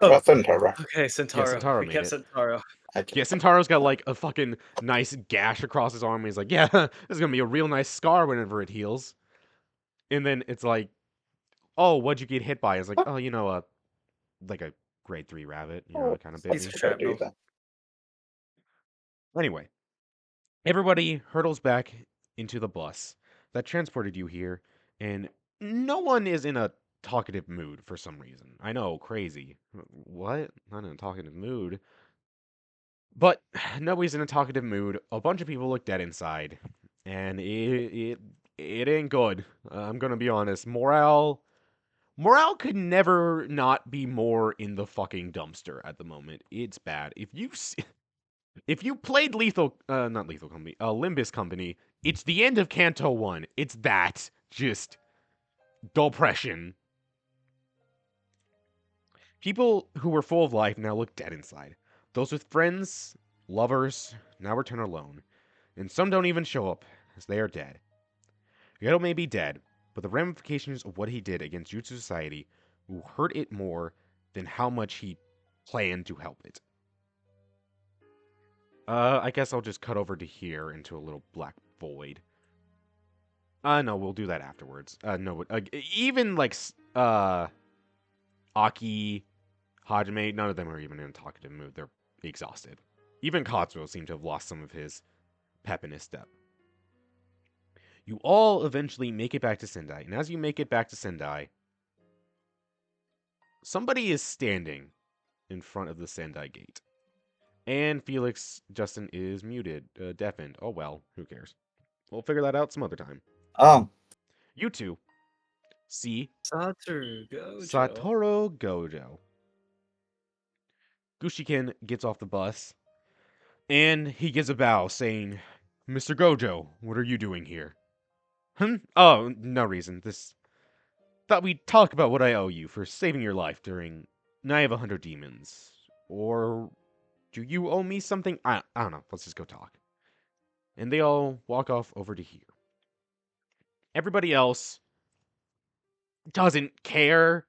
Oh, Centauro. okay, Centauro. Centauro We made kept it. Centauro. Okay. Yeah, Centauro's got like a fucking nice gash across his arm. He's like, yeah, this is gonna be a real nice scar whenever it heals. And then it's like, oh, what'd you get hit by? It's like, oh, like a grade 3 rabbit. It kind of bit Piece me. of Should I do shrapnel. that? Anyway, everybody hurtles back into the bus that transported you here, and no one is in a talkative mood for some reason. I know, crazy. What? Not in a talkative mood. But nobody's in a talkative mood. A bunch of people look dead inside, and it ain't good. I'm gonna be honest. Morale could never not be more in the fucking dumpster at the moment. It's bad. If you played not Lethal Company, Limbus Company, it's the end of Canto 1. It's that. Just depression. People who were full of life now look dead inside. Those with friends, lovers, now return alone. And some don't even show up, as they are dead. Geto may be dead, but the ramifications of what he did against Jutsu Society will hurt it more than how much he planned to help it. I guess I'll just cut over to here into a little black void. No, we'll do that afterwards. No, even like, Aki, Hajime, none of them are even in a talkative mood. They're exhausted. Even Katsuo seemed to have lost some of his pep in his step. You all eventually make it back to Sendai, and as you make it back to Sendai, somebody is standing in front of the Sendai gate. And Felix Justin is muted, deafened. Oh well, who cares? We'll figure that out some other time. You two see Satoru Gojo. Satoru Gojo. Gushiken gets off the bus, and he gives a bow, saying, "Mr. Gojo, what are you doing here?" Oh, no reason. Thought we'd talk about what I owe you for saving your life during Night of 100 Demons. Or do you owe me something? I don't know. Let's just go talk. And they all walk off over to here. Everybody else doesn't care.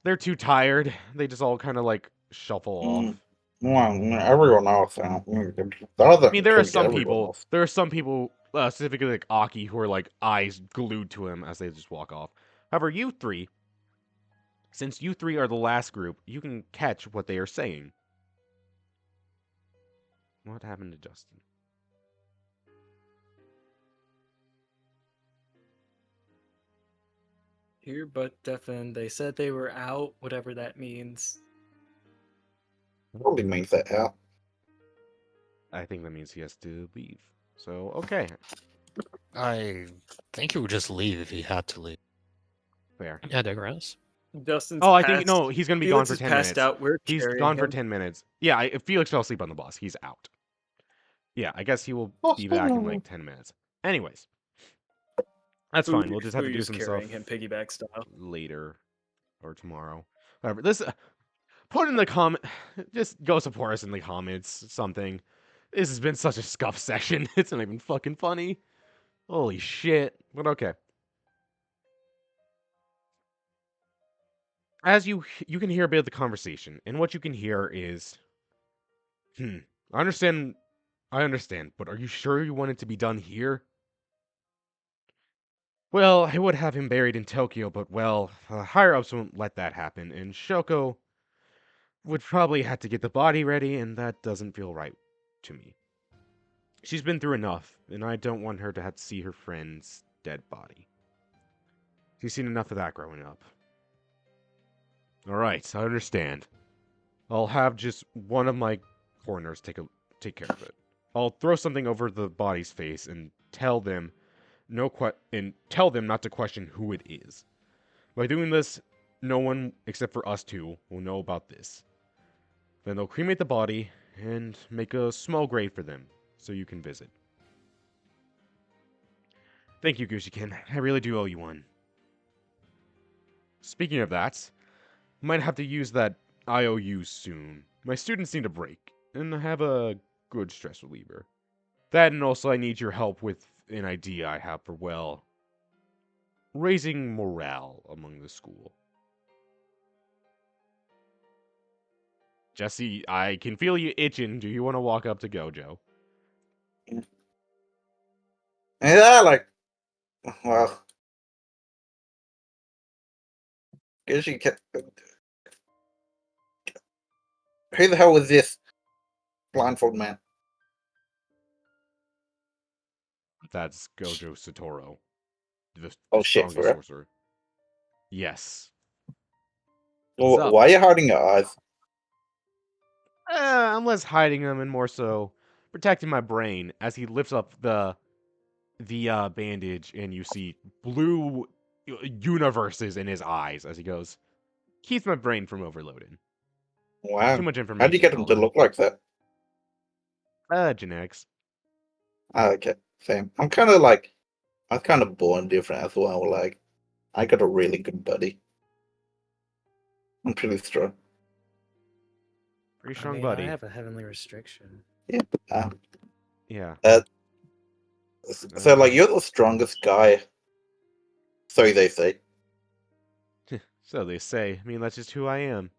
They're too tired. They just all kind of like shuffle off. Well, everyone else. I mean, there are some people. There are some people, specifically like Aki, who are like eyes glued to him as they just walk off. However, you three, since you three are the last group, you can catch what they are saying. What happened to Justin? Here, but deafened. They said they were out, whatever that means. Probably means that out. I think that means he has to leave. So, okay. I think he would just leave if he had to leave. Fair. Yeah, digress. Justin's Oh, I passed, think, no, he's going to be Felix gone for is 10 passed minutes. out. We're He's carrying gone for him. 10 minutes. Yeah, if Felix fell asleep on the bus, he's out. Yeah, I guess he will be back in like 10 minutes. Anyways. That's fine. We'll just have to do some stuff carrying him piggyback style. later or tomorrow. Whatever. This, put in the comment, just go support us in the comments, something. This has been such a scuff session. It's not even fucking funny. Holy shit. But okay. As you can hear a bit of the conversation, and what you can hear is, I understand, but are you sure you want it to be done here? Well, I would have him buried in Tokyo, but well, higher-ups won't let that happen, and Shoko would probably have to get the body ready, and that doesn't feel right to me. She's been through enough, and I don't want her to have to see her friend's dead body. She's seen enough of that growing up. Alright, I understand. I'll have just one of my corners take care of it. I'll throw something over the body's face and tell them not to question who it is. By doing this, no one except for us two will know about this. Then they'll cremate the body and make a small grave for them so you can visit. Thank you, Gushiken. I really do owe you one. Speaking of that, might have to use that IOU soon. My students need a break, and I have a good stress reliever. That, and also I need your help with an idea I have for, well, raising morale among the school. Jesse, I can feel you itching. Do you want to walk up to Gojo? Yeah, like, well, guess you can. Who the hell was this blindfold man? That's Gojo Satoru. The Shit, strongest for real? sorcerer. Yes. Well, What's up? why are you hiding your eyes? I'm less hiding them and more so protecting my brain as he lifts up the bandage and you see blue universes in his eyes as he goes, keeps my brain from overloading. Wow. Too much information. How do you get him to look like that? Genetics. Okay, same. I'm kind of born different as well. Like, I got a really good buddy. I'm pretty strong. Pretty strong buddy. I have a heavenly restriction. Yeah. Yeah. So, like, you're the strongest guy. So they say. So they say. I mean, that's just who I am.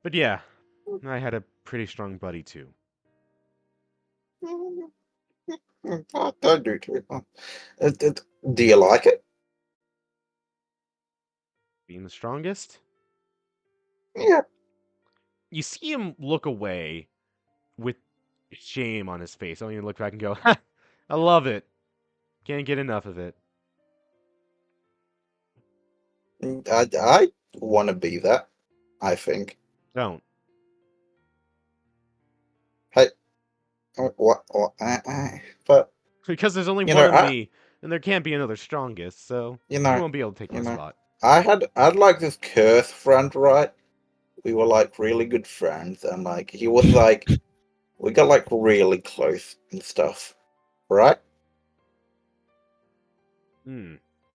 But yeah, I had a pretty strong buddy too. I do too. Do you like it? Being the strongest? Yeah. You see him look away with shame on his face. Only look back and go, ha! I love it. Can't get enough of it. I want to be that. I think. Don't. Hey, what? But Because there's only you one know, of me, and there can't be another strongest, so you you know, won't be able to take you my know, spot. I'd like this curse friend, right? We were like really good friends, and like he was like, we got like really close and stuff, right?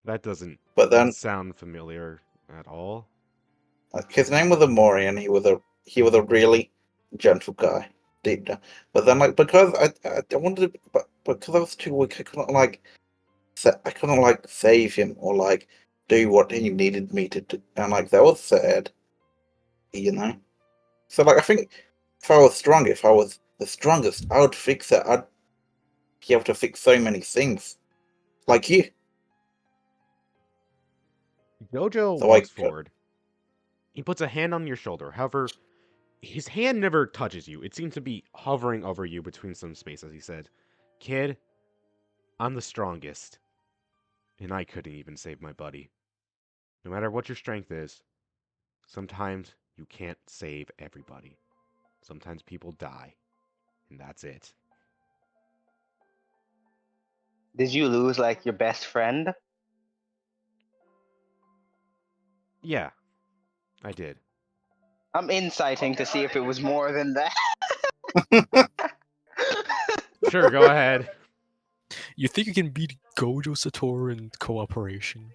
That doesn't But then sound familiar at all. his name was Amori, and he was a really gentle guy, deep down. But then like because I wanted to, but because I was too weak, I couldn't like save him or like do what he needed me to do, and like that was sad, you know. So like I think if I was the strongest, I would fix it. I'd be able to fix so many things, like you. Gojo So I walks could. forward. He puts a hand on your shoulder. However, his hand never touches you. It seems to be hovering over you between some spaces. He said, "Kid, I'm the strongest, and I couldn't even save my buddy. No matter what your strength is, sometimes you can't save everybody. Sometimes people die, and that's it." Did you lose like your best friend? Yeah, I did. I'm inciting to see if it was more than that. Sure, go ahead. You think you can beat Gojo Satoru in cooperation?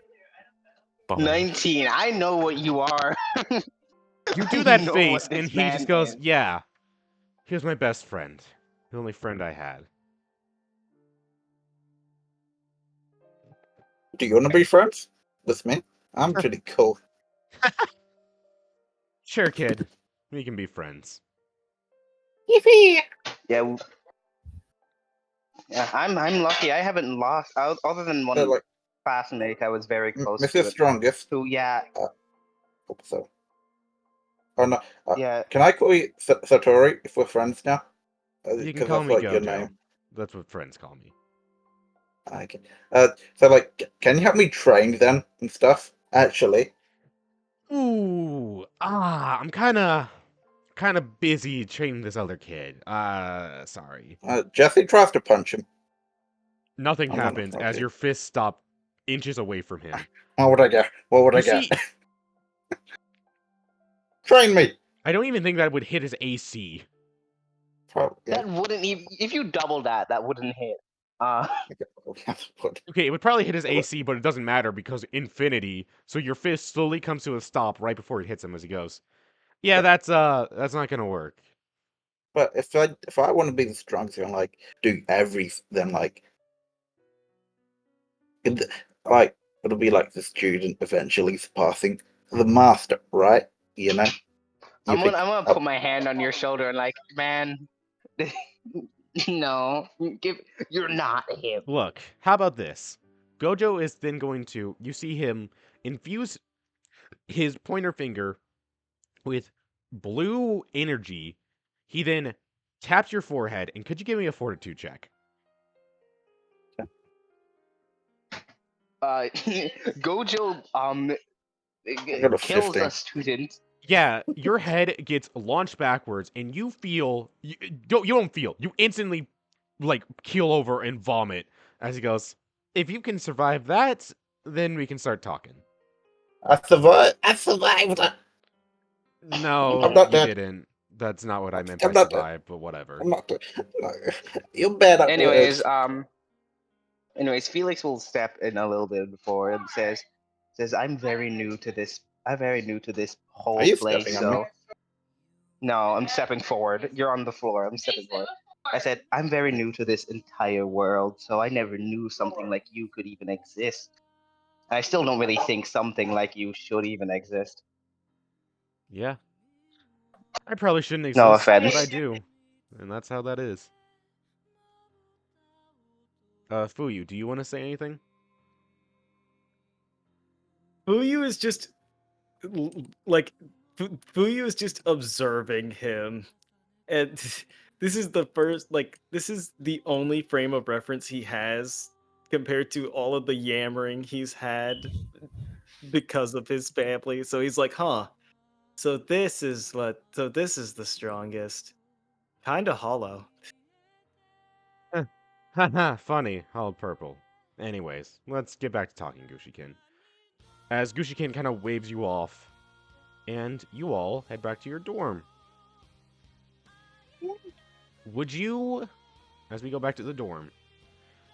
Bummer. 19. I know what you are. You do I that know face, what and this he just man goes, is. "Yeah, he was my best friend. The only friend I had." Do you want to be friends with me? I'm pretty cool. Sure, kid. We can be friends. Yippee! Yeah, yeah. I'm lucky. I haven't lost other than one Like classmate. I was very close Mr. to it. Strongest. Who, yeah, So, oh no, yeah. can I call you Satori if we're friends now? You can Because call that's me like your Gojo. name. That's what friends call me. Okay. So like, can you help me train then and stuff? Actually, Ooh, I'm kind of busy training this other kid. Sorry. Jesse tries to punch him. Nothing I'm gonna. happens as Okay. your fist stop inches away from him. What would I get? What would You I get? see, Train me. I don't even think that would hit his AC. Probably. Yeah. That wouldn't even. If you double that, that wouldn't hit. Okay, it would probably hit his AC, but it doesn't matter because infinity. So your fist slowly comes to a stop right before it hits him as he goes. Yeah, that's not gonna work. But if I want to be the strongest, and like do everything, like it, like it'll be like the student eventually surpassing the master, right? You know. You I'm think? gonna put my hand on your shoulder and like, man, no, you're not him. Look, how about this? Gojo is then going to, you see him infuse his pointer finger with blue energy. He then taps your forehead, and could you give me a fortitude check? Gojo I got a kills 15. a student. Yeah, your head gets launched backwards, and you feel you don't feel you instantly like keel over and vomit as he goes. If you can survive that, then we can start talking. I survived. I survived. I'm No, not you dead. didn't. That's not what I meant I'm by not dead. survive, but whatever. I'm not dead. No. You're bad at Anyways, words. Felix will step in a little bit before and says, I'm very new to this. I'm very new to this Are whole you place, stepping on me? so no, I'm stepping forward. You're on the floor. I'm stepping forward. I said, I'm very new to this entire world, so I never knew something like you could even exist. I still don't really think something like you should even exist. Yeah, I probably shouldn't No exist, but I offense. do, and that's how that is. Fuyu, do you want to say anything? Fuyu is just like Fuyu is just observing him, and this is the first, like, this is the only frame of reference he has compared to all of the yammering he's had because of his family. So he's like, huh. So this is the strongest. Kinda hollow. Haha, funny. All purple. Anyways, let's get back to talking, Gushikin. As Gushikin kind of waves you off, and you all head back to your dorm. Would you, as we go back to the dorm,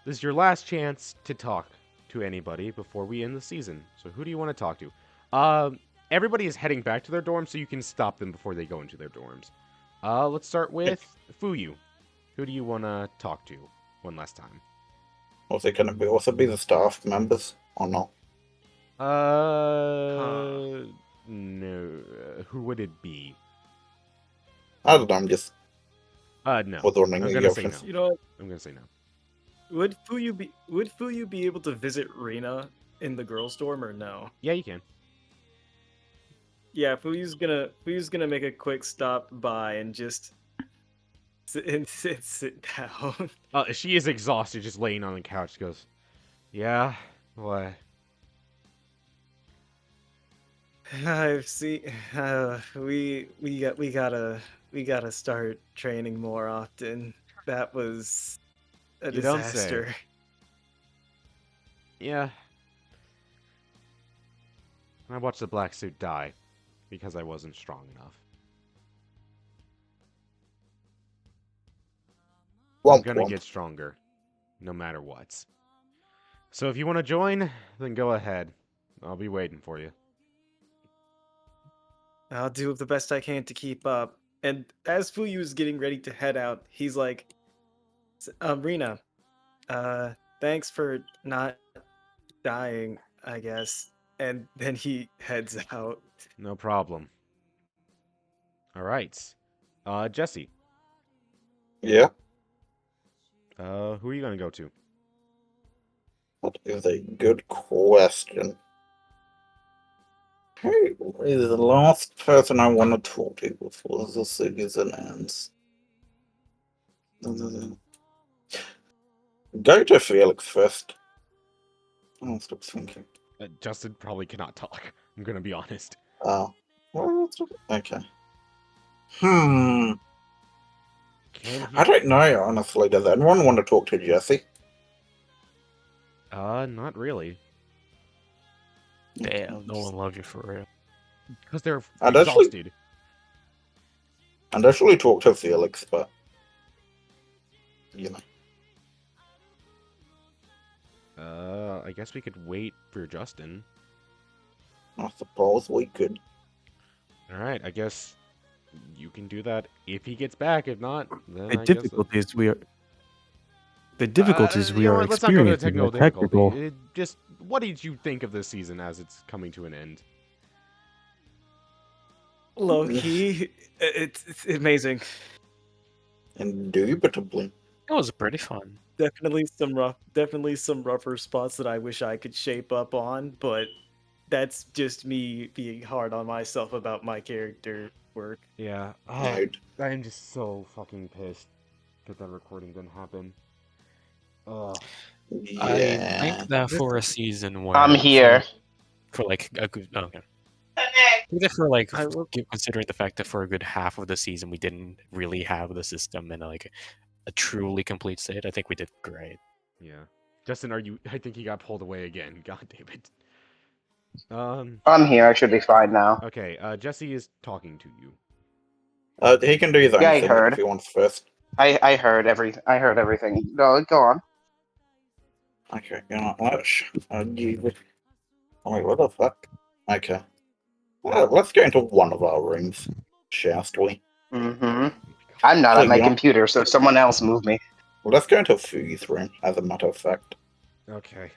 this is your last chance to talk to anybody before we end the season. So who do you want to talk to? Everybody is heading back to their dorms, so you can stop them before they go into their dorms. Let's start with Fuyu. Who do you want to talk to one last time? Was it going to also be the staff members or not? No. Who would it be? I don't know. I'm just No. was wondering I'm the gonna say no. options. You know what? I'm gonna say no. Would Fuyu be able to visit Rina in the girls' dorm or no? Yeah, you can. Yeah, Fuyu's gonna make a quick stop by and just sit down. She is exhausted, just laying on the couch. She goes, "Yeah, what?" I've seen. We gotta start training more often. That was a You don't say. disaster. Yeah. I watched the black suit die because I wasn't strong enough. I'm gonna get stronger, no matter what. So if you want to join, then go ahead. I'll be waiting for you. I'll do the best I can to keep up. And as Fuyu is getting ready to head out, he's like, Rina, thanks for not dying, I guess." And then he heads out. No problem. All right. Jesse. Yeah, Who are you gonna go to? that is a good question. Who is the last person I want to talk to before the season ends? Go to Felix first. I'll stop thinking. Justin probably cannot talk. I'm gonna be honest. Oh, well, okay. Hmm. I don't know, honestly. Does anyone want to talk to Jesse? Not really. Damn, no one loves you for real. Because they're I'd actually- exhausted. I'd actually talk to Felix, but you know. I guess we could wait for Justin. I suppose we could. Alright, I guess you can do that if he gets back. If not, then The I guess... difficulties we are. The difficulties we you know are what, let's not go to experiencing are technical technical. difficulty. Just, what did you think of this season as it's coming to an end? Low key, it's amazing. Indubitably. It was pretty fun. Definitely some rougher spots that I wish I could shape up on, but that's just me being hard on myself about my character work. Yeah. Right. I'm just so fucking pissed that recording didn't happen. Ugh. I Yeah. think that for a season where I'm here. for like a good okay. Either for like considering the fact that for a good half of the season we didn't really have the system and like a truly complete state, I think we did great. Yeah. Justin, I think he got pulled away again. God damn it. I'm here. I should be fine now. Okay, Jesse is talking to you. He can do his own Yeah, I thing heard. if he wants first. I heard everything. Go on. Okay, let's. Wait, what the fuck? Okay. Let's go into one of our rooms, shall we? Mm-hmm. I'm not So at my you want- computer, so someone else move me. Well, let's go into Fuyu's room, as a matter of fact. Okay.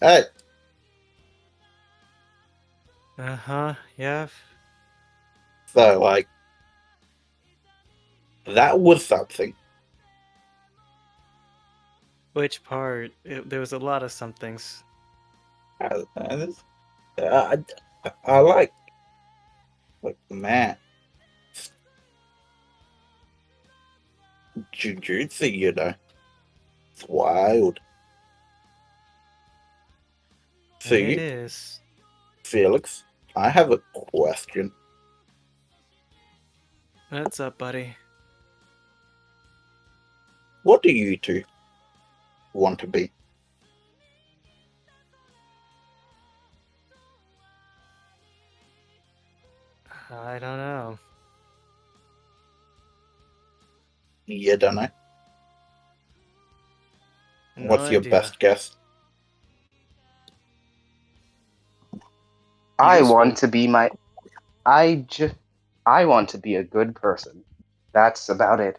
Hey, Yeah. so, like, that was something. Which part? There was a lot of somethings. I like, man. Jujutsu, you know. It's wild. It See, is. Felix, I have a question. What's up, buddy? What do you two want to be? I don't know. You don't know. No What's your idea. best guess? I Yes, want to be my. I want to be a good person. That's about it.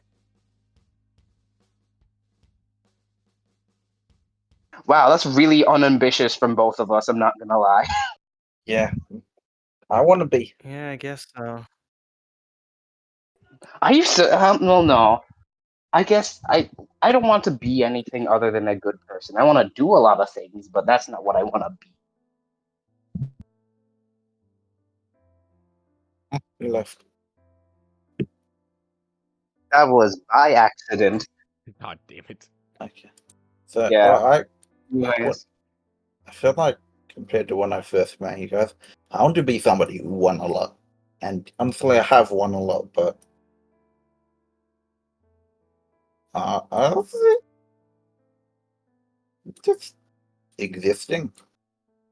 Wow, that's really unambitious from both of us. I'm not gonna lie. Yeah, I want to be. Yeah, I guess so. I used to. Well, no. I guess I don't want to be anything other than a good person. I want to do a lot of things, but that's not what I want to be. You left. That was by accident. God damn it. Okay. So, Yeah. what, Anyways. I feel like compared to when I first met you guys, I want to be somebody who won a lot. And honestly, I have won a lot, but honestly, just existing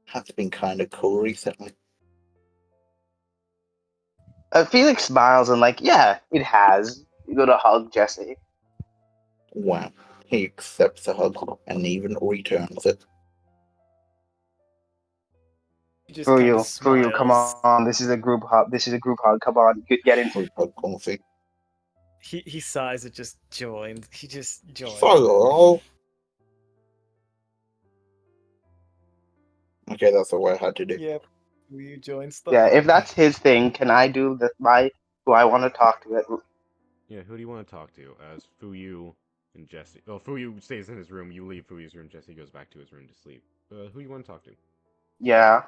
has been kind of cool recently. Felix smiles and like, yeah, it has. You go to hug Jesse. Wow. He accepts a hug and even returns it. He just kind of Fuyu, come smiles. on. This is a group hug. Come on, get in. Free hug coffee. He sighs and just joins. He just joins. So, okay, that's all I had to do. Yep. You joins the Yeah, if hug. that's his thing, can I do who I want to talk to? Yeah, who do you want to talk to? As Fuyu and Jesse. Oh, Fuyu stays in his room. You leave Fuyu's room. Jesse goes back to his room to sleep. Who do you want to talk to? Yeah.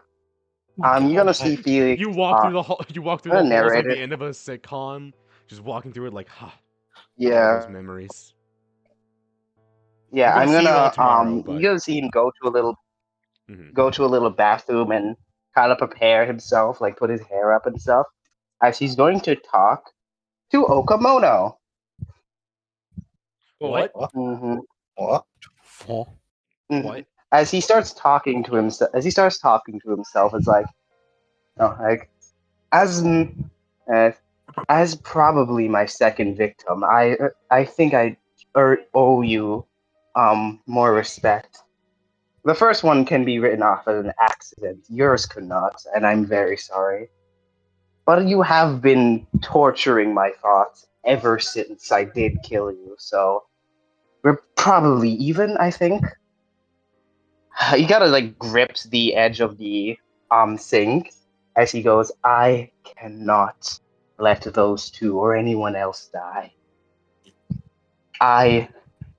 You're gonna see Felix. You walk through the hall. You walk through I'm the gonna halls narrate like the it. end of a sitcom. Just walking through it like, all Yeah. those memories. Yeah, I'm I'm gonna see you all gonna tomorrow, but you're gonna see him go to a little Mhm. bathroom and kind of prepare himself, like put his hair up and stuff, as he's going to talk to Okamono. What? Mm-hmm. What? Mm-hmm. What? As he starts talking to himself, it's like, oh, like as uh, as probably my second victim, I think I owe you more respect. The first one can be written off as an accident. Yours could not, and I'm very sorry. But you have been torturing my thoughts ever since I did kill you, so we're probably even, I think. He gotta like grips the edge of the sink as he goes, I cannot let those two or anyone else die. I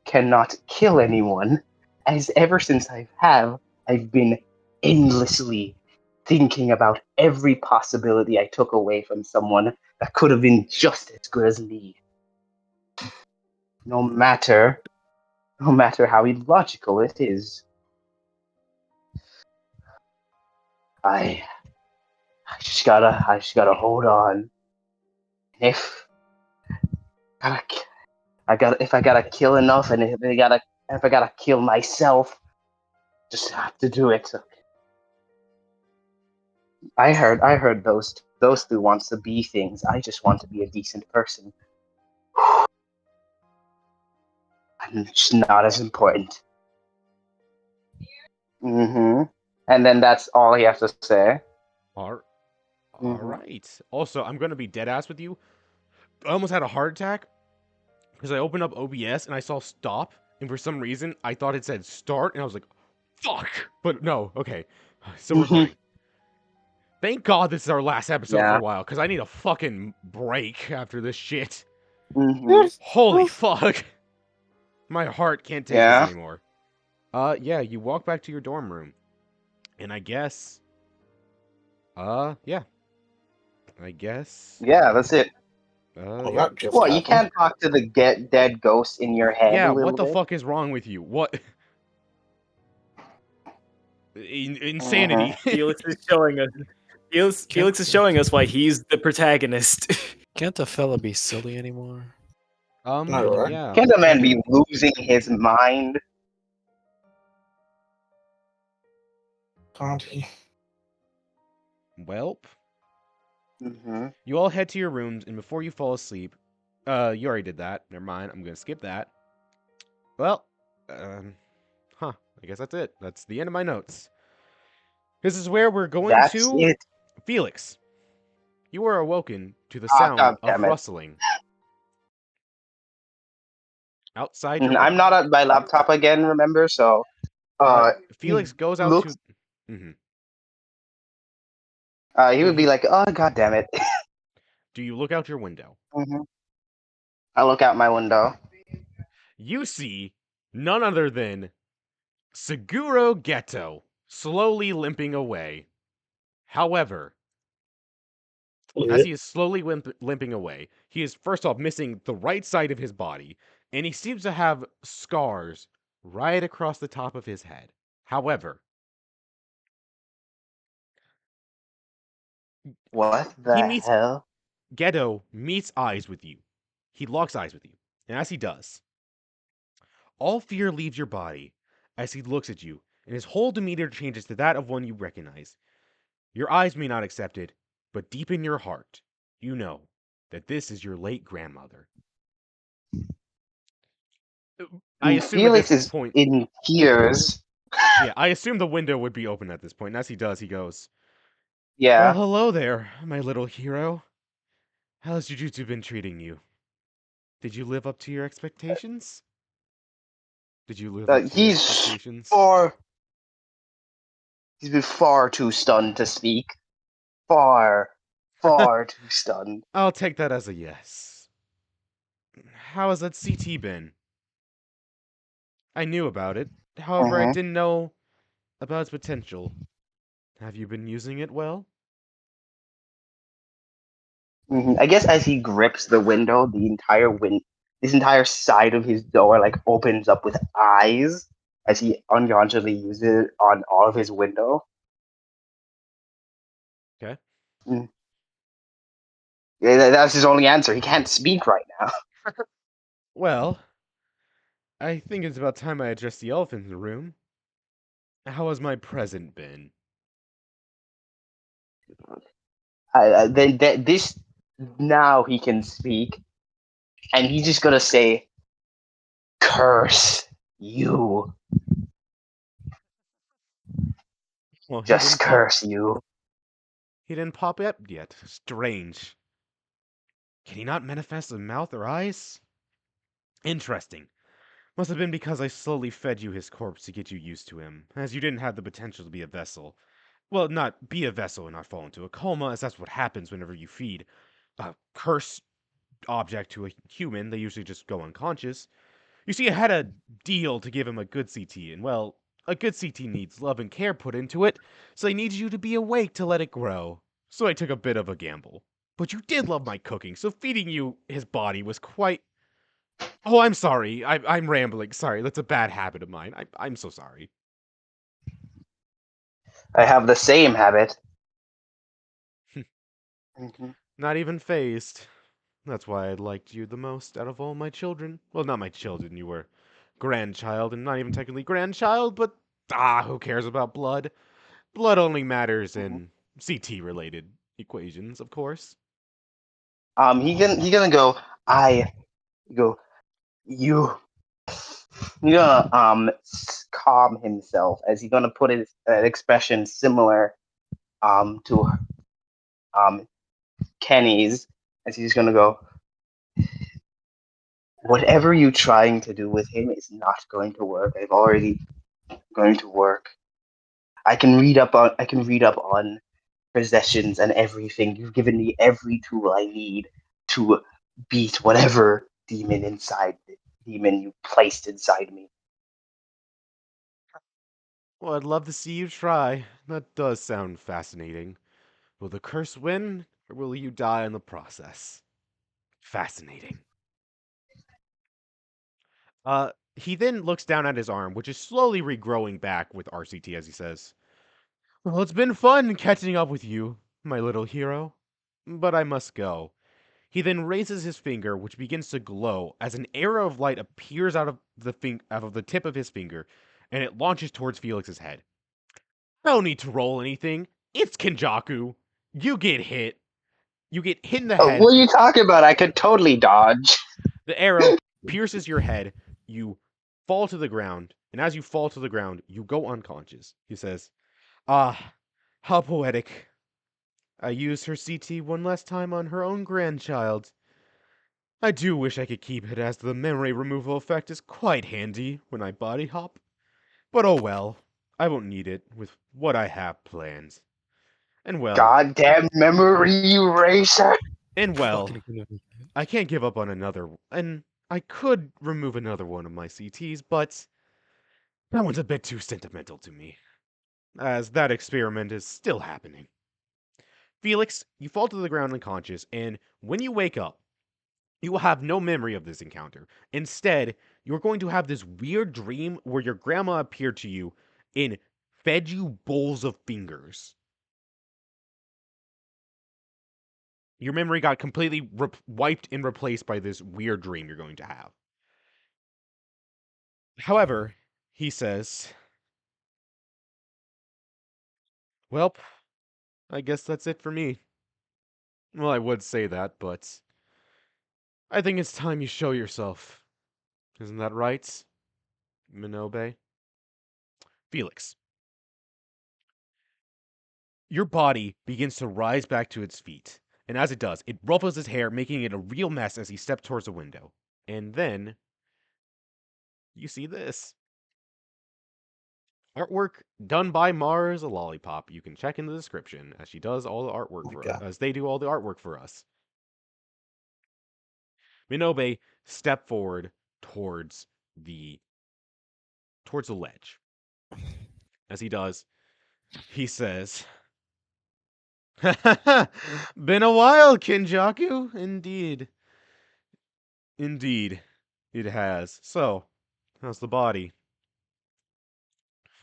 cannot kill anyone, as ever since I've been endlessly thinking about every possibility I took away from someone that could have been just as good as me. No matter how illogical it is. I I just gotta hold on. If gotta, if I gotta kill enough, and if I gotta kill myself, just have to do it. I heard those two wants to be things. I just want to be a decent person. I'm just not as important. Mm-hmm. And then that's all he has to say. All Mm-hmm. right. Also, I'm gonna be dead ass with you. I almost had a heart attack because I opened up OBS and I saw stop, and for some reason I thought it said start, and I was like, "Fuck!" But no, okay, still recording. Thank God this is our last episode for Yeah. a while, because I need a fucking break after this shit. Mm-hmm. Holy fuck! My heart can't take this Yeah. anymore. Yeah, you walk back to your dorm room, and I guess, yeah, I guess. Yeah, that's it. Well, Yeah. that just What, you happened. can't talk to the get dead ghost in your head Yeah, a little what the bit? fuck is wrong with you? What? Insanity. Felix is showing us. Felix is showing us why he's the protagonist. Can't a fella be silly anymore? Alright. Yeah. Can't a man Can be he? losing his mind? Can't he? Welp. Mm-hmm. You all head to your rooms, and before you fall asleep, you already did that. Never mind. I'm gonna skip that. Well, huh. I guess that's it. That's the end of my notes. This is where we're going That's to it. Felix. You are awoken to the Ah, sound god of damn it. rustling outside your I'm not window. at my laptop again, remember? So, he Felix goes out looks. to. Mhm. He would be like, "Oh, god damn it." Do you look out your window? Hmm. I look out my window. You see none other than Seguro Ghetto slowly limping away. However, as he is slowly limping away, he is first off missing the right side of his body, and he seems to have scars right across the top of his head. However, What he the meets hell? Ghetto meets eyes with you. He locks eyes with you, and as he does, all fear leaves your body as he looks at you, and his whole demeanor changes to that of one you recognize. Your eyes may not accept it, but deep in your heart, you know that this is your late grandmother. I assume at this Felix is point, in tears. yeah, I assume the window would be open at this point. And as he does, he goes, "Well, Yeah. hello there, my little hero. How's Jujutsu been treating you? Did you live up to your expectations? Did you live up to your He's expectations?" far. He's been far too stunned to speak. Far, far too stunned. I'll take that as a yes. How has that CT been? I knew about it. However, I Hmm. didn't know about its potential. Have you been using it well? I guess as he grips the window, this entire side of his door like opens up with eyes as he unconsciously uses it on all of his window. Okay. Mm. Yeah, that's his only answer. He can't speak right now. Well, I think it's about time I address the elephant in the room. How has my present been? Then this now he can speak, and he's just gonna say, "Curse you, Well, just curse you." he didn't pop up yet. Strange. Can he not manifest a mouth or eyes? Interesting. Must have been because I slowly fed you his corpse to get you used to him, as you didn't have the potential to be a vessel. Well, not be a vessel and not fall into a coma, as that's what happens whenever you feed a curse object to a human. They usually just go unconscious. You see, I had a deal to give him a good CT, and well, a good CT needs love and care put into it, so I needed you to be awake to let it grow. So I took a bit of a gamble. But you did love my cooking, so feeding you his body was quite. Oh, I'm sorry. I'm rambling. Sorry, that's a bad habit of mine. I'm so sorry. I have the same habit. Mhm. Not even phased. That's why I liked you the most out of all my children. Well, not my children. You were grandchild, and not even technically grandchild, but who cares about blood? Blood only matters Mhm. in CT related equations, of course. He gonna go. I go. You. He's gonna calm himself as he's gonna put his an expression similar to um Kenny's as he's gonna go. Whatever you're trying to do with him is not going to work. I've already going to work. I can read up on possessions and everything. You've given me every tool I need to beat whatever demon you placed inside me. Well, I'd love to see you try. That does sound fascinating. Will the curse win, or will you die in the process? Fascinating. He then looks down at his arm, which is slowly regrowing back with RCT as he says, "Well, it's been fun catching up with you, my little hero. But I must go." He then raises his finger, which begins to glow as an arrow of light appears out of the tip of his finger, and it launches towards Felix's head. "No need to roll anything. It's Kenjaku. You get hit. You get hit in the head. What are you talking about? I could totally dodge. The arrow pierces your head. You fall to the ground, and as you fall to the ground, you go unconscious." He says, "Ah, how poetic. I used her CT one last time on her own grandchild. I do wish I could keep it, as the memory removal effect is quite handy when I body hop. But oh well, I won't need it with what I have planned. And well, Goddamn memory eraser. Fucking I can't give up on another, and I could remove another one of my CTs, but that one's a bit too sentimental to me, as that experiment is still happening." Felix, you fall to the ground unconscious, and when you wake up, you will have no memory of this encounter. Instead, you're going to have this weird dream where your grandma appeared to you and fed you bowls of fingers. Your memory got completely wiped and replaced by this weird dream you're going to have. However, he says, "Well, I guess that's it for me." Well, I would say that, but I think it's time you show yourself. Isn't that right, Minobe? Felix. Your body begins to rise back to its feet, and as it does, it ruffles his hair, making it a real mess as he steps towards the window. And then you see this. Artwork done by Mars a Lollipop. You can check in the description, as she does all the artwork for us, as they do all the artwork for us. Minobe step forward towards the ledge. As he does, he says, "Been a while, Kenjaku. Indeed. Indeed, it has. So, how's the body?"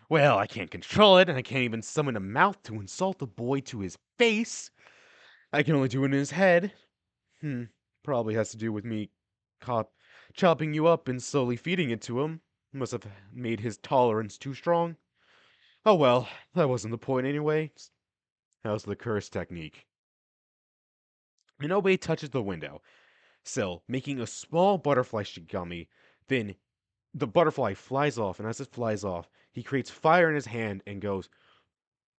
"Well, I can't control it, and I can't even summon a mouth to insult the boy to his face. I can only do it in his head. Probably has to do with me chopping you up and slowly feeding it to him. Must have made his tolerance too strong. Oh well, that wasn't the point anyway. How's the curse technique?" Minobe touches the window sill, making a small butterfly shigami. Then the butterfly flies off, and as it flies off, he creates fire in his hand and goes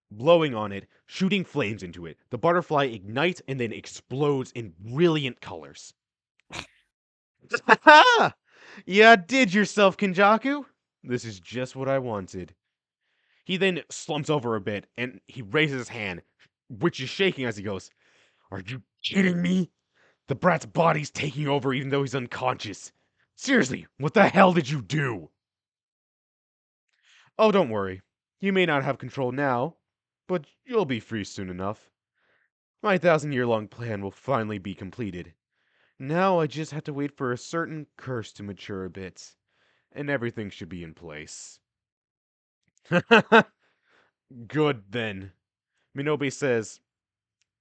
blowing on it, shooting flames into it. The butterfly ignites and then explodes in brilliant colors. "Ha! You outdid yourself, Kenjaku. This is just what I wanted." He then slumps over a bit, and he raises his hand, which is shaking as he goes, "Are you kidding me? The brat's body's taking over even though he's unconscious. Seriously, what the hell did you do?" "Oh, don't worry. You may not have control now, but you'll be free soon enough. My 1,000-year-long plan will finally be completed. Now I just have to wait for a certain curse to mature a bit, and everything should be in place." "Good, then," Minobe says,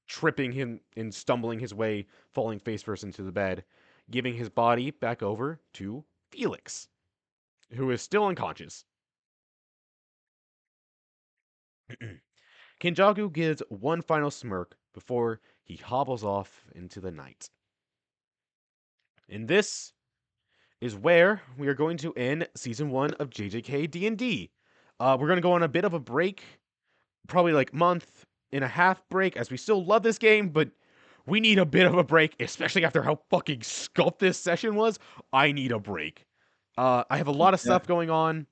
tripping him and stumbling his way, falling face first into the bed, giving his body back over to Felix, who is still unconscious. Kenjaku gives one final smirk before he hobbles off into the night. And this is where we are going to end Season 1 of JJK D&D. We're going to go on a bit of a break, probably like month and a half break, as we still love this game, but we need a bit of a break, especially after how fucking scuffed this session was. I need a break. I have a lot of stuff going on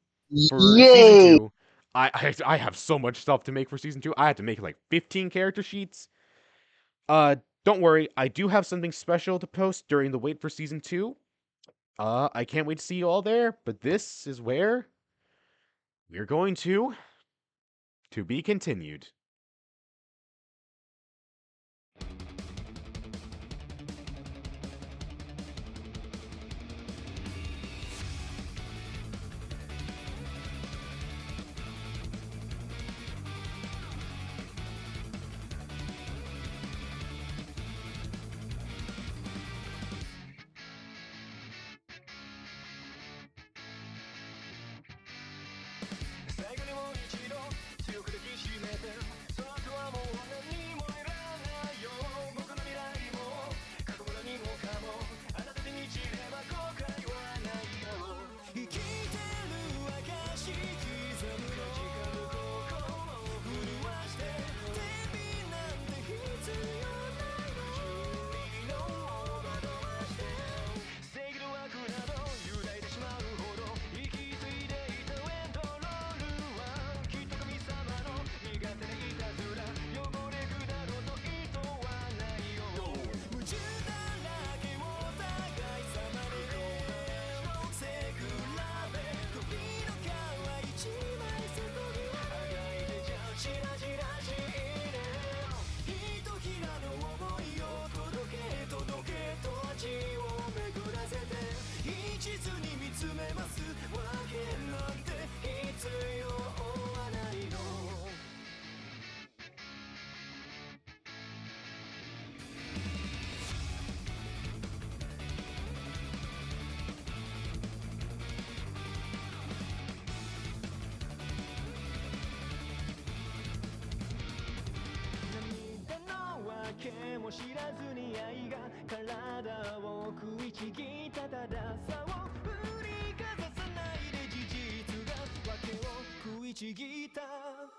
for Season 2. I have so much stuff to make for Season 2. I had to make like 15 character sheets. Don't worry, I do have something special to post during the wait for Season 2. I can't wait to see you all there, but this is where we're going to be continued. も知らずに愛が体を食いちぎったたださを振りかざさないで事実が訳を食いちぎった